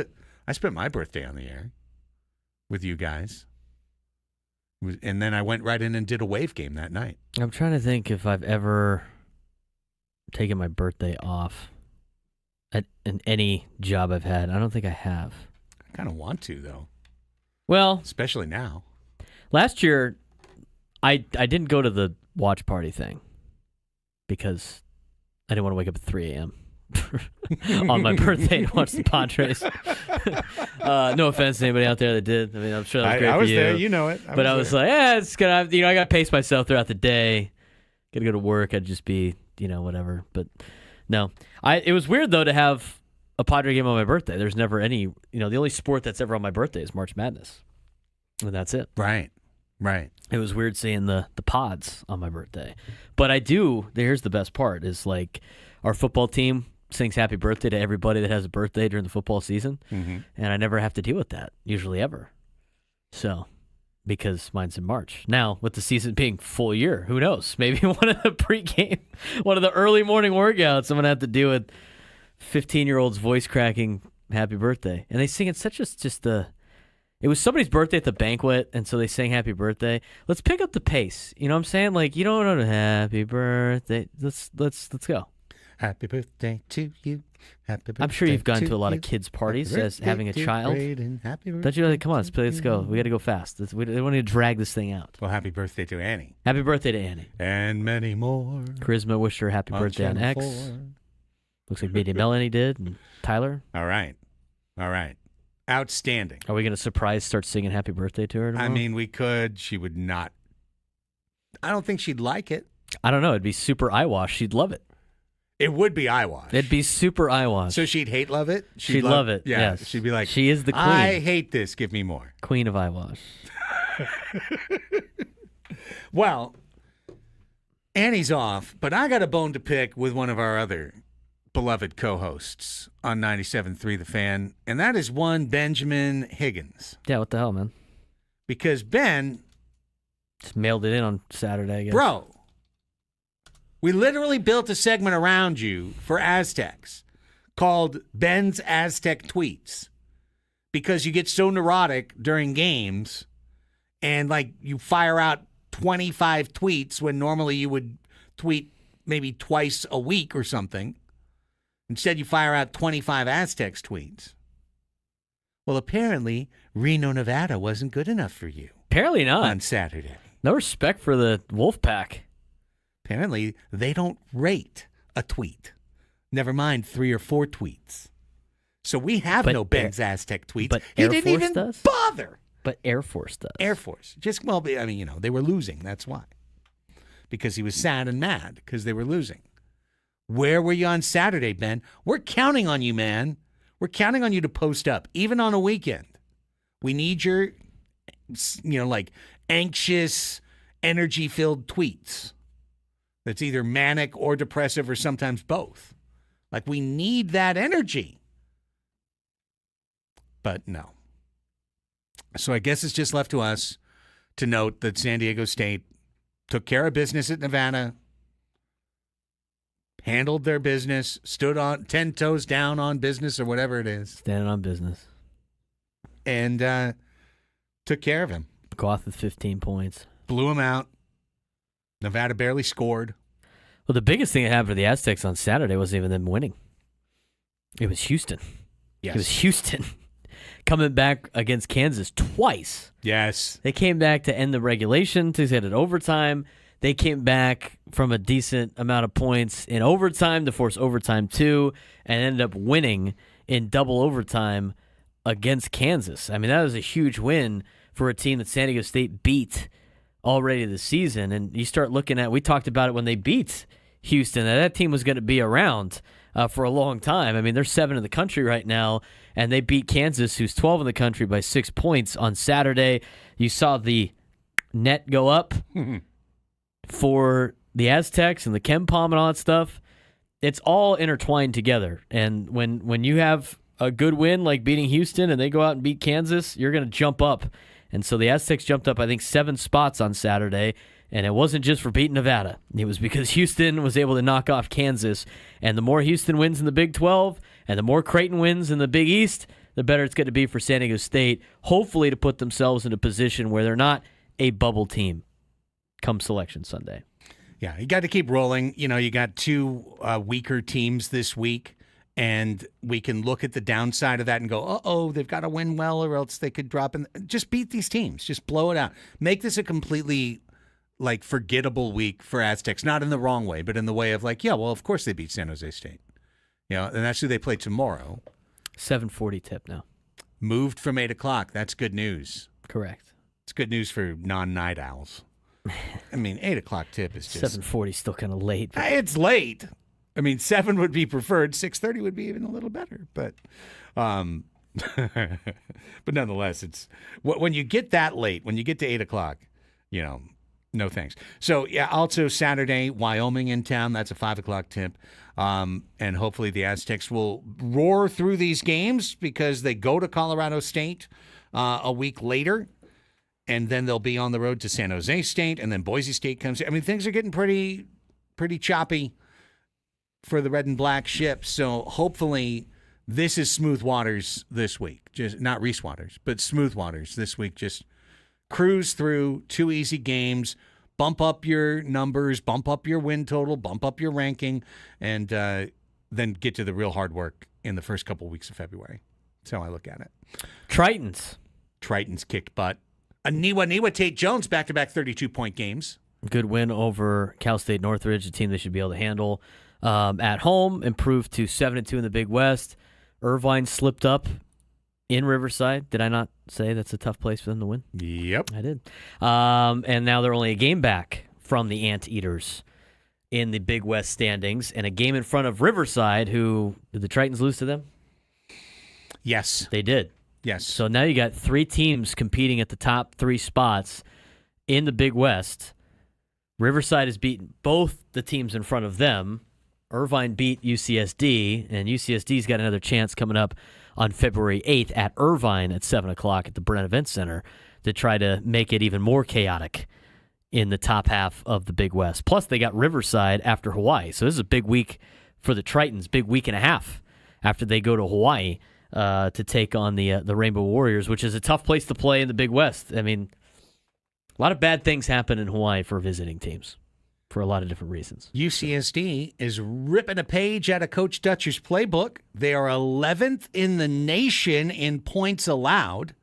I spent my birthday on the air with you guys. And then I went right in and did a wave game that night. I'm trying to think if I've ever taken my birthday off in any job I've had. I don't think I have. I kind of want to, though. Well, especially now. Last year, I didn't go to the watch party thing because I didn't want to wake up at 3 a.m. on my birthday to watch the Padres. No offense to anybody out there that did. I mean, I'm sure that was great I was for you. there, you know it. I was like, it's gonna. I got to pace myself throughout the day. Got to go to work. I'd just be, whatever. But no, it was weird though to have a Padre game on my birthday. There's never any. The only sport that's ever on my birthday is March Madness, and that's it. Right. It was weird seeing the pods on my birthday. But I do, here's the best part, is like our football team sings happy birthday to everybody that has a birthday during the football season. Mm-hmm. And I never have to deal with that, usually ever. So, because mine's in March. Now, with the season being full year, who knows? Maybe one of the pregame, one of the early morning workouts, I'm going to have to deal with 15-year-olds voice cracking happy birthday. And they sing it it was somebody's birthday at the banquet, and so they sang happy birthday. Let's pick up the pace. You know what I'm saying? Like, you don't know happy birthday. Let's go. Happy birthday to you. Happy birthday. I'm sure you've gone to a lot of kids' parties as having a child. Don't you? Come on, let's go. We got to go fast. We don't need to drag this thing out. Well, happy birthday to Annie. Happy birthday to Annie. And many more. Charisma wished her happy birthday on X. 4. Looks like maybe Melanie did, and Tyler. All right. Outstanding. Are we going to start singing happy birthday to her tomorrow? I mean, we could. She would not. I don't think she'd like it. I don't know. It'd be super eyewash. She'd love it. It would be eyewash. It'd be super eyewash. So she'd love it? She'd love it, yeah. Yes. She'd be like, she is the queen. I hate this. Give me more. Queen of eyewash. Well, Annie's off, but I got a bone to pick with one of our other beloved co-hosts on 97.3 The Fan, and that is one Benjamin Higgins. Yeah, what the hell, man? Because Ben just mailed it in on Saturday, I guess. Bro, we literally built a segment around you for Aztecs called Ben's Aztec Tweets because you get so neurotic during games and like you fire out 25 tweets when normally you would tweet maybe twice a week or something. Instead, you fire out 25 Aztecs tweets. Well, apparently, Reno, Nevada wasn't good enough for you. Apparently not. On Saturday. No respect for the Wolfpack. Apparently, they don't rate a tweet. Never mind 3 or 4 tweets. So we have no Ben's Aztec tweets. But he Air didn't Force even does? bother But Air Force does. Air Force. They were losing. That's why. Because he was sad and mad because they were losing. Where were you on Saturday, Ben? We're counting on you, man. We're counting on you to post up, even on a weekend. We need your, anxious, energy-filled tweets. That's either manic or depressive or sometimes both. Like, we need that energy. But no. So I guess it's just left to us to note that San Diego State took care of business at Nevada, handled their business, stood on 10 toes down on business or whatever it is. Standing on business. And took care of him. Goff with 15 points. Blew him out. Nevada barely scored. Well, the biggest thing that happened for the Aztecs on Saturday wasn't even them winning. It was Houston. Yes. It was Houston coming back against Kansas twice. Yes. They came back to end the regulation to get it overtime. They came back from a decent amount of points in overtime to force overtime too, and ended up winning in double overtime against Kansas. I mean, that was a huge win for a team that San Diego State beat already this season. And you start looking at, we talked about it when they beat Houston, that team was going to be around for a long time. I mean, they're 7 in the country right now, and they beat Kansas, who's 12 in the country, by 6 points on Saturday. You saw the net go up for the Aztecs and the Ken Palm and all that stuff. It's all intertwined together. And when you have a good win like beating Houston and they go out and beat Kansas, you're going to jump up. And so the Aztecs jumped up, I think, 7 spots on Saturday. And it wasn't just for beating Nevada. It was because Houston was able to knock off Kansas. And the more Houston wins in the Big 12 and the more Creighton wins in the Big East, the better it's going to be for San Diego State, hopefully to put themselves in a position where they're not a bubble team come Selection Sunday. Yeah, you got to keep rolling. You got 2 weaker teams this week, and we can look at the downside of that and go, uh-oh, they've got to win well or else they could drop in. Just beat these teams. Just blow it out. Make this a completely, forgettable week for Aztecs. Not in the wrong way, but in the way of of course they beat San Jose State. And that's who they play tomorrow. 7:40 tip now. Moved from 8 o'clock. That's good news. Correct. It's good news for non-night owls. I mean, 8 o'clock tip is just 7:40 is still kind of late. It's late. I mean, 7 would be preferred. 6:30 would be even a little better. But, but nonetheless, it's when you get that late, when you get to 8 o'clock, no thanks. So yeah, also Saturday, Wyoming in town. That's a 5 o'clock tip. And hopefully the Aztecs will roar through these games because they go to Colorado State a week later. And then they'll be on the road to San Jose State, and then Boise State comes. I mean, things are getting pretty choppy for the red and black ship. So hopefully this is smooth waters this week. Just not Reese waters, but smooth waters this week. Just cruise through 2 easy games, bump up your numbers, bump up your win total, bump up your ranking, and then get to the real hard work in the first couple weeks of February. That's how I look at it. Tritons kicked butt. Aniwa Tate Jones, back-to-back 32-point games. Good win over Cal State Northridge, a team they should be able to handle. At home, improved to 7-2 in the Big West. Irvine slipped up in Riverside. Did I not say that's a tough place for them to win? Yep. I did. And now they're only a game back from the Anteaters in the Big West standings, and a game in front of Riverside, who, did the Tritons lose to them? Yes. They did. Yes. So now you got 3 teams competing at the top 3 spots in the Big West. Riverside has beaten both the teams in front of them. Irvine beat UCSD, and UCSD's got another chance coming up on February 8th at Irvine at 7 o'clock at the Brent Event Center to try to make it even more chaotic in the top half of the Big West. Plus, they got Riverside after Hawaii. So this is a big week for the Tritons, big week and a half after they go to Hawaii to take on the Rainbow Warriors, which is a tough place to play in the Big West. I mean, a lot of bad things happen in Hawaii for visiting teams for a lot of different reasons. UCSD is ripping a page out of Coach Dutcher's playbook. They are 11th in the nation in points allowed,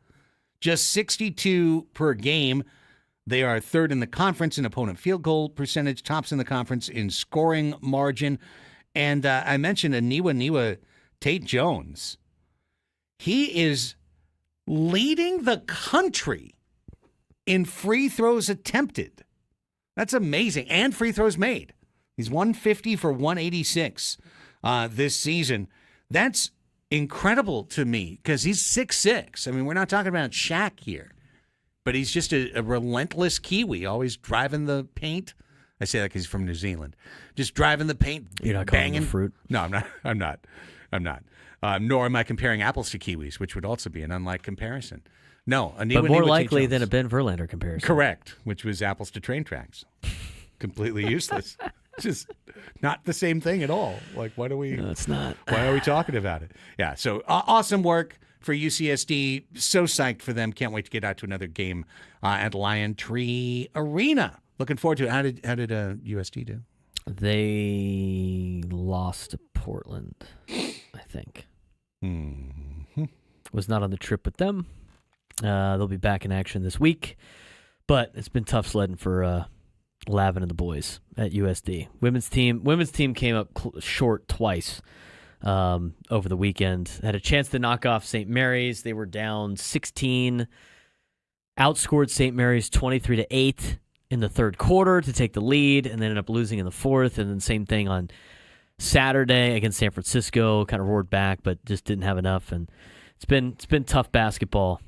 just 62 per game. They are 3rd in the conference in opponent field goal percentage, tops in the conference in scoring margin. And I mentioned Aniwa Tate Jones. He is leading the country in free throws attempted. That's amazing. And free throws made. He's 150 for 186 this season. That's incredible to me because he's 6'6". I mean, we're not talking about Shaq here, but he's just a relentless Kiwi, always driving the paint. I say that because he's from New Zealand. Just driving the paint, You're not banging. calling him fruit? No, I'm not. Nor am I comparing apples to kiwis, which would also be an unlike comparison. No, But more likely than a Ben Verlander comparison. Correct, which was apples to train tracks. Completely useless. Just not the same thing at all. Like, what are we? No, it's not. Why are we talking about it? Yeah, so awesome work for UCSD. So psyched for them. Can't wait to get out to another game at Lion Tree Arena. Looking forward to it. How did USD do? They lost to Portland, I think. Mm-hmm. Was not on the trip with them. They'll be back in action this week, but it's been tough sledding for Lavin and the boys at USD. Women's team came up short twice over the weekend. Had a chance to knock off St. Mary's. They were down 16, outscored St. Mary's 23-8 in the third quarter to take the lead, and then ended up losing in the fourth. And then same thing on Saturday against San Francisco. Kind of roared back, but just didn't have enough. And it's been tough basketball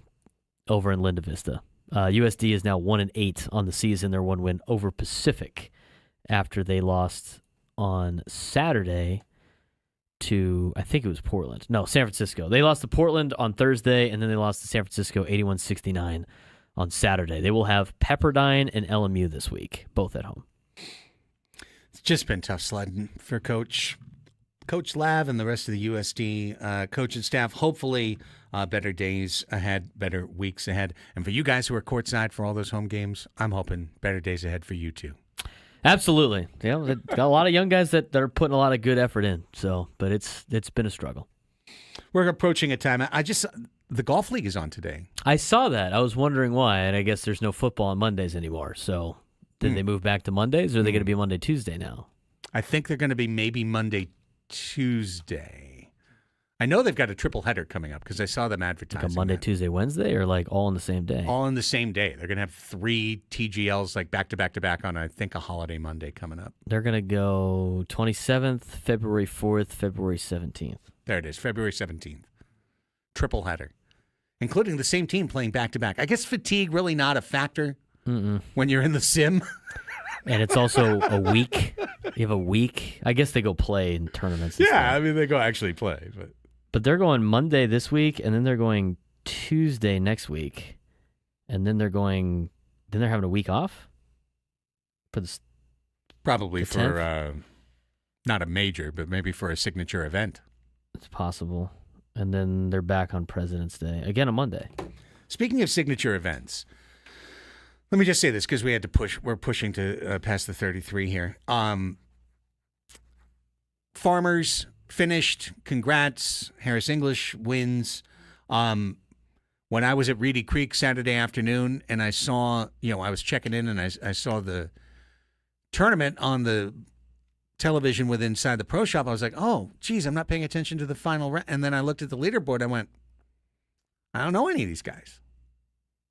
over in Linda Vista. USD is now 1-8 on the season. Their one win over Pacific after they lost on Saturday to, I think it was Portland. No, San Francisco. They lost to Portland on Thursday, and then they lost to San Francisco 81-69 on Saturday. They will have Pepperdine and LMU this week, both at home. It's just been tough sledding for Coach Lav and the rest of the USD coach and staff. Hopefully, better days ahead, better weeks ahead. And for you guys who are courtside for all those home games, I'm hoping better days ahead for you too. Absolutely. Yeah, they've got a lot of young guys that are putting a lot of good effort in. So, but it's been a struggle. We're approaching a time. The golf league is on today. I saw that. I was wondering why, and I guess there's no football on Mondays anymore. So, did they move back to Mondays, or are they going to be Monday, Tuesday now? I think they're going to be maybe Monday, Tuesday. I know they've got a triple header coming up because I saw them advertising. Like a Monday, Tuesday, Wednesday, or like all in the same day? All in the same day. They're going to have 3 TGLs like back to back to back on, I think, a holiday Monday coming up. They're going to go 27th, February 4th, February 17th. There it is, February 17th. Triple header, including the same team playing back to back. I guess fatigue really not a factor when you're in the sim. And it's also a week. You have a week. I guess they go play in tournaments. Yeah, I mean, they go actually play. But they're going Monday this week, and then they're going Tuesday next week. And then they're having a week off? Probably the for, not a major, but maybe for a signature event. It's possible. And then they're back on President's Day. Again, on Monday. Speaking of signature events, let me just say this because we had to push. We're pushing to past the 33 here. Farmers finished. Congrats. Harris English wins. When I was at Reedy Creek Saturday afternoon and I saw, I was checking in and I saw the tournament on the television with inside the pro shop, I was like, oh, geez, I'm not paying attention to the final round. And then I looked at the leaderboard. I went, I don't know any of these guys.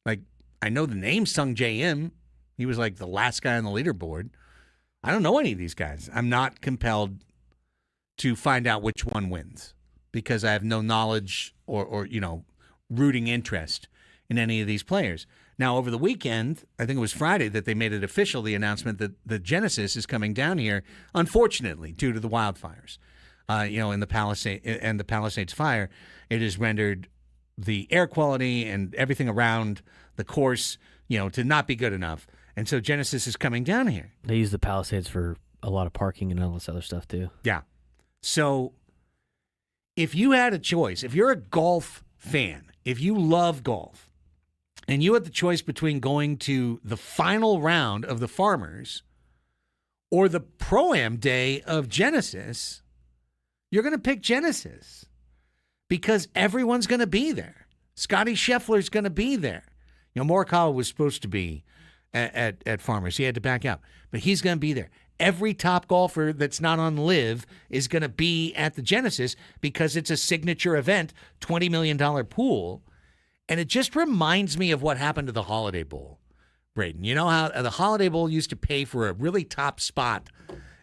Like, I know the name Sung Jae Im. He was like the last guy on the leaderboard. I don't know any of these guys. I'm not compelled to find out which one wins because I have no knowledge or rooting interest in any of these players. Now, over the weekend, I think it was Friday that they made it official, the announcement that the Genesis is coming down here, unfortunately, due to the wildfires. In the Palisades fire, it has rendered the air quality and everything around the course, to not be good enough. And so Genesis is coming down here. They use the Palisades for a lot of parking and all this other stuff, too. Yeah. So if you had a choice, if you're a golf fan, if you love golf, and you had the choice between going to the final round of the Farmers or the Pro-Am day of Genesis, you're going to pick Genesis because everyone's going to be there. Scotty Scheffler's going to be there. Morikawa was supposed to be at Farmers. He had to back out, but he's going to be there. Every top golfer that's not on LIV is going to be at the Genesis because it's a signature event, $20 million pool. And it just reminds me of what happened to the Holiday Bowl, Braden. You know how the Holiday Bowl used to pay for a really top spot,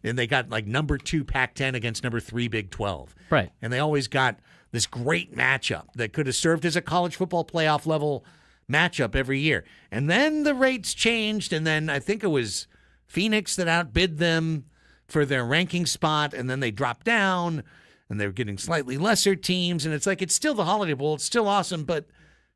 and they got like number 2 Pac-10 against number 3 Big 12. Right. And they always got this great matchup that could have served as a college football playoff level matchup every year. And then the rates changed, and then I think it was Phoenix that outbid them for their ranking spot, and then they dropped down, and they were getting slightly lesser teams. And it's like, it's still the Holiday Bowl. It's still awesome, but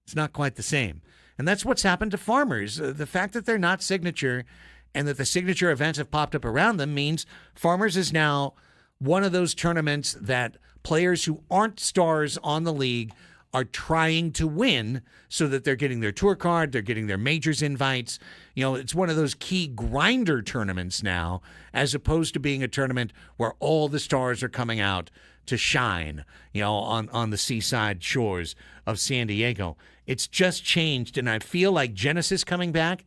it's not quite the same. And that's what's happened to Farmers. The fact that they're not signature and that the signature events have popped up around them means Farmers is now one of those tournaments that players who aren't stars on the league are trying to win so that they're getting their tour card, they're getting their majors invites. You know, it's one of those key grinder tournaments now, as opposed to being a tournament where all the stars are coming out to shine, you know, on the seaside shores of San Diego. It's just changed, and I feel like Genesis coming back,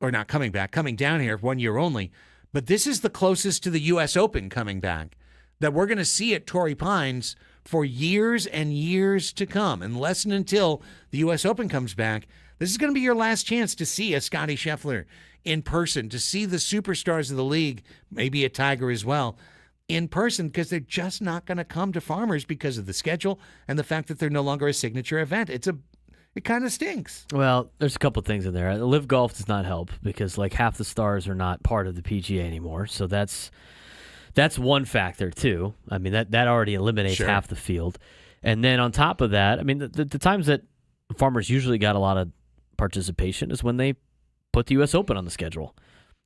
or not coming back, coming down here 1 year only, but this is the closest to the U.S. Open coming back that we're going to see at Torrey Pines for years and years to come, unless and until the U.S. Open comes back. This is going to be your last chance to see a Scottie Scheffler in person, to see the superstars of the league, maybe a Tiger as well, in person, because they're just not going to come to Farmers because of the schedule and the fact that they're no longer a signature event. It kind of stinks. Well, there's a couple things in there. Live Golf does not help because like half the stars are not part of the PGA anymore, so that's one factor too. I mean, that already eliminates half the field. And then on top of that, I mean, the times that Farmers usually got a lot of participation is when they put the U.S. Open on the schedule.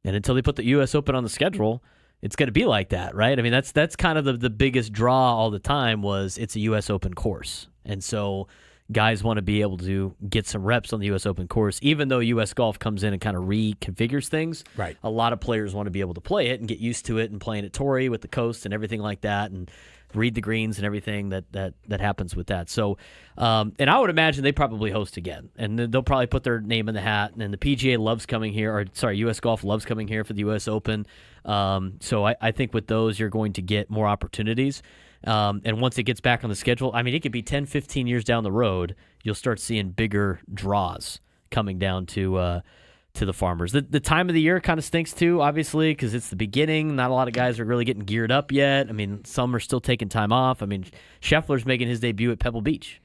And until they put the U.S. Open on the schedule, it's going to be like that, right? I mean, that's kind of the biggest draw all the time was it's a U.S. Open course. And so guys want to be able to get some reps on the U.S. Open course, even though U.S. Golf comes in and kind of reconfigures things. Right. A lot of players want to be able to play it and get used to it and playing at Torrey with the coast and everything like that and read the greens and everything that happens with that. So, and I would imagine they probably host again, and they'll probably put their name in the hat. And the PGA loves coming here, or sorry, U.S. Golf loves coming here for the U.S. Open. So I think with those, you're going to get more opportunities. And once it gets back on the schedule, I mean, it could be 10, 15 years down the road, you'll start seeing bigger draws coming down to the Farmers. The time of the year kind of stinks too, obviously, because it's the beginning. Not a lot of guys are really getting geared up yet. I mean, some are still taking time off. I mean, Scheffler's making his debut at Pebble Beach.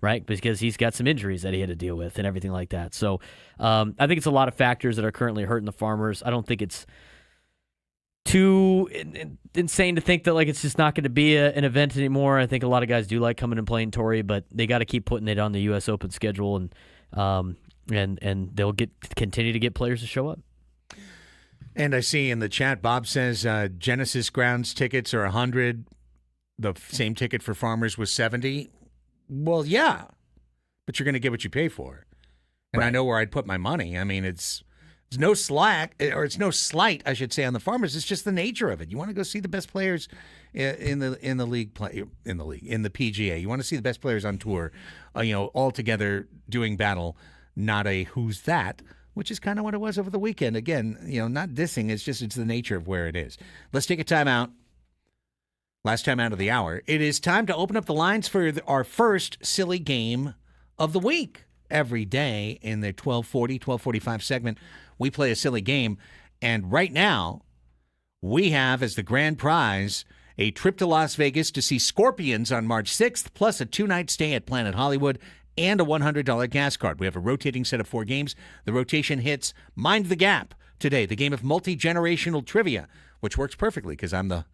Right, because he's got some injuries that he had to deal with and everything like that. So I think it's a lot of factors that are currently hurting the Farmers. I don't think it's too insane to think that like it's just not going to be an event anymore. I think a lot of guys do like coming and playing Torrey, but they got to keep putting it on the U.S. Open schedule, and they'll continue to get players to show up. And I see in the chat, Bob says Genesis grounds tickets are $100. The same ticket for Farmers was $70. Well, yeah, but you're going to get what you pay for, and I know where I'd put my money. I mean, it's no slack, or it's no slight, I should say, on the Farmers. It's just the nature of it. You want to go see the best players in the PGA. You want to see the best players on tour, all together doing battle, not a who's that, which is kind of what it was over the weekend. Again, not dissing. It's the nature of where it is. Let's take a timeout. Last time out of the hour. It is time to open up the lines for our first silly game of the week. Every day in the 1245 segment, we play a silly game. And right now, we have as the grand prize a trip to Las Vegas to see Scorpions on March 6th, plus a 2-night stay at Planet Hollywood and a $100 gas card. We have a rotating set of 4 games. The rotation hits Mind the Gap today, the game of multi-generational trivia, which works perfectly because I'm the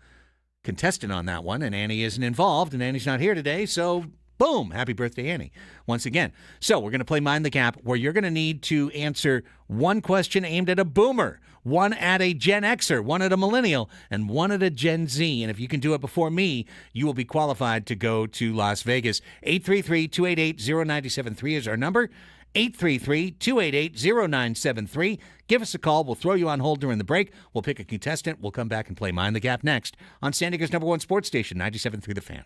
contestant on that one, and Annie isn't involved, and Annie's not here today, so boom, happy birthday, Annie, once again. So we're going to play Mind the Gap, where you're going to need to answer one question aimed at a boomer, one at a Gen Xer, one at a millennial, and one at a Gen Z. And if you can do it before me, you will be qualified to go to Las Vegas. 833-288-0973 is our number. 833-288-0973. Give us a call. We'll throw you on hold during the break. We'll pick a contestant. We'll come back and play Mind the Gap next on San Diego's #1 sports station, 97.3 The Fan.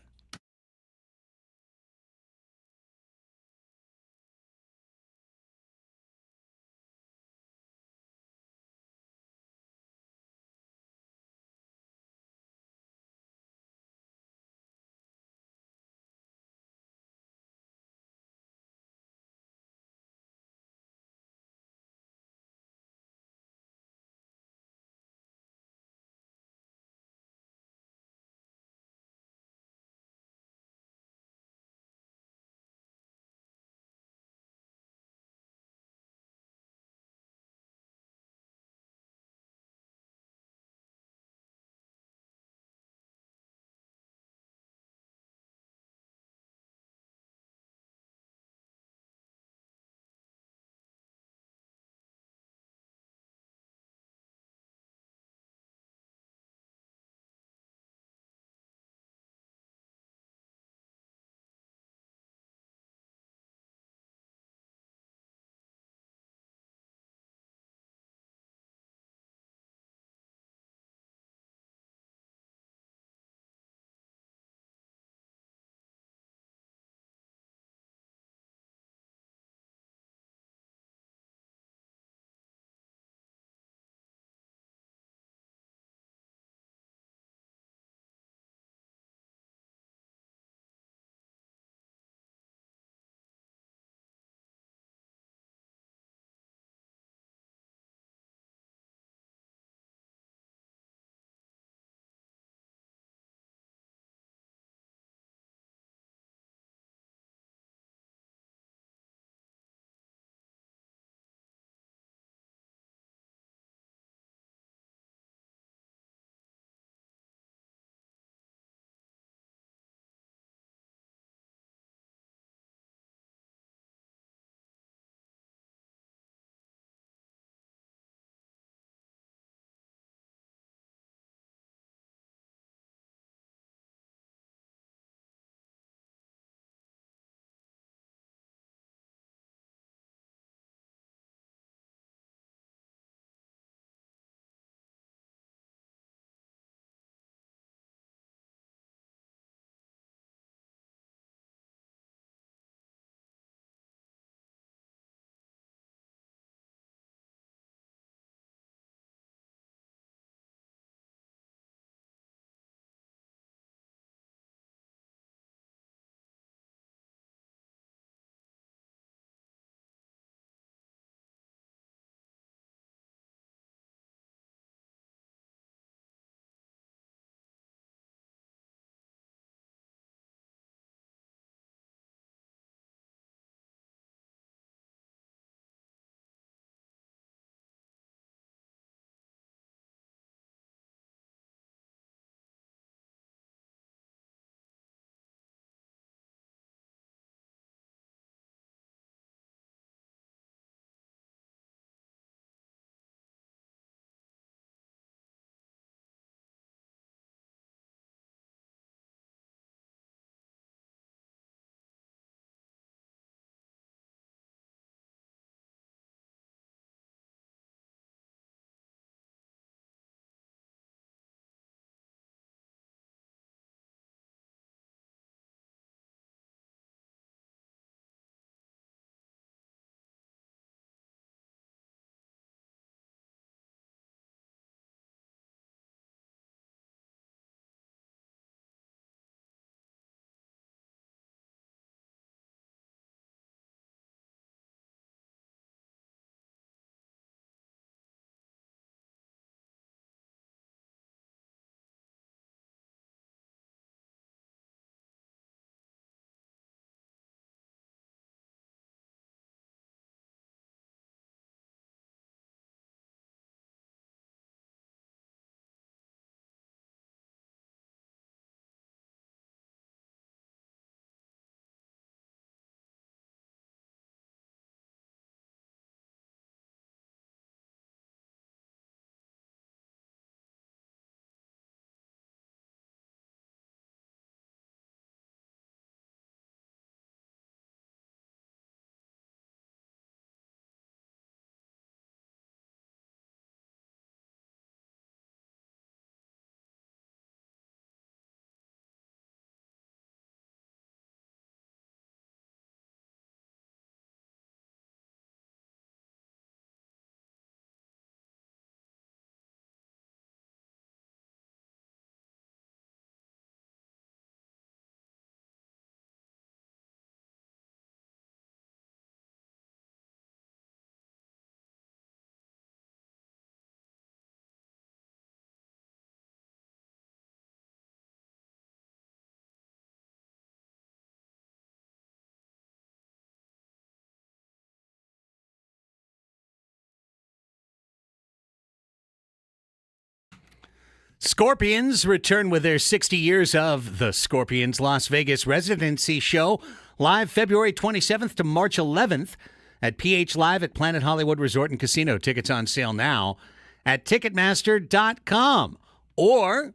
Scorpions return with their 60 years of the Scorpions Las Vegas residency show, live February 27th to March 11th at PH Live at Planet Hollywood Resort and Casino. Tickets on sale now at Ticketmaster.com. Or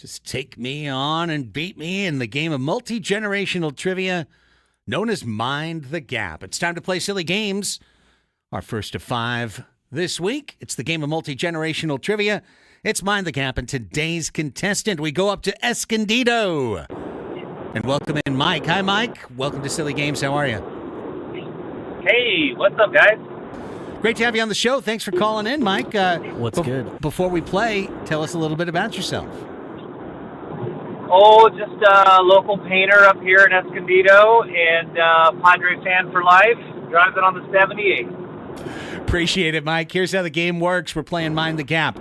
just take me on and beat me in the game of multi-generational trivia known as Mind the Gap. It's time to play silly games. Our first of 5 this week. It's the game of multi-generational trivia. It's Mind the Gap, and today's contestant, we go up to Escondido. And welcome in Mike. Hi, Mike. Welcome to Silly Games. How are you? Hey, what's up, guys? Great to have you on the show. Thanks for calling in, Mike. What's good? Before we play, tell us a little bit about yourself. Oh, just a local painter up here in Escondido and Padre fan for life, driving on the 78. Appreciate it, Mike. Here's how the game works. We're playing Mind the Gap.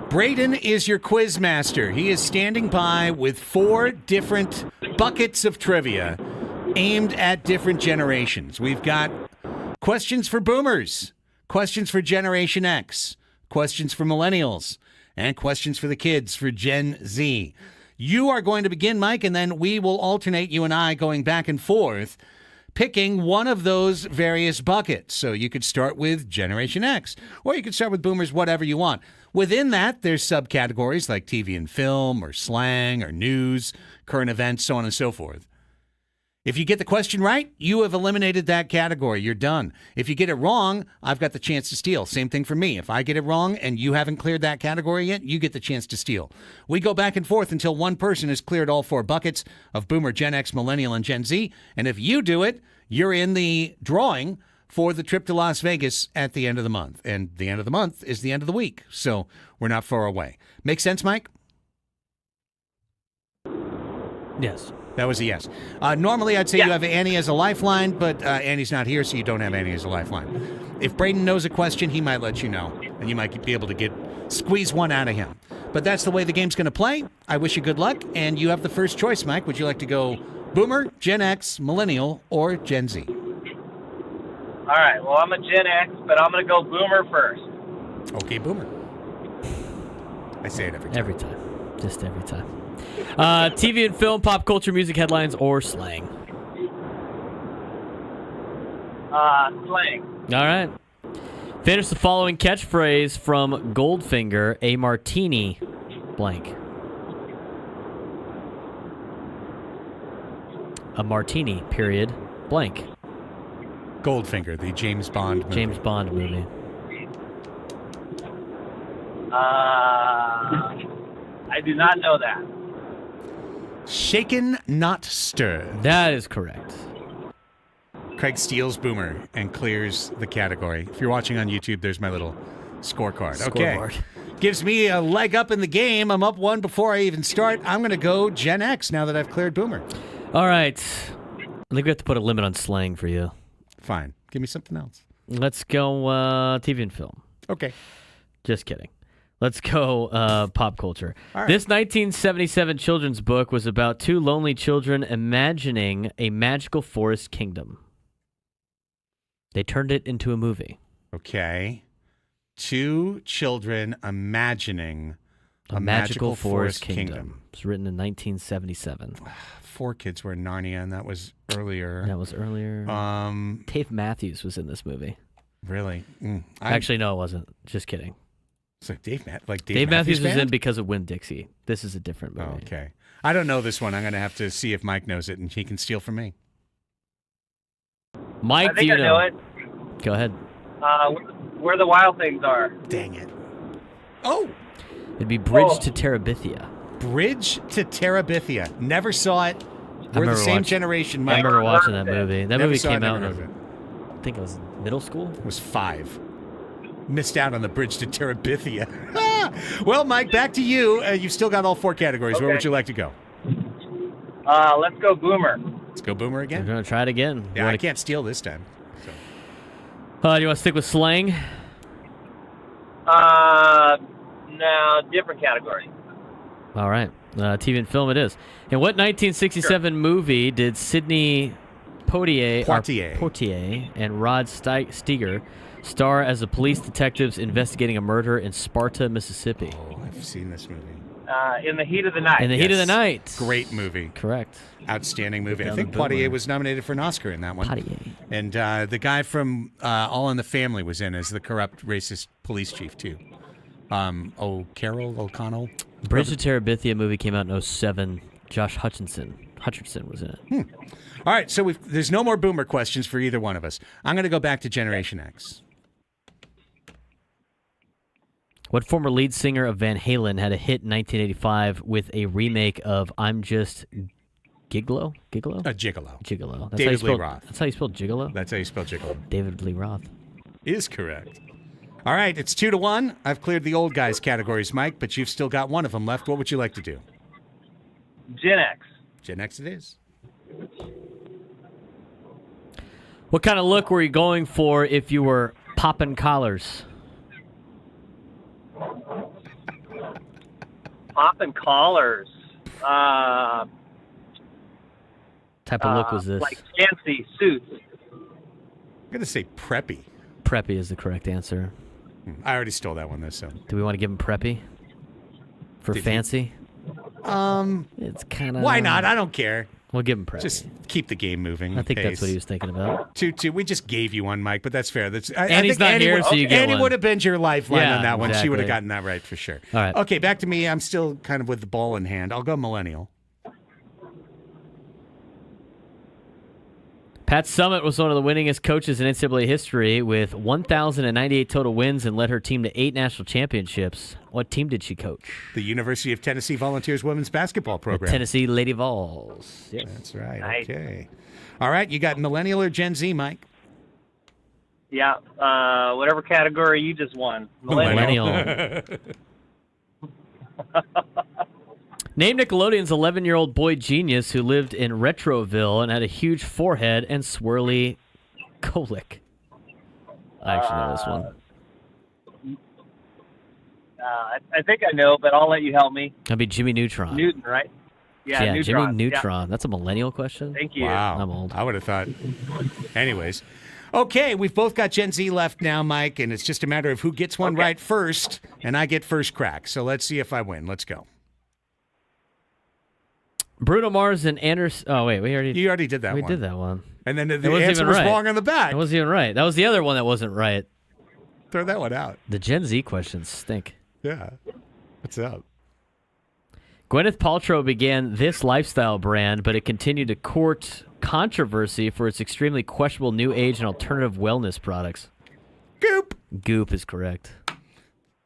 Braden is your quiz master. He is standing by with 4 different buckets of trivia aimed at different generations. We've got questions for boomers, questions for Generation X, questions for millennials, and questions for the kids for Gen Z. You are going to begin, Mike, and then we will alternate, you and I, going back and forth, picking one of those various buckets. So you could start with Generation X, or you could start with boomers, whatever you want. Within that, there's subcategories like TV and film, or slang, or news, current events, so on and so forth. If you get the question right, you have eliminated that category. You're done. If you get it wrong, I've got the chance to steal. Same thing for me. If I get it wrong and you haven't cleared that category yet, you get the chance to steal. We go back and forth until one person has cleared all 4 buckets of Boomer, Gen X, Millennial, and Gen Z. And if you do it, you're in the drawing for the trip to Las Vegas at the end of the month. And the end of the month is the end of the week. So we're not far away. Make sense, Mike? Yes. That was a yes. Normally, I'd say you have Annie as a lifeline, but Annie's not here, so you don't have Annie as a lifeline. If Braden knows a question, he might let you know, and you might be able to squeeze one out of him. But that's the way the game's going to play. I wish you good luck, and you have the first choice, Mike. Would you like to go Boomer, Gen X, Millennial, or Gen Z? All right, well, I'm a Gen X, but I'm going to go Boomer first. Okay, Boomer. I say it every time. Every time. Just every time. TV and film, pop culture, music headlines, or slang? Slang. All right. Finish the following catchphrase from Goldfinger, a martini blank. A martini, period, blank. Goldfinger, the James Bond movie. James Bond movie. I do not know that. Shaken, not stirred. That is correct. Craig steals Boomer and clears the category. If you're watching on YouTube, there's my little scorecard. Scoreboard. Okay. Gives me a leg up in the game. I'm up 1 before I even start. I'm going to go Gen X now that I've cleared Boomer. All right. I think we have to put a limit on slang for you. Fine. Give me something else. Let's go TV and film. Okay. Just kidding. Let's go pop culture. Right. This 1977 children's book was about 2 lonely children imagining a magical forest kingdom. They turned it into a movie. Okay. 2 children imagining a magical forest kingdom. It was written in 1977. 4 kids were in Narnia, and that was earlier. That was earlier. Dave Matthews was in this movie. Really? Actually, no, it wasn't. Just kidding. It's like Dave Matthews was Band? in because of Winn-Dixie. This is a different movie. Oh, okay. I don't know this one. I'm going to have to see if Mike knows it, and he can steal from me. Mike, I think I know it. Go ahead. Where the wild things are. Dang it. Oh! It'd be Bridge to Terabithia. Bridge to Terabithia. Never saw it. We're the same generation, Mike. I remember watching that movie. That movie came out in, I think it was middle school. It was 5. Missed out on the Bridge to Terabithia. Well, Mike, back to you. You've still got all 4 categories. Okay. Where would you like to go? Let's go Boomer. Let's go Boomer We're again? going to try it again. Yeah, I can't steal this time. So. Do you want to stick with slang? No, different category. All right. TV and film it is. In what 1967 movie did Sidney Portier and Rod Steiger star as the police detectives investigating a murder in Sparta, Mississippi? Oh, I've seen this movie. In the Heat of the Night. In the Heat of the Night. Great movie. Correct. Outstanding movie. I Another think boomer. Poitier was nominated for an Oscar in that one. Poitier. And the guy from All in the Family was in as the corrupt, racist police chief, too. O'Connell. Bridge to Terabithia movie came out in 2007. Josh Hutcherson was in it. All right, so there's no more boomer questions for either one of us. I'm going to go back to Generation X. What former lead singer of Van Halen had a hit in 1985 with a remake of I'm Just Gigolo? Gigolo. Gigolo. David Lee Roth. That's how you spell gigolo? That's how you spell gigolo. David Lee Roth. Is correct. All right, it's 2-1. I've cleared the old guys categories, Mike, but you've still got one of them left. What would you like to do? Gen X. Gen X it is. What kind of look were you going for if you were popping collars? Popping collars. Type of look was this? Like fancy suits. I'm going to say preppy. Preppy is the correct answer. I already stole that one, though, so. Do we want to give him preppy? For Did fancy? It's kind of... Why not? I don't care. We'll give him preppy. Just keep the game moving. I think that's what he was thinking about. 2-2. We just gave you one, Mike, but that's fair. I He's think not Annie here, would, so you get Annie one. would have been your lifeline Yeah, on that one. She would have exactly. gotten that right for sure. All right. Okay, back to me. I'm still kind of with the ball in hand. I'll go millennial. Pat Summitt was one of the winningest coaches in NCAA history with 1,098 total wins and led her team to 8 national championships. What team did she coach? The University of Tennessee Volunteers women's basketball The program. Tennessee Lady Vols. Yep. That's right. Nice. Okay. All right, you got millennial or Gen Z, Mike? Yeah. Whatever category you just won. Millennial. Name Nickelodeon's 11-year-old boy genius who lived in Retroville and had a huge forehead and swirly colic. I actually know this one. I think I know, but I'll let you help me. That'd be Jimmy Neutron. Newton, right? Yeah, Neutron. Jimmy Neutron. That's a millennial question? Thank you. Wow. I'm old. I would have thought. Anyways. Okay, we've both got Gen Z left now, Mike, and it's just a matter of who gets one right first, and I get first crack. So let's see if I win. Let's go. Bruno Mars and Anders. Oh, wait. You already did that one. We did that one. And then the wasn't answer even was right. wrong on the back. That wasn't even right. That was the other one that wasn't right. Throw that one out. The Gen Z questions stink. Yeah. What's up? Gwyneth Paltrow began this lifestyle brand, but it continued to court controversy for its extremely questionable new age and alternative wellness products. Goop. Goop is correct.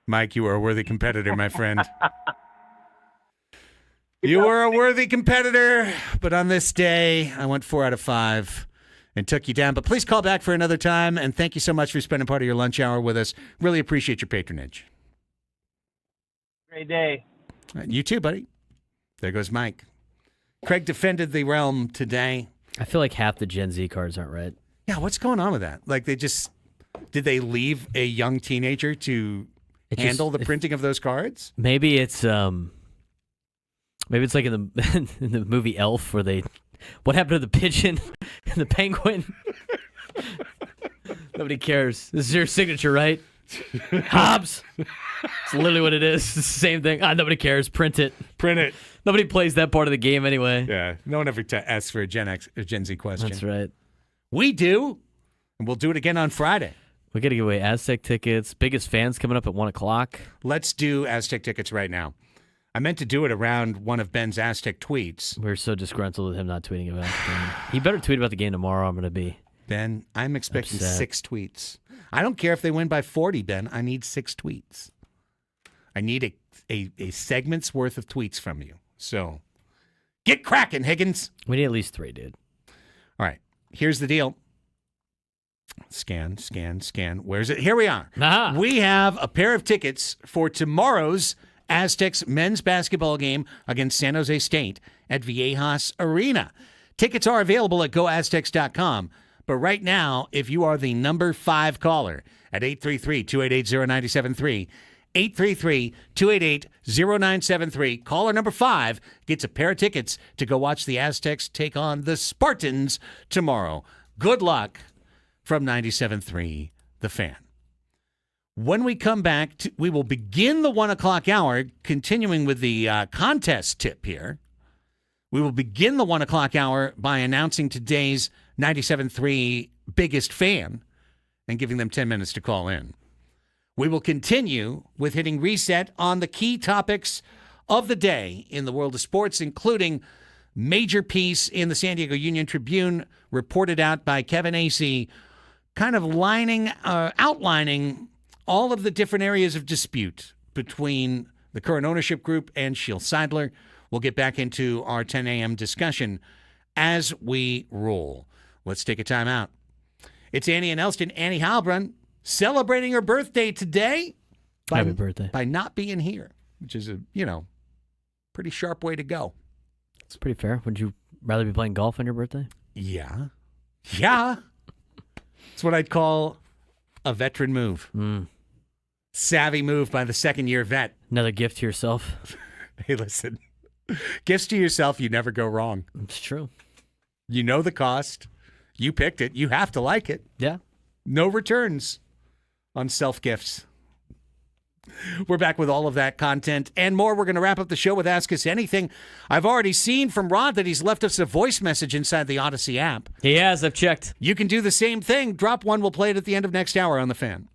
Mike, you are a worthy competitor, my friend. You were a worthy competitor, but on this day, I went 4 out of 5 and took you down. But please call back for another time, and thank you so much for spending part of your lunch hour with us. Really appreciate your patronage. Great day. You too, buddy. There goes Mike. Craig defended the realm today. I feel like half the Gen Z cards aren't right. Yeah, what's going on with that? Like, did they leave a young teenager to handle the printing of those cards? Maybe it's like in the in the movie Elf where what happened to the pigeon and the penguin? Nobody cares. This is your signature, right? Hobbs. It's literally what it is. It's the same thing. Nobody cares. Print it. Print it. Nobody plays that part of the game anyway. Yeah, no one ever asks for a Gen Z question. That's right. We do, and we'll do it again on Friday. We got to give away Aztec tickets. Biggest fans coming up at 1 o'clock. Let's do Aztec tickets right now. I meant to do it around one of Ben's Aztec tweets. We're so disgruntled with him not tweeting about the game. He better tweet about the game tomorrow. I'm going to be Ben, I'm expecting upset. 6 tweets. I don't care if they win by 40, Ben. I need 6 tweets. I need a segment's worth of tweets from you. So get cracking, Higgins. We need at least 3, dude. All right. Here's the deal. Scan. Where's it? Here we are. Aha. We have a pair of tickets for tomorrow's Aztecs men's basketball game against San Jose State at Viejas Arena. Tickets are available at goaztecs.com. But right now, if you are the number 5 caller at 833-288-0973 833-288-0973. Caller number 5 gets a pair of tickets to go watch the Aztecs take on the Spartans tomorrow. Good luck from 97.3 The Fan. When we come back, we will begin the 1 o'clock hour, continuing with the contest tip here. We will begin the 1 o'clock hour by announcing today's 97.3 biggest fan and giving them 10 minutes to call in. We will continue with hitting reset on the key topics of the day in the world of sports, including major piece in the San Diego Union-Tribune reported out by Kevin Acee, kind of outlining all of the different areas of dispute between the current ownership group and Sheil Seidler. We'll get back into our 10 a.m. discussion as we roll. Let's take a time out. It's Annie and Elsten. Annie Heilbrunn celebrating her birthday today. Happy birthday. By not being here, which is a, pretty sharp way to go. It's pretty fair. Would you rather be playing golf on your birthday? Yeah. It's what I'd call a veteran move. Savvy move by the second-year vet. Another gift to yourself. Hey, listen. Gifts to yourself, you never go wrong. It's true. You know the cost. You picked it. You have to like it. Yeah. No returns on self-gifts. We're back with all of that content and more. We're going to wrap up the show with Ask Us Anything. I've already seen from Rod that he's left us a voice message inside the Odyssey app. He has. I've checked. You can do the same thing. Drop one. We'll play it at the end of next hour on The Fan.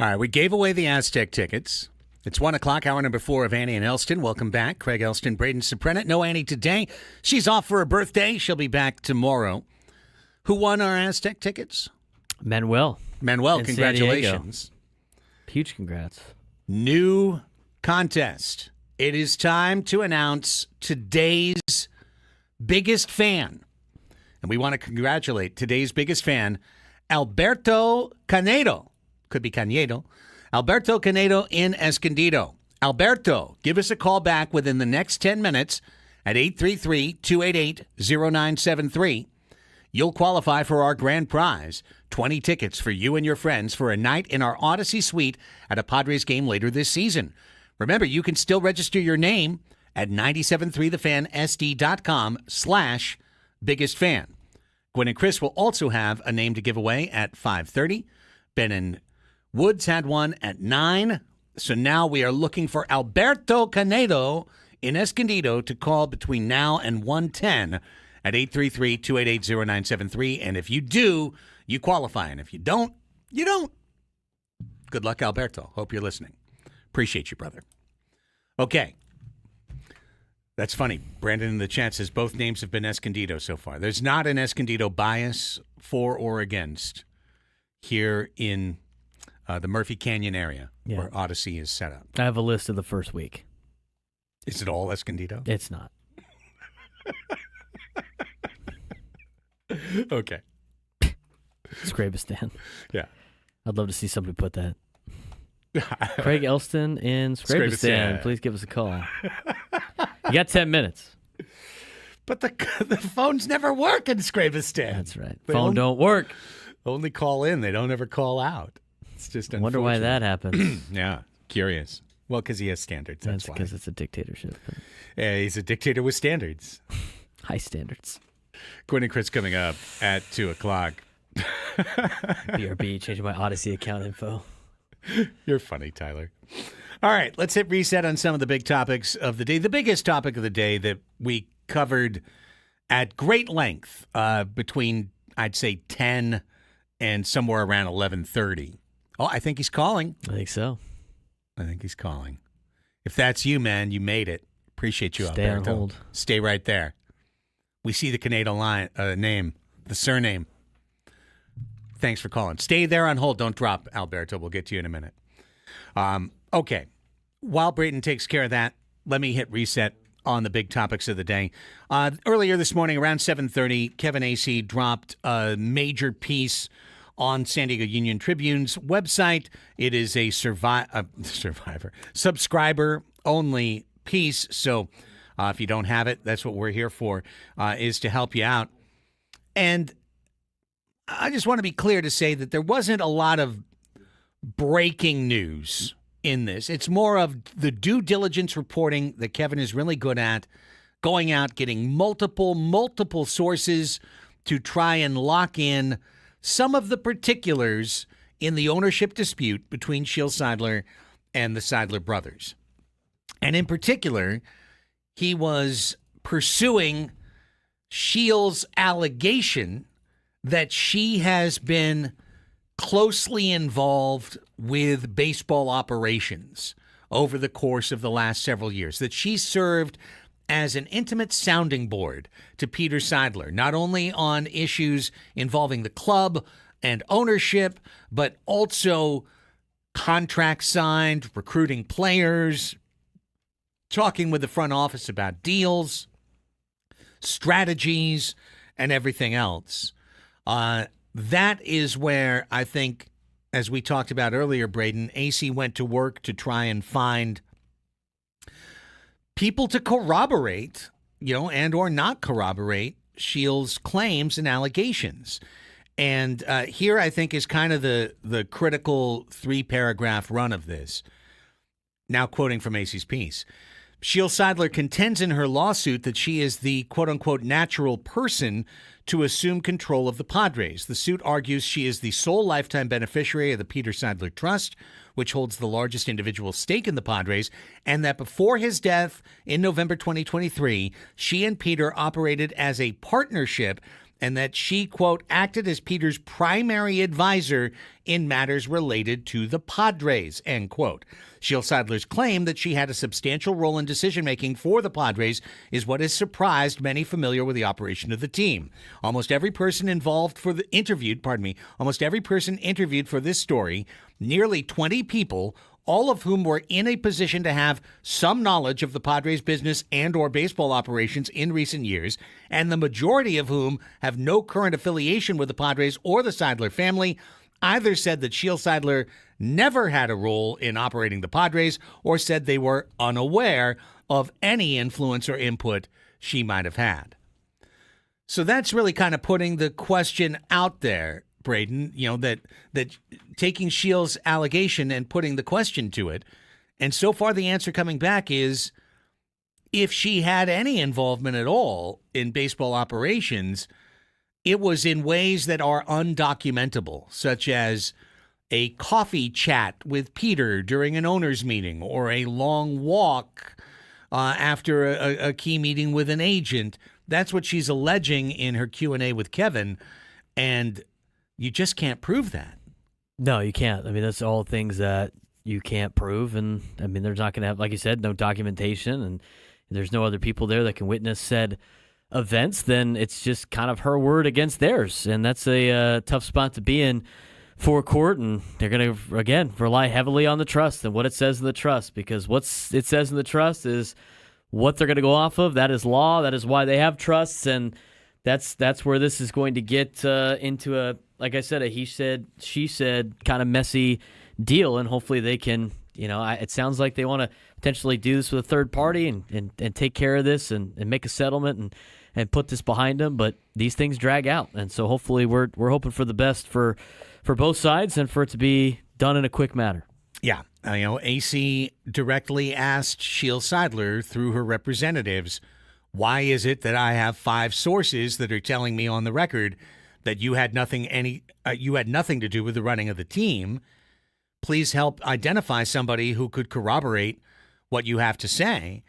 All right, we gave away the Aztec tickets. It's 1 o'clock, hour number 4 of Annie and Elsten. Welcome back. Craig Elsten, Braden Soprano. No Annie today. She's off for her birthday. She'll be back tomorrow. Who won our Aztec tickets? Manuel, in congratulations. huge congrats. New contest. It is time to announce today's biggest fan. And we want to congratulate today's biggest fan, Alberto Canedo. Could be Canedo. Alberto Canedo in Escondido. Alberto, give us a call back within the next 10 minutes at 833-288-0973. You'll qualify for our grand prize, 20 tickets for you and your friends for a night in our Odyssey suite at a Padres game later this season. Remember, you can still register your name at 973thefansd.com/biggest fan. Gwen and Chris will also have a name to give away at 5:30. Ben and Woods had one at 9. So now we are looking for Alberto Canedo in Escondido to call between now and 1:10 at 833-288-0973. And if you do, you qualify. And if you don't, you don't. Good luck, Alberto. Hope you're listening. Appreciate you, brother. Okay. That's funny. Brandon in the chat says both names have been Escondido so far. There's not an Escondido bias for or against here in the Murphy Canyon area where Odyssey is set up. I have a list of the first week. Is it all Escondido? It's not. Okay. Scrabistan. Yeah. I'd love to see somebody put that. Craig Elsten in Scrabistan. Please give us a call. You got 10 minutes. But the phones never work in Scrabistan. That's right. Phone don't work. Only call in. They don't ever call out. It's just I wonder why that happens. Yeah. Curious. Well, because he has standards. That's why. Because it's a dictatorship. Yeah, he's a dictator with standards. High standards. Gwen and Chris coming up at 2 o'clock. BRB, changing my Odyssey account info. You're funny, Tyler. All right, let's hit reset on some of the big topics of the day. The biggest topic of the day that we covered at great length between, I'd say, 10 and somewhere around 11:30. Oh, I think he's calling. I think so. I think he's calling. If that's you, man, you made it. Appreciate you, Stay Alberto. on hold. Stay right there. We see the Canado line, name, the surname. Thanks for calling. Stay there on hold. Don't drop, Alberto. We'll get to you in a minute. Okay. While Brayton takes care of that, let me hit reset on the big topics of the day. Earlier this morning, around 7:30, Kevin Acee dropped a major piece on San Diego Union Tribune's website. It is a subscriber-only piece. So if you don't have it, that's what we're here for, is to help you out. And I just want to be clear to say that there wasn't a lot of breaking news in this. It's more of the due diligence reporting that Kevin is really good at, going out, getting multiple sources to try and lock in some of the particulars in the ownership dispute between Shiel Seidler and the Seidler brothers. And in particular, he was pursuing Shiel's allegation that she has been closely involved with baseball operations over the course of the last several years, that she served as an intimate sounding board to Peter Seidler, not only on issues involving the club and ownership, but also contracts signed, recruiting players, talking with the front office about deals, strategies, and everything else. That is where I think, as we talked about earlier, Braden, Acee went to work to try and find people to corroborate, and or not corroborate Shiel's claims and allegations. And here I think is kind of the critical 3-paragraph run of this. Now quoting from Acee's piece. Shiel Seidler contends in her lawsuit that she is the quote-unquote natural person to assume control of the Padres. The suit argues she is the sole lifetime beneficiary of the Peter Seidler Trust, which holds the largest individual stake in the Padres, and that before his death in November 2023, she and Peter operated as a partnership and that she, quote, acted as Peter's primary advisor in matters related to the Padres, end quote. Shields-Seidler's claim that she had a substantial role in decision-making for the Padres is what has surprised many familiar with the operation of the team. Almost every person interviewed for this story, nearly 20 people, all of whom were in a position to have some knowledge of the Padres' business and or baseball operations in recent years, and the majority of whom have no current affiliation with the Padres or the Seidler family, either said that Shields-Seidler never had a role in operating the Padres or said they were unaware of any influence or input she might have had. So that's really kind of putting the question out there, Braden, that taking Shields' allegation and putting the question to it. And so far the answer coming back is if she had any involvement at all in baseball operations, it was in ways that are undocumentable, such as a coffee chat with Peter during an owners meeting or a long walk after a key meeting with an agent. That's what she's alleging in her Q&A with Kevin, and you just can't prove that. No, you can't. I mean, that's all things that you can't prove, and I mean, there's not going to have, like you said, no documentation, and there's no other people there that can witness said events. Then it's just kind of her word against theirs, and that's a tough spot to be in for court, and they're going to, again, rely heavily on the trust and what it says in the trust, because what it says in the trust is what they're going to go off of. That is law. That is why they have trusts, and that's where this is going to get into a, like I said, a he said, she said kind of messy deal, and hopefully they can, it sounds like they want to potentially do this with a third party and take care of this and make a settlement and put this behind them, but these things drag out, and so hopefully we're hoping for the best for both sides and for it to be done in a quick manner. Yeah. AC directly asked Shields-Seidler through her representatives, why is it that I have 5 sources that are telling me on the record that you had nothing to do with the running of the team? Please help identify somebody who could corroborate what you have to say.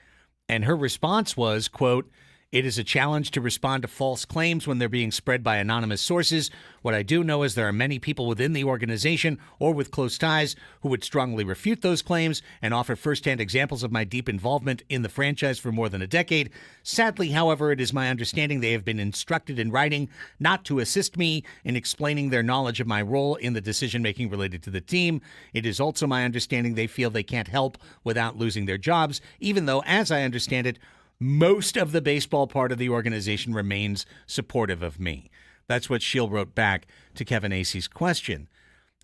And her response was, quote, it is a challenge to respond to false claims when they're being spread by anonymous sources. What I do know is there are many people within the organization or with close ties who would strongly refute those claims and offer firsthand examples of my deep involvement in the franchise for more than a decade. Sadly, however, it is my understanding they have been instructed in writing not to assist me in explaining their knowledge of my role in the decision-making related to the team. It is also my understanding they feel they can't help without losing their jobs, even though, as I understand it, most of the baseball part of the organization remains supportive of me. That's what Shield wrote back to Kevin Acey's question.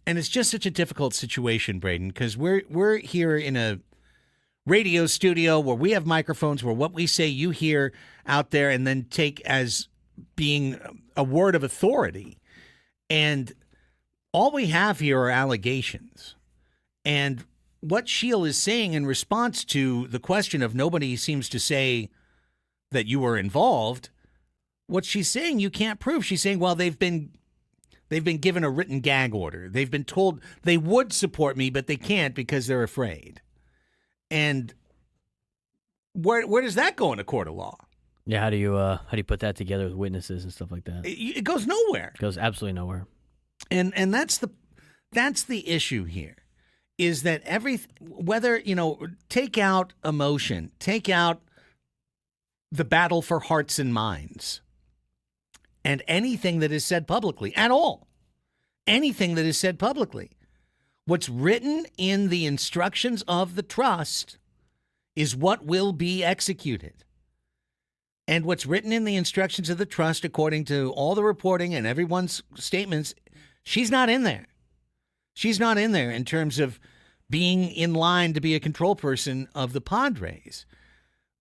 And it's just such a difficult situation, Braden, because we're here in a radio studio where we have microphones where what we say you hear out there and then take as being a word of authority. And all we have here are allegations. And what Shield is saying in response to the question of nobody seems to say that you were involved, what she's saying you can't prove. She's saying, well, they've been given a written gag order. They've been told they would support me, but they can't because they're afraid. And where does that go in a court of law? Yeah, how do you put that together with witnesses and stuff like that? It goes nowhere. It goes absolutely nowhere. And that's the issue here. Is that whether, take out emotion, take out the battle for hearts and minds, and anything that is said publicly at all, anything that is said publicly, what's written in the instructions of the trust is what will be executed. And what's written in the instructions of the trust, according to all the reporting and everyone's statements, she's not in there. She's not in there in terms of being in line to be a control person of the Padres.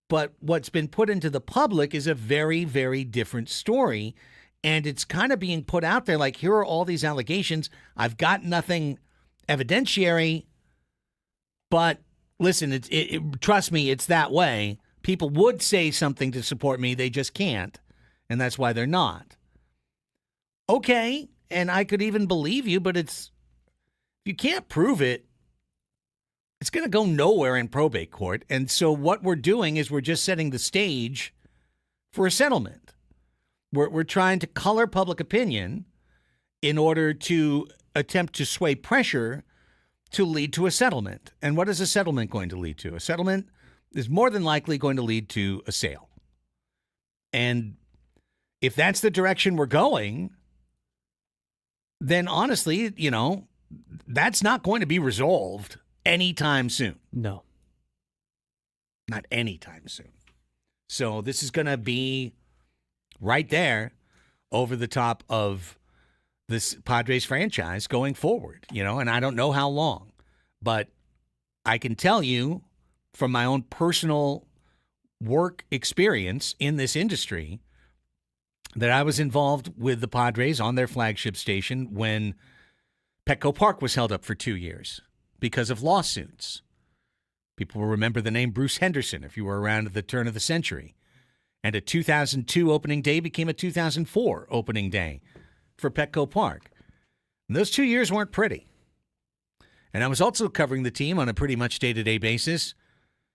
But what's been put into the public is a very, very different story. And it's kind of being put out there like, here are all these allegations. I've got nothing evidentiary. But listen, trust me, it's that way. People would say something to support me. They just can't. And that's why they're not. Okay. And I could even believe you, but you can't prove it. It's going to go nowhere in probate court. And so what we're doing is we're just setting the stage for a settlement. We're trying to color public opinion in order to attempt to sway pressure to lead to a settlement. And what is a settlement going to lead to? A settlement is more than likely going to lead to a sale. And if that's the direction we're going, then honestly, that's not going to be resolved anytime soon. No. Not anytime soon. So this is going to be right there over the top of this Padres franchise going forward, and I don't know how long, but I can tell you from my own personal work experience in this industry that I was involved with the Padres on their flagship station when Petco Park was held up for 2 years because of lawsuits. People will remember the name Bruce Henderson if you were around at the turn of the century. And a 2002 opening day became a 2004 opening day for Petco Park. And those 2 years weren't pretty. And I was also covering the team on a pretty much day-to-day basis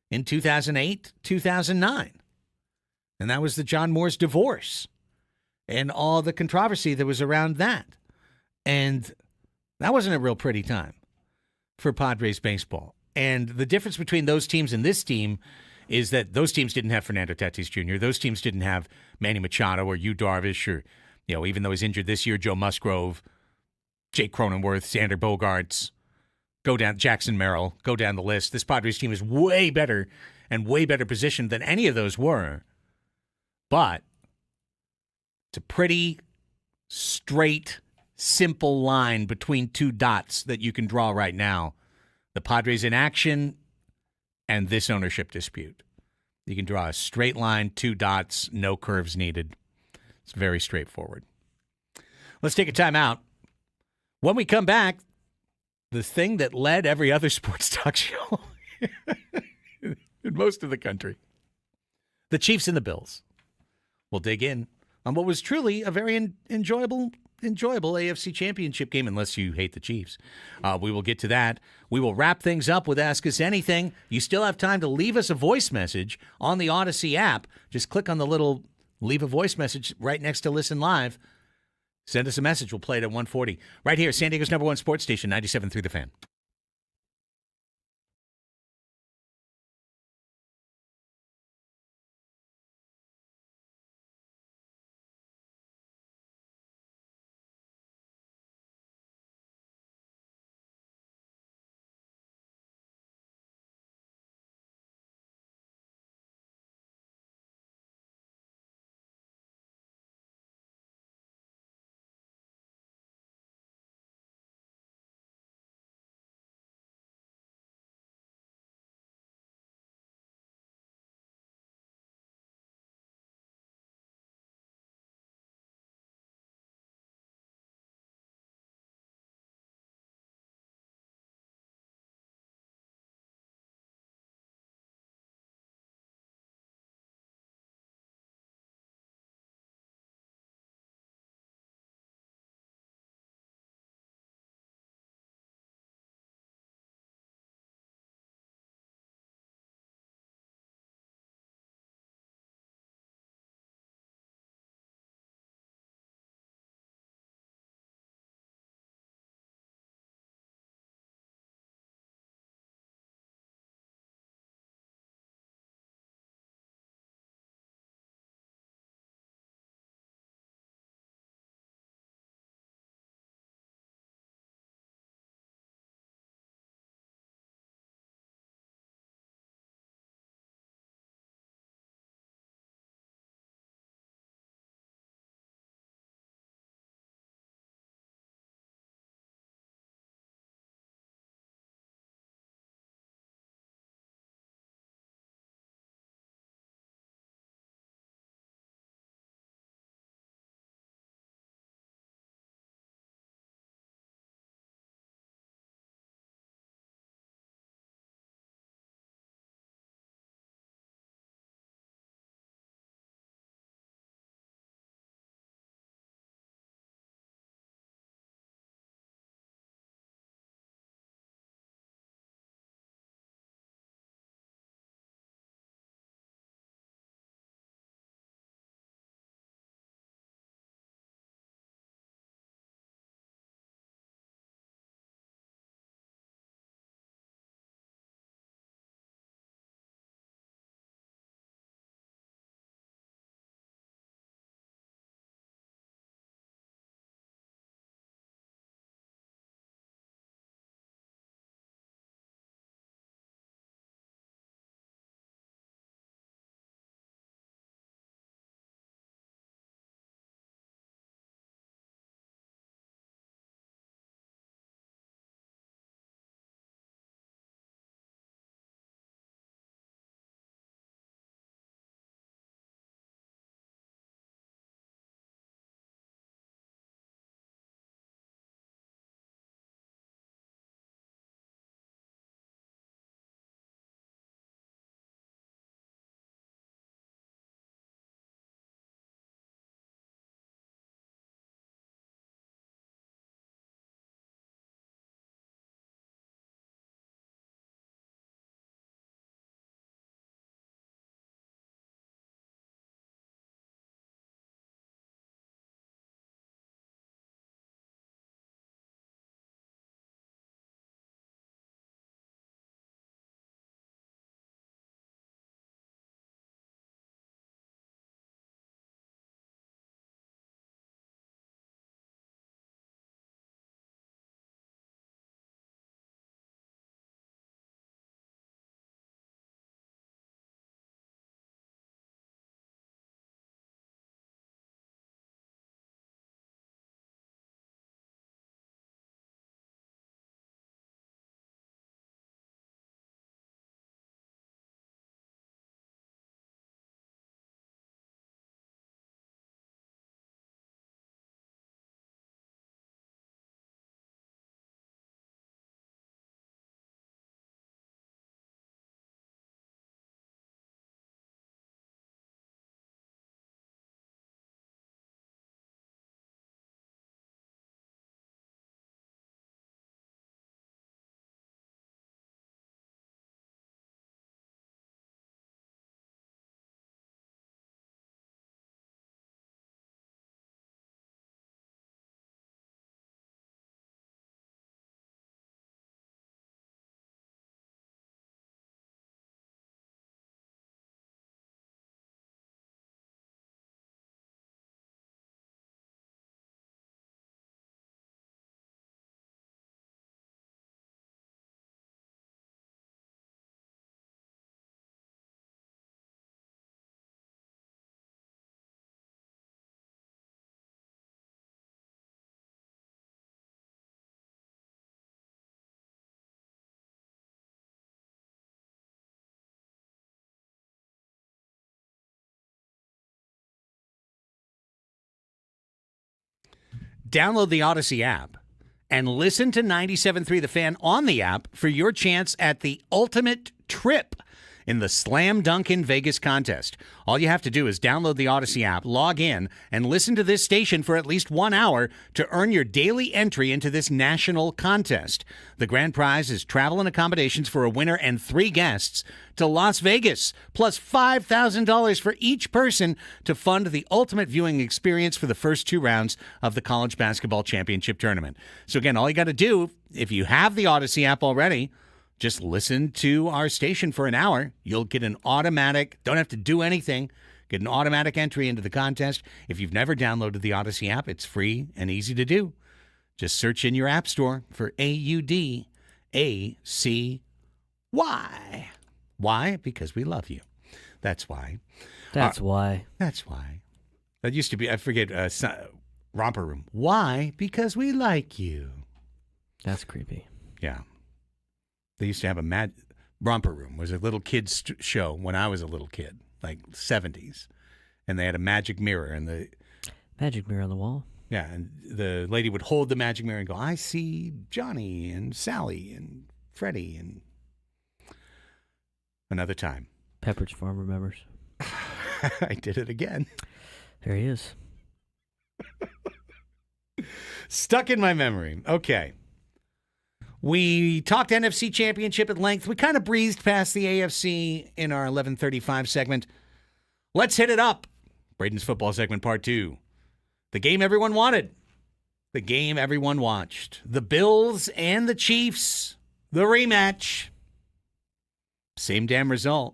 in 2008, 2009. And that was the John Moore's divorce and all the controversy that was around that. And that wasn't a real pretty time for Padres baseball. And the difference between those teams and this team is that those teams didn't have Fernando Tatis Jr. Those teams didn't have Manny Machado or Yu Darvish or, even though he's injured this year, Joe Musgrove, Jake Cronenworth, Xander Bogaerts, go down, Jackson Merrill, go down the list. This Padres team is way better and way better positioned than any of those were. But it's a pretty straight, simple line between two dots that you can draw right now. The Padres in action and this ownership dispute. You can draw a straight line, two dots, no curves needed. It's very straightforward. Let's take a time out. When we come back, the thing that led every other sports talk show in most of the country, the Chiefs and the Bills. We'll dig in on what was truly a very enjoyable AFC Championship game, unless you hate the Chiefs. We will get to that. We will wrap things up with Ask Us Anything. You still have time to leave us a voice message on the Odyssey app. Just click on the little leave a voice message right next to Listen Live. Send us a message. We'll play it at 1:40. Right here, San Diego's #1 sports station, 97.3 The Fan. download the Odyssey app and listen to 97.3 The Fan on the app for your chance at the ultimate trip in the Slam Dunk in Vegas contest. All you have to do is download the Odyssey app, log in, and listen to this station for at least 1 hour to earn your daily entry into this national contest. The grand prize is travel and accommodations for a winner and 3 guests to Las Vegas, plus $5,000 for each person to fund the ultimate viewing experience for the first 2 rounds of the College Basketball Championship Tournament. So again, all you got to do, if you have the Odyssey app already, just listen to our station for an hour. You'll get an automatic, don't have to do anything, get an automatic entry into the contest. If you've never downloaded the Odyssey app, it's free and easy to do. Just search in your app store for AUDACY. Why? Because we love you. That's why. That's why. That's why. That used to be, I forget, Romper Room. Why? Because we like you. That's creepy. Yeah. They used to have a Romper Room. It was a little kids show when I was a little kid, like 70s. And they had a magic mirror. And the magic mirror on the wall? Yeah, and the lady would hold the magic mirror and go, I see Johnny and Sally and Freddie and another time. Pepperidge Farm remembers. I did it again. There he is. Stuck in my memory. Okay. We talked NFC Championship at length. We kind of breezed past the AFC in our 11:35 segment. Let's hit it up. Braden's football segment part 2. The game everyone wanted. The game everyone watched. The Bills and the Chiefs. The rematch. Same damn result.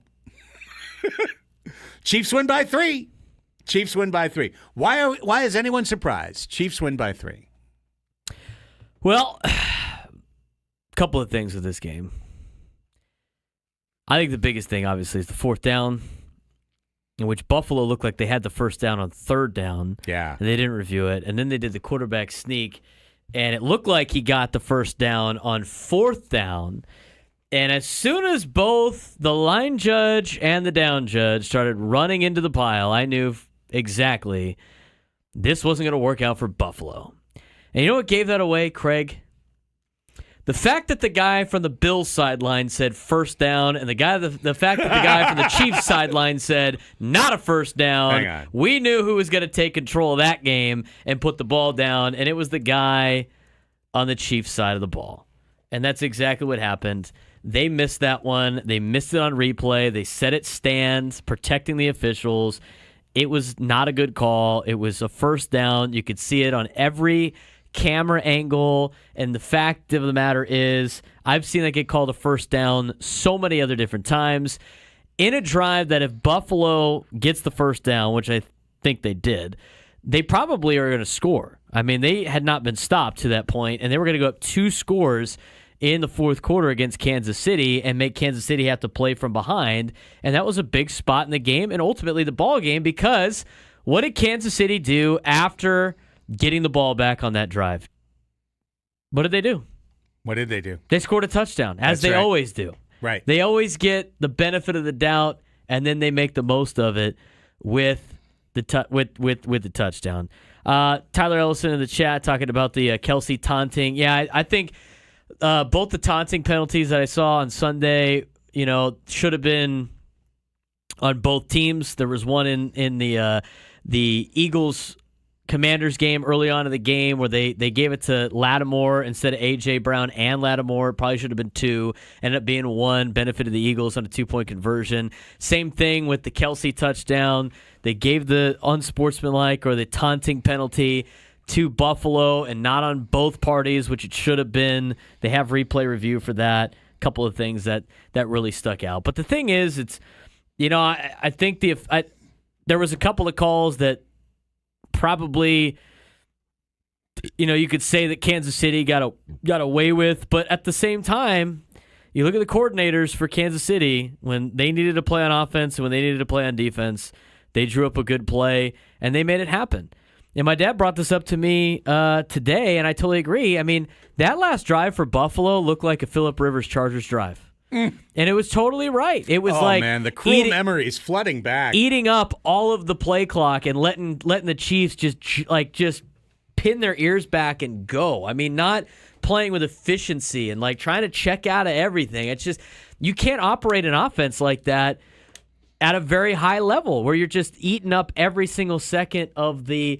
Chiefs win by 3. Chiefs win by 3. Why is anyone surprised? Chiefs win by 3. Well, couple of things with this game. I think the biggest thing, obviously, is the 4th down, in which Buffalo looked like they had the first down on 3rd down. Yeah. And they didn't review it. And then they did the quarterback sneak, and it looked like he got the first down on 4th down. And as soon as both the line judge and the down judge started running into the pile, I knew exactly this wasn't going to work out for Buffalo. And you know what gave that away, Craig? The fact that the guy from the Bills sideline said first down, and the fact that the guy from the Chiefs sideline said not a first down, hang on. We knew who was going to take control of that game and put the ball down, and it was the guy on the Chiefs side of the ball. And that's exactly what happened. They missed that one. They missed it on replay. They set it stands, protecting the officials. It was not a good call. It was a first down. You could see it on every camera angle, and the fact of the matter is I've seen that get called a first down so many other different times in a drive that if Buffalo gets the first down, which I think they did, they probably are going to score. I mean, they had not been stopped to that point, and they were going to go up 2 scores in the 4th quarter against Kansas City and make Kansas City have to play from behind, and that was a big spot in the game and ultimately the ball game, because what did Kansas City do after getting the ball back on that drive? What did they do? What did they do? They scored a touchdown, as That's they right. always do. Right. They always get the benefit of the doubt, and then they make the most of it with the touchdown. Tyler Elsten in the chat talking about the Kelsey taunting. Yeah, I think both the taunting penalties that I saw on Sunday, should have been on both teams. There was one in the Eagles Commanders game early on in the game where they gave it to Lattimore instead of A.J. Brown and Lattimore. Probably should have been 2. Ended up being 1. Benefited the Eagles on a 2-point conversion. Same thing with the Kelsey touchdown. They gave the unsportsmanlike or the taunting penalty to Buffalo and not on both parties, which it should have been. They have replay review for that. A couple of things that really stuck out. But the thing is, it's, I think there was a couple of calls that probably, you could say that Kansas City got away with, but at the same time, you look at the coordinators for Kansas City, when they needed to play on offense and when they needed to play on defense, they drew up a good play, and they made it happen. And my dad brought this up to me today, and I totally agree. I mean, that last drive for Buffalo looked like a Phillip Rivers Chargers drive. And it was totally right. It was man, the cruel memories flooding back. Eating up all of the play clock and letting the Chiefs just pin their ears back and go. I mean, not playing with efficiency and like trying to check out of everything. It's just, you can't operate an offense like that at a very high level where you're just eating up every single second of the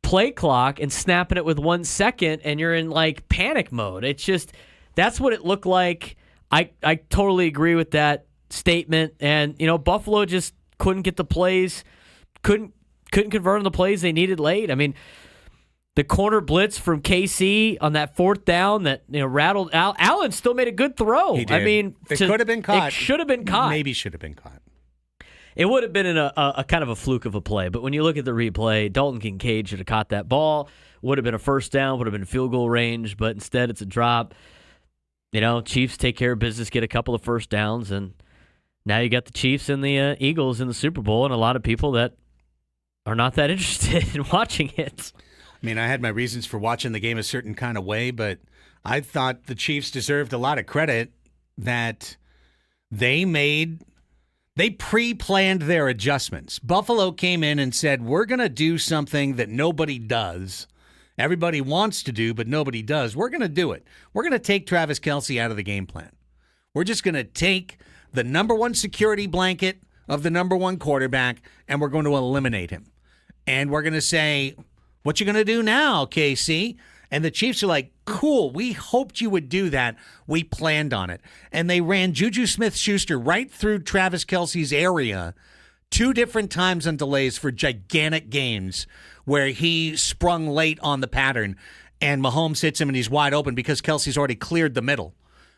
play clock and snapping it with 1 second and you're in like panic mode. It's just, that's what it looked like. I totally agree with that statement. And, Buffalo just couldn't get the plays, couldn't convert on the plays they needed late. I mean, the corner blitz from KC on that 4th down that rattled Allen still made a good throw. He did. I mean, it could have been caught. It should have been caught. Maybe should have been caught. It would have been in a kind of a fluke of a play. But when you look at the replay, Dalton Kincaid should have caught that ball. Would have been a first down, would have been field goal range, but instead it's a drop. Chiefs take care of business, get a couple of first downs, and now you got the Chiefs and the Eagles in the Super Bowl, and a lot of people that are not that interested in watching it. I mean, I had my reasons for watching the game a certain kind of way, but I thought the Chiefs deserved a lot of credit that they pre-planned their adjustments. Buffalo came in and said, we're going to do something that nobody does. Everybody wants to do, but nobody does. We're going to do it. We're going to take Travis Kelce out of the game plan. We're just going to take the number one security blanket of the number one quarterback, and we're going to eliminate him. And we're going to say, what you going to do now, KC? And the Chiefs are like, cool, we hoped you would do that. We planned on it. And they ran Juju Smith-Schuster right through Travis Kelce's area 2 different times on delays for gigantic gains where he sprung late on the pattern and Mahomes hits him and he's wide open because Kelce's already cleared the middle.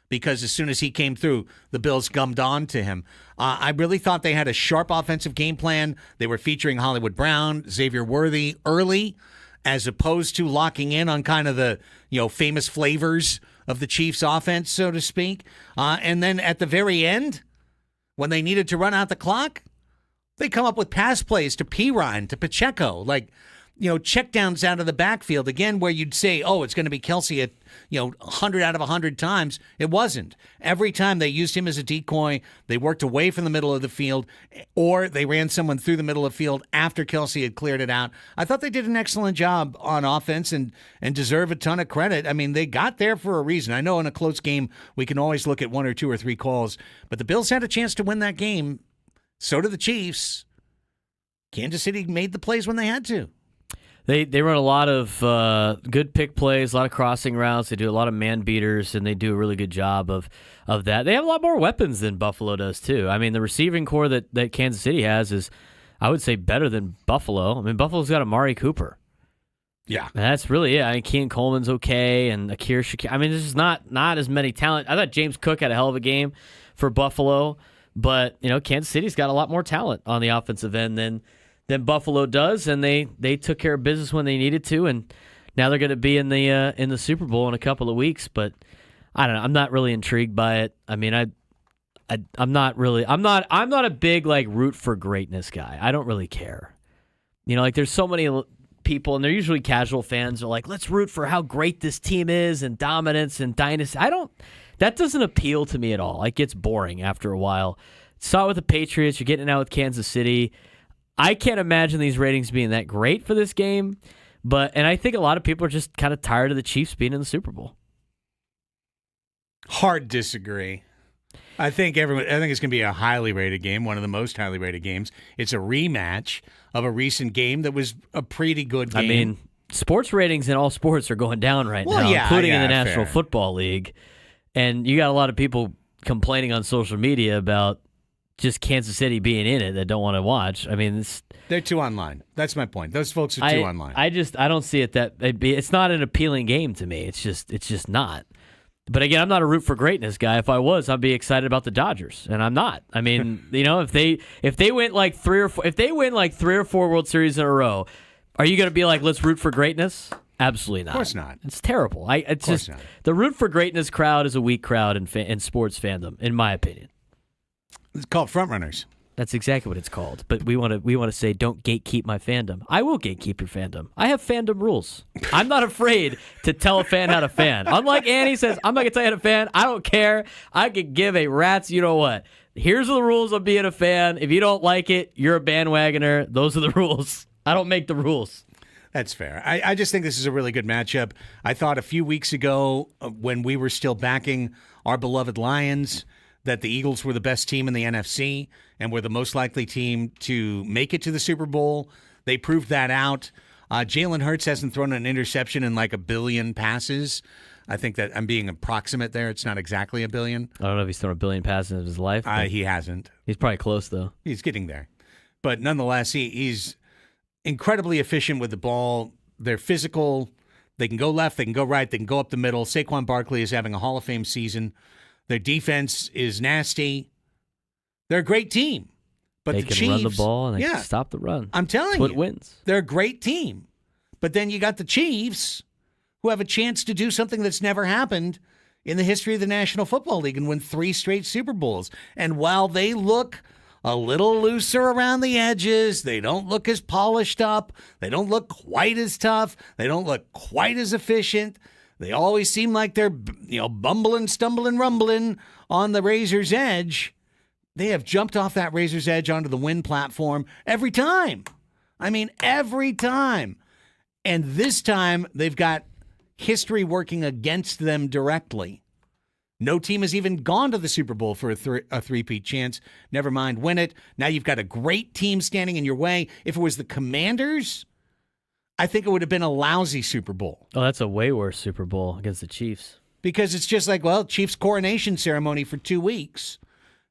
Because as soon as he came through, the Bills gummed on to him. I really thought they had a sharp offensive game plan. They were featuring Hollywood Brown, Xavier Worthy early, as opposed to locking in on kind of the famous flavors of the Chiefs' offense, so to speak. And then at the very end, when they needed to run out the clock, they come up with pass plays to Pirine, to Pacheco, checkdowns out of the backfield. Again, where you'd say, oh, it's going to be Kelce at 100 out of 100 times. It wasn't. Every time they used him as a decoy, they worked away from the middle of the field, or they ran someone through the middle of the field after Kelce had cleared it out. I thought they did an excellent job on offense and deserve a ton of credit. I mean, they got there for a reason. I know in a close game, we can always look at 1 or 2 or 3 calls, but the Bills had a chance to win that game. So did the Chiefs. Kansas City made the plays when they had to. They run a lot of good pick plays, a lot of crossing routes. They do a lot of man beaters, and they do a really good job of that. They have a lot more weapons than Buffalo does, too. I mean, the receiving core that Kansas City has is, I would say, better than Buffalo. I mean, Buffalo's got Amari Cooper. Yeah. And that's really it. I mean, Keenan Coleman's okay, and Akir Shakir. I mean, there's just not as many talent. I thought James Cook had a hell of a game for Buffalo, but, Kansas City's got a lot more talent on the offensive end than Buffalo does, and they took care of business when they needed to, and now they're going to be in the Super Bowl in a couple of weeks. But I don't know. I'm not really intrigued by it. I mean, I'm not a big root for greatness guy. I don't really care. There's so many people, and they're usually casual fans, are like, let's root for how great this team is and dominance and dynasty. That doesn't appeal to me at all. It gets boring after a while. Saw it with the Patriots. You're getting it out with Kansas City. I can't imagine these ratings being that great for this game, and I think a lot of people are just kind of tired of the Chiefs being in the Super Bowl. Hard disagree. I think it's going to be a highly rated game, one of the most highly rated games. It's a rematch of a recent game that was a pretty good game. I mean, sports ratings in all sports are going down right now, including in the National Football League. And you got a lot of people complaining on social media about just Kansas City being in it that don't want to watch. I mean, they're too online. That's my point. Those folks are too online. I don't see it it's not an appealing game to me. It's just not. But again, I'm not a root for greatness guy. If I was, I'd be excited about the Dodgers, and I'm not. I mean, if they win like 3 or 4 World Series in a row, are you going to be like, let's root for greatness? Absolutely not. Of course not. It's terrible. It's just not. The root for greatness crowd is a weak crowd in sports fandom, in my opinion. It's called frontrunners. That's exactly what it's called. But we want to say, don't gatekeep my fandom. I will gatekeep your fandom. I have fandom rules. I'm not afraid to tell a fan how to fan. Unlike Annie says, I'm not going to tell you how to fan. I don't care. I could give a rat's you-know-what. Here's the rules of being a fan. If you don't like it, you're a bandwagoner. Those are the rules. I don't make the rules. That's fair. I just think this is a really good matchup. I thought a few weeks ago when we were still backing our beloved Lions that the Eagles were the best team in the NFC and were the most likely team to make it to the Super Bowl. They proved that out. Jalen Hurts hasn't thrown an interception in like 1 billion passes. I think that I'm being approximate there. It's not exactly 1 billion. I don't know if he's thrown 1 billion passes in his life. He hasn't. He's probably close, though. He's getting there. But nonetheless, he's incredibly efficient with the ball. They're physical. They can go left. They can go right. They can go up the middle. Saquon Barkley is having a Hall of Fame season. Their defense is nasty. They're a great team. But they the can Chiefs, run the ball and they can stop the run. I'm telling That's you. what wins. They're a great team. But then you got the Chiefs who have a chance to do something that's never happened in the history of the National Football League and win 3 straight Super Bowls. And while they look a little looser around the edges, they don't look as polished up, they don't look quite as tough, they don't look quite as efficient. They always seem like they're, bumbling, stumbling, rumbling on the razor's edge. They have jumped off that razor's edge onto the win platform every time. I mean, every time. And this time, they've got history working against them directly. No team has even gone to the Super Bowl for a three-peat chance. Never mind win it. Now you've got a great team standing in your way. If it was the Commanders, I think it would have been a lousy Super Bowl. Oh, that's a way worse Super Bowl against the Chiefs. Because it's just like, Chiefs coronation ceremony for 2 weeks.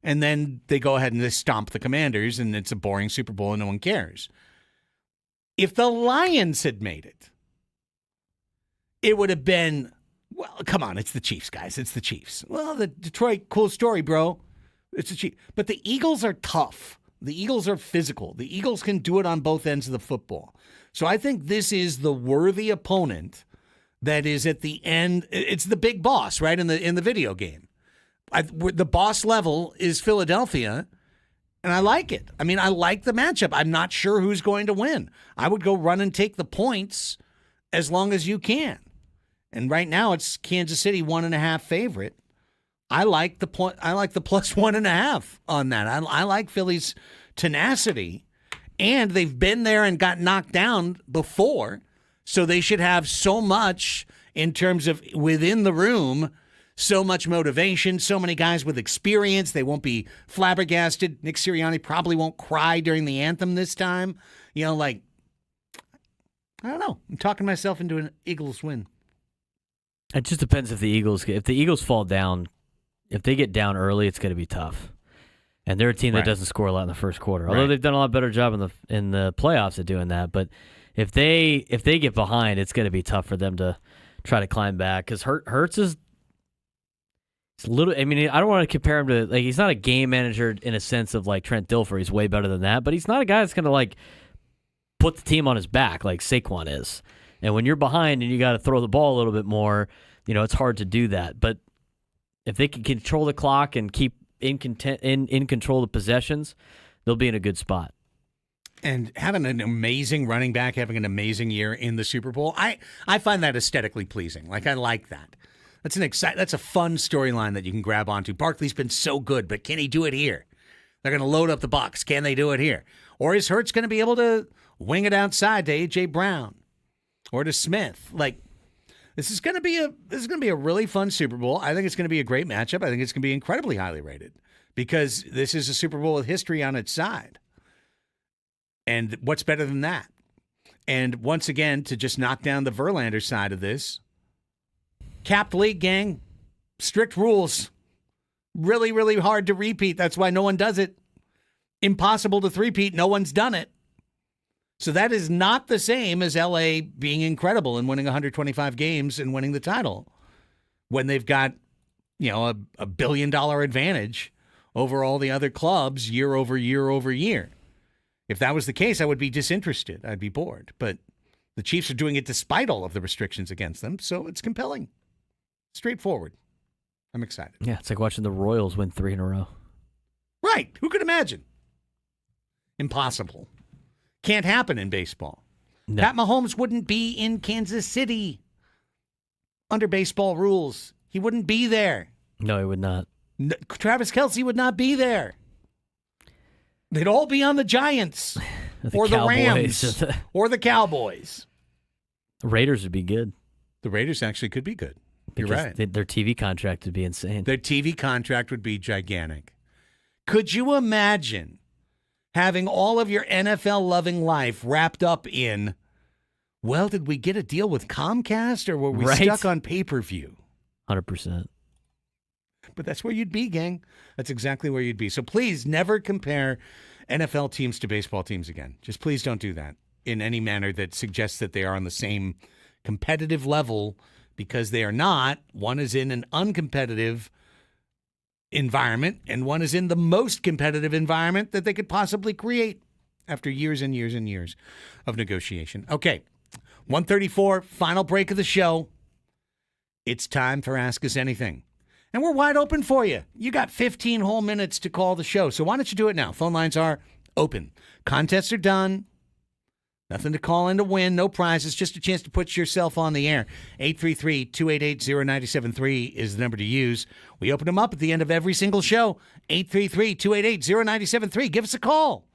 And then they go ahead and they stomp the Commanders, and it's a boring Super Bowl and no one cares. If the Lions had made it, it would have been, well, come on, it's the Chiefs, guys. It's the Chiefs. Well, the Detroit, cool story, bro. It's the Chiefs. But the Eagles are tough. The Eagles are physical. The Eagles can do it on both ends of the football. So I think this is the worthy opponent that is at the end. It's the big boss, right, in the video game. The boss level is Philadelphia, and I like it. I mean, I like the matchup. I'm not sure who's going to win. I would go run and take the points as long as you can. And right now, it's Kansas City 1.5 favorite. I like the point. I like the plus 1.5 on that. I like Philly's tenacity, and they've been there and got knocked down before, so they should have so much in terms of within the room. So much motivation, so many guys with experience. They won't be flabbergasted. Nick Sirianni probably won't cry during the anthem this time. I don't know. I'm talking myself into an Eagles win. It just depends if the Eagles fall down, if they get down early, it's going to be tough. And they're a team that doesn't score a lot in the first quarter. Although they've done a lot better job in the playoffs at doing that. But if they get behind, it's going to be tough for them to try to climb back because Hurts is. It's a little. I mean, I don't want to compare him to he's not a game manager in a sense of like Trent Dilfer. He's way better than that, but he's not a guy that's gonna put the team on his back like Saquon is. And when you're behind and you got to throw the ball a little bit more, it's hard to do that. But if they can control the clock and keep in control of possessions, they'll be in a good spot. And having an amazing running back, having an amazing year in the Super Bowl, I find that aesthetically pleasing. I like that. That's a fun storyline that you can grab onto. Barkley's been so good, but can he do it here? They're going to load up the box. Can they do it here? Or is Hurts going to be able to wing it outside to A.J. Brown or to Smith? This is going to be a really fun Super Bowl. I think it's going to be a great matchup. I think it's going to be incredibly highly rated because this is a Super Bowl with history on its side. And what's better than that? And once again, to just knock down the Verlander side of this, capped league, gang. Strict rules. Really, really hard to repeat. That's why no one does it. Impossible to three-peat. No one's done it. So that is not the same as LA being incredible and winning 125 games and winning the title when they've got, a $1 billion advantage over all the other clubs year over year over year. If that was the case, I would be disinterested. I'd be bored. But the Chiefs are doing it despite all of the restrictions against them, so it's compelling. Straightforward. I'm excited. Yeah, it's like watching the Royals win 3 in a row. Right. Who could imagine? Impossible. Can't happen in baseball. No. Pat Mahomes wouldn't be in Kansas City under baseball rules. He wouldn't be there. No, he would not. Travis Kelce would not be there. They'd all be on the Giants or the Rams or the Cowboys. The Raiders would be good. The Raiders actually could be good. You're Because right. their TV contract would be insane. Their TV contract would be gigantic. Could you imagine having all of your NFL-loving life wrapped up in, well, did we get a deal with Comcast or were we Right. stuck on pay-per-view? 100%. But that's where you'd be, gang. That's exactly where you'd be. So please never compare NFL teams to baseball teams again. Just please don't do that in any manner that suggests that they are on the same competitive level, because they are not. One is in an uncompetitive environment, and one is in the most competitive environment that they could possibly create after years and years and years of negotiation. Okay, 1:34, final break of the show. It's time for Ask Us Anything. And we're wide open for you. You got 15 whole minutes to call the show, so why don't you do it now? Phone lines are open. Contests are done. Nothing to call in to win, no prizes, just a chance to put yourself on the air. 833-288-0973 is the number to use. We open them up at the end of every single show. 833-288-0973. Give us a call.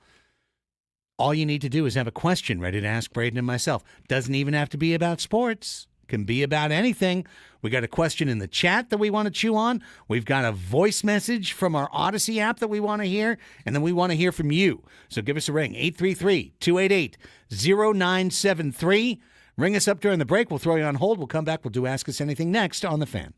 All you need to do is have a question ready to ask Braden and myself. Doesn't even have to be about sports. Can be about anything. We got a question in the chat that we want to chew on. We've got a voice message from our Odyssey app that we want to hear, and then we want to hear from you. So give us a ring, 833-288-0973. Ring us up during the break. We'll throw you on hold. We'll come back. We'll do Ask Us Anything next on The Fan.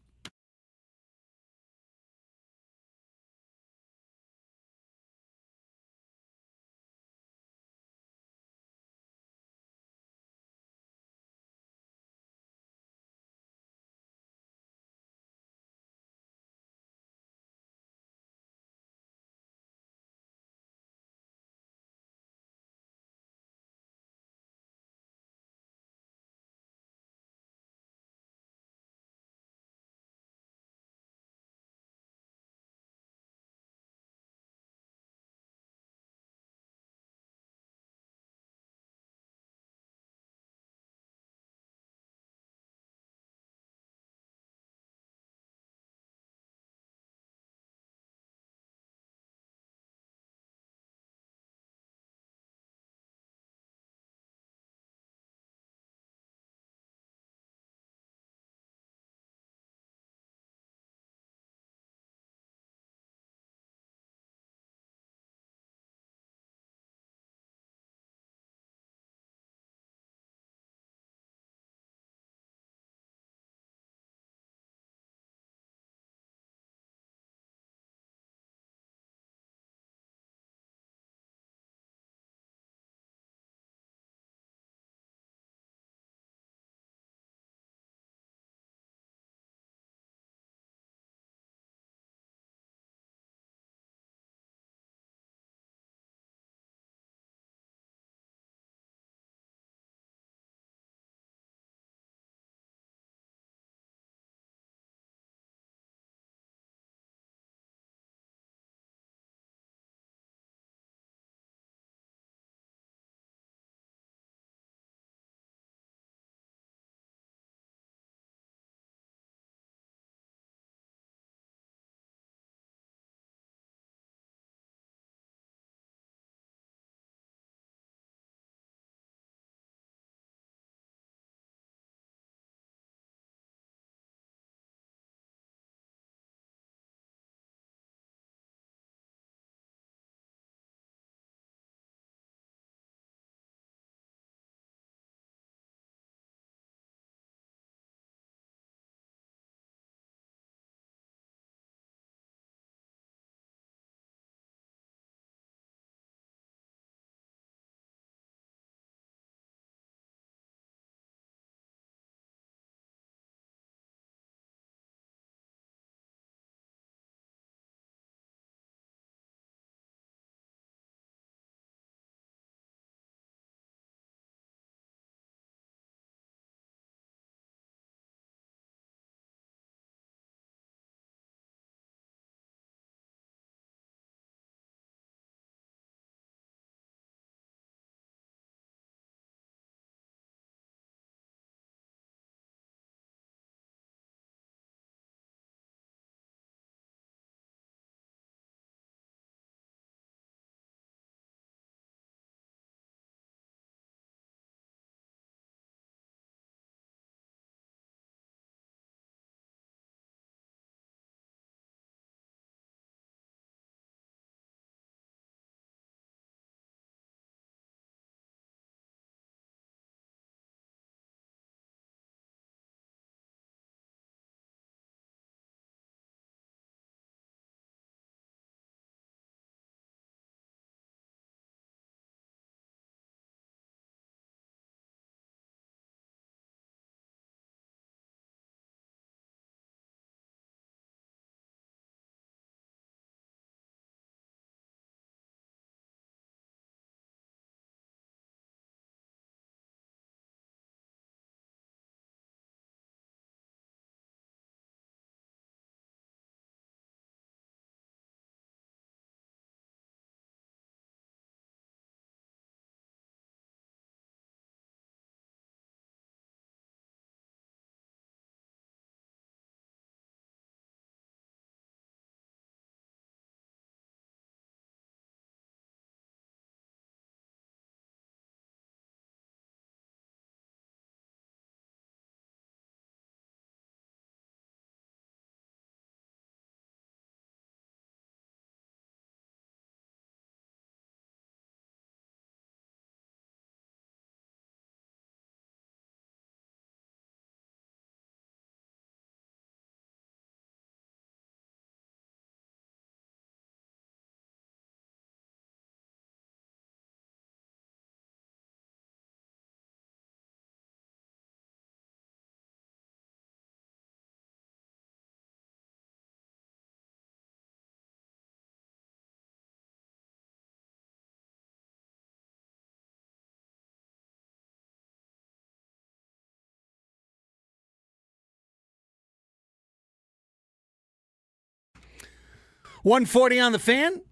1:40 on the Fan.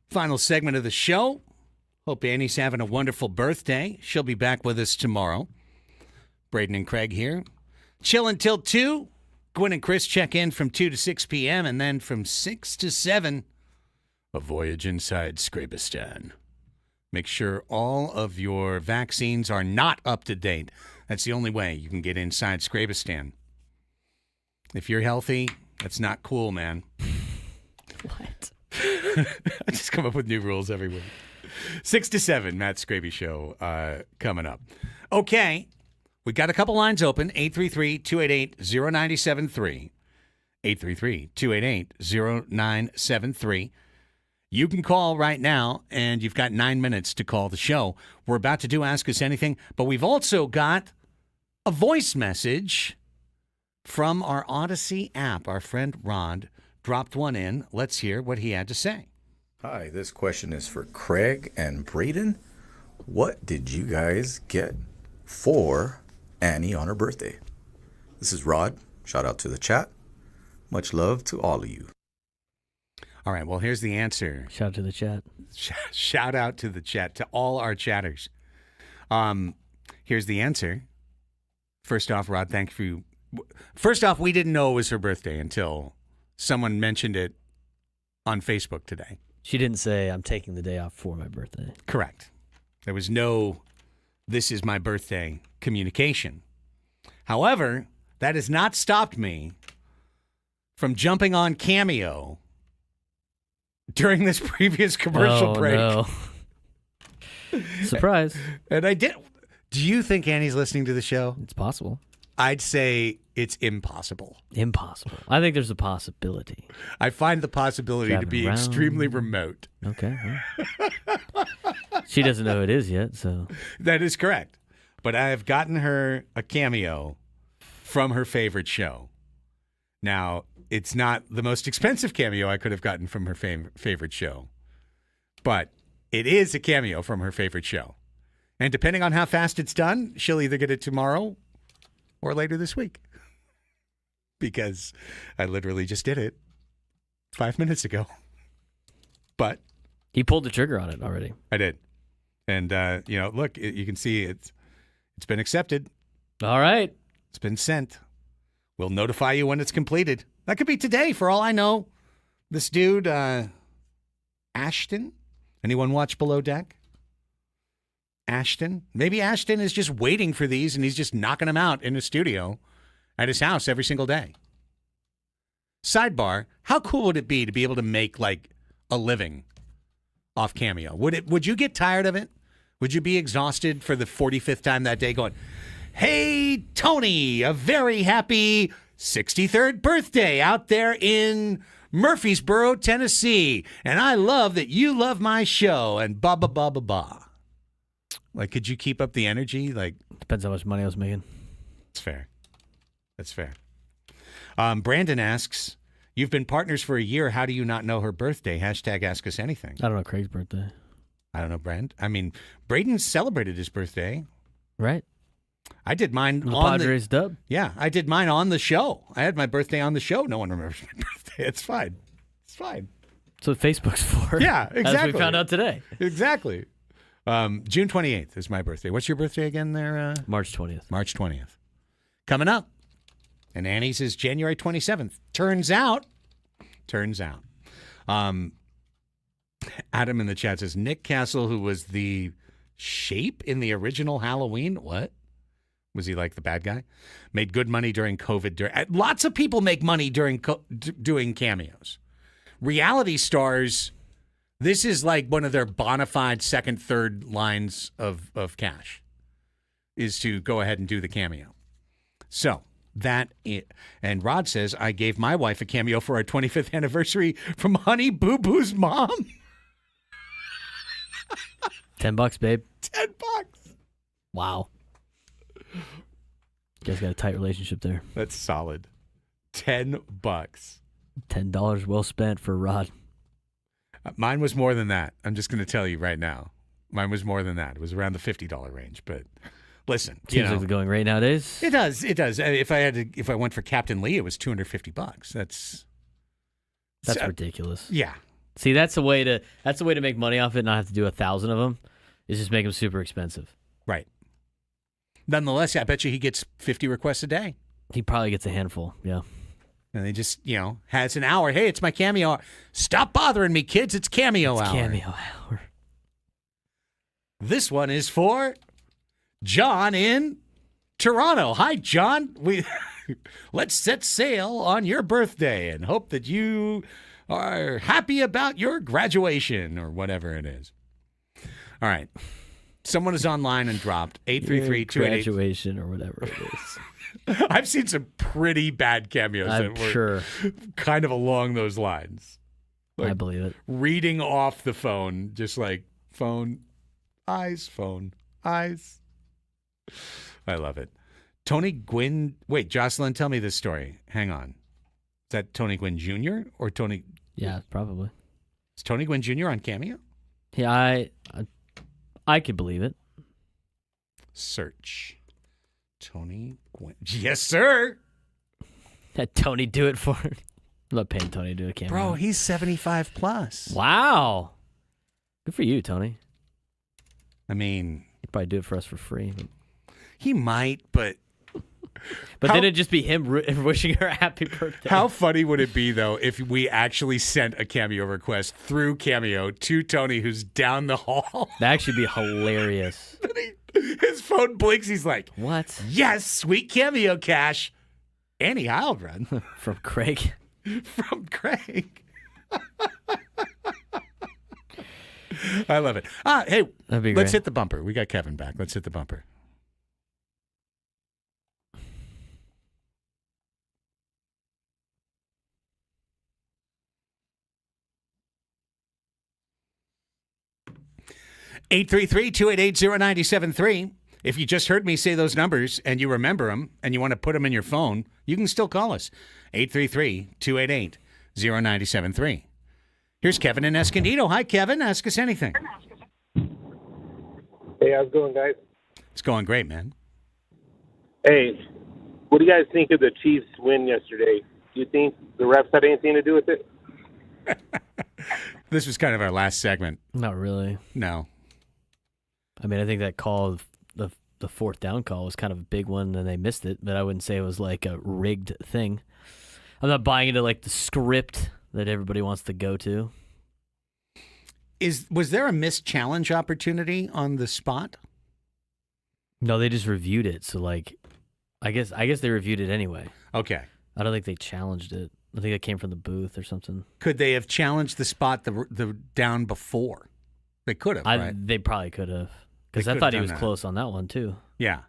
Final segment of the show. Hope Annie's having a wonderful birthday. She'll be back with us tomorrow. Braden and Craig here. Chill until 2. Gwen and Chris check in from 2 to 6 p.m. and then from 6 to 7, a voyage inside Scrabistan. Make sure all of your vaccines are not up to date. That's the only way you can get inside Scrabistan. If you're healthy, that's not cool, man. What? I just come up with new rules every week. 6 to 7, Matt Scraby Show coming up. Okay, we got a couple lines open. 833-288-0973. 833-288-0973. You can call right now, and you've got 9 minutes to call the show. We're about to do Ask Us Anything, but we've also got a voice message from our Odyssey app. Our friend Rod dropped one in. Let's hear what he had to say. Hi, this question is for Craig and Braden. What did you guys get for Annie on her birthday? This is Rod. Shout out to the chat. Much love to all of you. All right, well, here's the answer. Shout out to the chat. Shout out to the chat, to all our chatters. Here's the answer. First off, Rod, thank you. First off, we didn't know it was her birthday until someone mentioned it on Facebook today. She didn't say, I'm taking the day off for my birthday. Correct. There was no, this is my birthday communication. However, that has not stopped me from jumping on Cameo during this previous commercial break. No. Surprise. And I did. Do you think Annie's listening to the show? It's possible. I'd say it's impossible. Impossible. I think there's a possibility. I find the possibility to Driving be around. extremely remote. Okay. Well. She doesn't know who it is yet, so. That is correct. But I have gotten her a cameo from her favorite show. Now, it's not the most expensive cameo I could have gotten from her favorite show, but it is a cameo from her favorite show. And depending on how fast it's done, she'll either get it tomorrow or later this week. Because I literally just did it 5 minutes ago. But He pulled the trigger on it already. I did. And, look, you can see it's been accepted. All right. It's been sent. We'll notify you when it's completed. That could be today, for all I know. This dude, Ashton. Anyone watch Below Deck? Ashton. Maybe Ashton is just waiting for these, and he's just knocking them out in the studio at his house every single day. Sidebar, how cool would it be to be able to make, like, a living off Cameo? Would you get tired of it? Would you be exhausted for the 45th time that day going, hey, Tony, a very happy 63rd birthday out there in Murfreesboro, Tennessee. And I love that you love my show and ba ba ba ba ba. Like, could you keep up the energy? Like, Depends how much money I was making. it's fair. That's fair. Brandon asks, you've been partners for a year. How do you not know her birthday? Hashtag ask us anything. I don't know Craig's birthday. I don't know, Brand. I mean, Braden celebrated his birthday. Right? I did mine The on Padres dub. Yeah, I did mine on the show. I had my birthday on the show. No one remembers my birthday. It's fine. It's fine. That's what Facebook's for. Yeah, As exactly. we found out today. Exactly. June 28th is my birthday. What's your birthday again there? March 20th. March 20th. Coming up. And Annie's is January 27th. Turns out. Adam in the chat says, Nick Castle, who was the Shape in the original Halloween. What? Was he like the bad guy? Made good money during COVID. Lots of people make money during doing cameos. Reality stars, this is like one of their bona fide second, third lines of cash, is to go ahead and do the cameo. So and Rod says, I gave my wife a cameo for our 25th anniversary from Honey Boo Boo's mom. $10, babe. $10. Wow. You guys got a tight relationship there. That's solid. $10. $10 well spent for Rod. Mine was more than that. I'm just going to tell you right now. Mine was more than that. It was around the $50 range. But listen, Seems like the going rate nowadays. It does. It does. If I went for Captain Lee, it was $250. That's ridiculous. Yeah. See, that's a way to make money off it, and not have to do 1,000 of them. Is just make them super expensive. Right. Nonetheless, I bet you he gets 50 requests a day. He probably gets a handful. Yeah. And they just, has an hour. Hey, it's my cameo hour. Stop bothering me, kids. It's cameo hour. Cameo hour. This one is for John in Toronto. Hi, John. Let's set sail on your birthday and hope that you are happy about your graduation or whatever it is. All right. Someone is online and dropped 833 graduation or whatever it is. I've seen some pretty bad cameos I'm that were sure. kind of along those lines. I believe it. Reading off the phone, just like phone, eyes. I love it. Tony Gwynn. Wait, Jocelyn, tell me this story. Hang on. Is that Tony Gwynn Jr. or Tony? Yeah, probably. Is Tony Gwynn Jr. on Cameo? Yeah, I could believe it. Search. Tony Gwynn. Yes, sir. Had Tony do it for it. I'm not paying Tony to do a cameo. Bro, he's 75 plus. Wow. Good for you, Tony. I mean, He'd probably do it for us for free. he might, but But then it'd just be him wishing her a happy birthday. how funny would it be, though, if we actually sent a Cameo request through Cameo to Tony, who's down the hall? That'd actually be hilarious. His phone blinks. He's like, What? yes, sweet Cameo cash. Annie Heilbrunn From Craig. from Craig. I love it. Hey, That'd be let's great. hit the bumper. We got Kevin back. Let's hit the bumper. Eight 833-288-0973. If you just heard me say those numbers and you remember them and you want to put them in your phone, you can still call us. 833-288-0973. Here's Kevin in Escondido. Hi, Kevin. Ask us anything. Hey, how's it going, guys? It's going great, man. Hey, what do you guys think of the Chiefs' win yesterday? Do you think the refs had anything to do with it? This was kind of our last segment. Not really. No. I mean, I think that call, the fourth down call, was kind of a big one, and they missed it. But I wouldn't say it was like a rigged thing. I'm not buying into like the script that everybody wants to go to. Was there a missed challenge opportunity on the spot? No, they just reviewed it. So like, I guess they reviewed it anyway. Okay. I don't think they challenged it. I think it came from the booth or something. Could they have challenged the spot the down before? They could have, right? They probably could have. Because They I could thought have he was done that. close on that one, too. Yeah.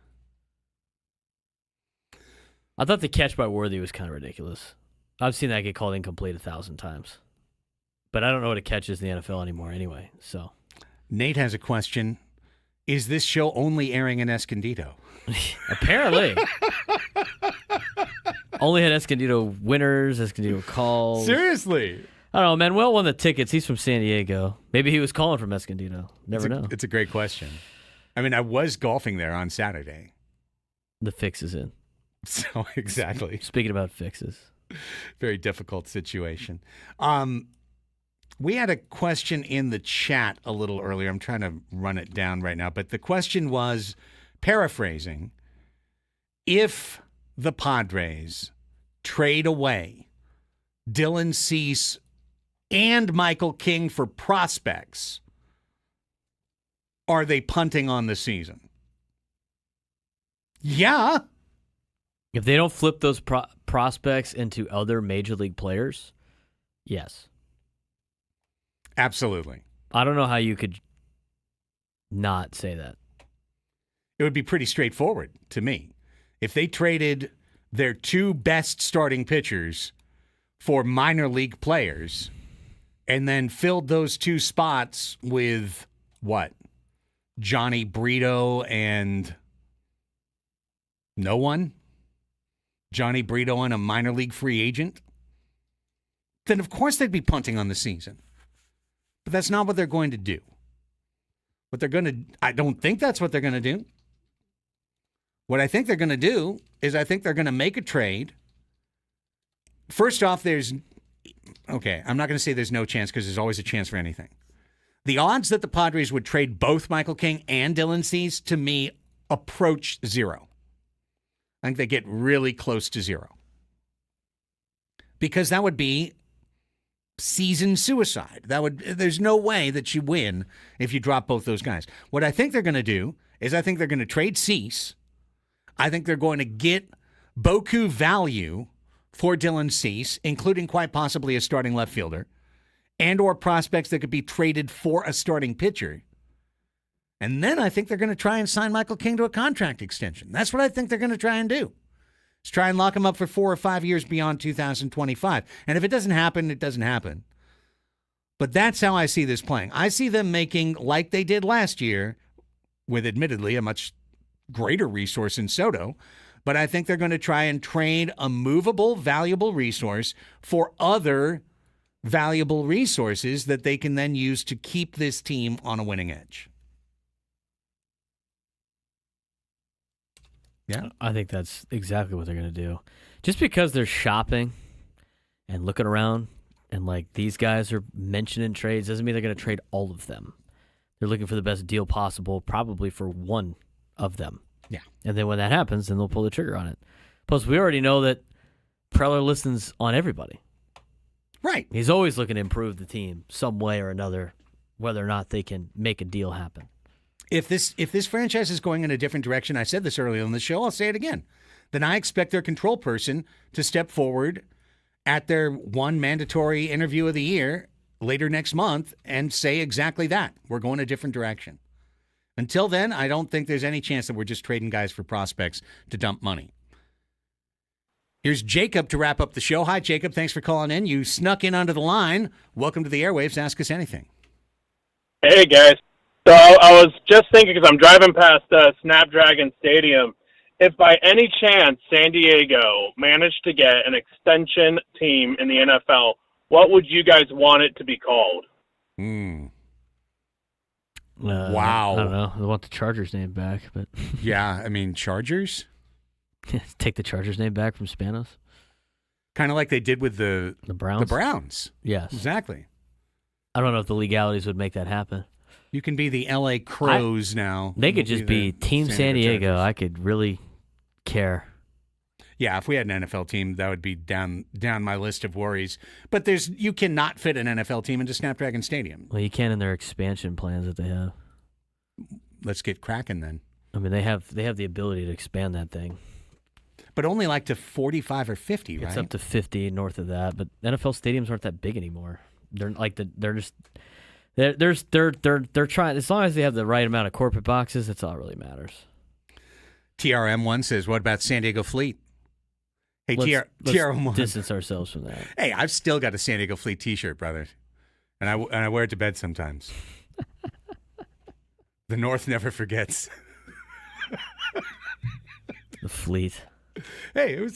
I thought the catch by Worthy was kind of ridiculous. I've seen that get called incomplete 1,000 times. But I don't know what a catch is in the NFL anymore anyway, so. Nate has a question. Is this show only airing in Escondido? Apparently. Only had Escondido winners, Escondido calls. Seriously? I don't know. Manuel won the tickets. He's from San Diego. Maybe he was calling from Escondido. Never know. It's a great question. I mean, I was golfing there on Saturday. The fix is in. So, exactly. Speaking about fixes. Very difficult situation. We had a question in the chat a little earlier. I'm trying to run it down right now. But the question was, paraphrasing, if the Padres trade away Dylan Cease and Michael King for prospects, are they punting on the season? Yeah. If they don't flip those prospects into other major league players, yes. Absolutely. I don't know how you could not say that. It would be pretty straightforward to me. If they traded their two best starting pitchers for minor league players and then filled those two spots with what? Johnny Brito and no one? Johnny Brito and a minor league free agent? Then of course they'd be punting on the season. But that's not what they're going to do. What they're going to, I don't think that's what they're going to do. What I think they're going to do is I think they're going to make a trade. First off, there's Okay, I'm not going to say there's no chance because there's always a chance for anything. The odds that the Padres would trade both Michael King and Dylan Cease, to me, approach zero. I think they get really close to zero. Because that would be season suicide. There's no way that you win if you drop both those guys. What I think they're going to do is I think they're going to trade Cease. I think they're going to get beaucoup value for Dylan Cease, including quite possibly a starting left fielder, and or prospects that could be traded for a starting pitcher. And then I think they're going to try and sign Michael King to a contract extension. That's what I think they're going to try and do. Is try and lock him up for 4 or 5 years beyond 2025. And if it doesn't happen, it doesn't happen. But that's how I see this playing. I see them making, like they did last year, with admittedly a much greater resource in Soto, but I think they're going to try and trade a movable, valuable resource for other valuable resources that they can then use to keep this team on a winning edge. Yeah, I think that's exactly what they're going to do. Just because they're shopping and looking around and like these guys are mentioning trades doesn't mean they're going to trade all of them. They're looking for the best deal possible, probably for one of them. Yeah. And then when that happens, then they'll pull the trigger on it. Plus, we already know that Preller listens on everybody. Right. He's always looking to improve the team some way or another, whether or not they can make a deal happen. If this franchise is going in a different direction, I said this earlier in the show, I'll say it again, then I expect their control person to step forward at their one mandatory interview of the year later next month and say exactly that. We're going a different direction. Until then, I don't think there's any chance that we're just trading guys for prospects to dump money. Here's Jacob to wrap up the show. Hi, Jacob. Thanks for calling in. You snuck in onto the line. Welcome to the airwaves. Ask us anything. Hey, guys. So I was just thinking, because I'm driving past Snapdragon Stadium, if by any chance San Diego managed to get an extension team in the NFL, what would you guys want it to be called? Wow. I don't know. I want the Chargers name back, but Yeah, I mean, Chargers? take the Chargers name back from Spanos. Kind of like they did with the Browns. The Browns. Yes. Exactly. I don't know if the legalities would make that happen. You can be the L.A. Crows now. They could just be the Team San Diego. Chargers. I could really care. Yeah, if we had an NFL team, that would be down my list of worries. But you cannot fit an NFL team into Snapdragon Stadium. Well, you can in their expansion plans that they have. Let's get cracking then. I mean, they have the ability to expand that thing. But only like to 45 or 50, right? It's up to 50 north of that, but NFL stadiums aren't that big anymore. They're trying, as long as they have the right amount of corporate boxes, that's all that really matters. TRM1 says, what about San Diego Fleet? Hey, Let's TRM1. distance ourselves from that. Hey, I've still got a San Diego Fleet t-shirt, brother. And I wear it to bed sometimes. The North never forgets. The Fleet. Hey,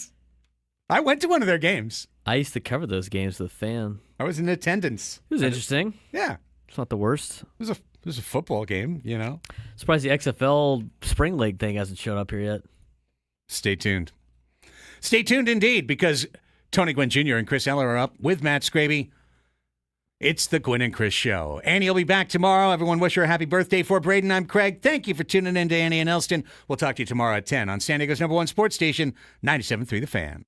I went to one of their games. I used to cover those games with a fan. I was in attendance. It was interesting. Yeah. It's not the worst. It was a football game, you know. Surprised the XFL Spring League thing hasn't showed up here yet. Stay tuned. Stay tuned indeed, because Tony Gwynn Jr. and Chris Eller are up with Matt Scraby. It's the Gwynn and Chris Show. Annie will be back tomorrow. Everyone wish her a happy birthday for Braden. I'm Craig. Thank you for tuning in to Annie and Elsten. We'll talk to you tomorrow at 10 on San Diego's #1 sports station, 97.3 The Fan.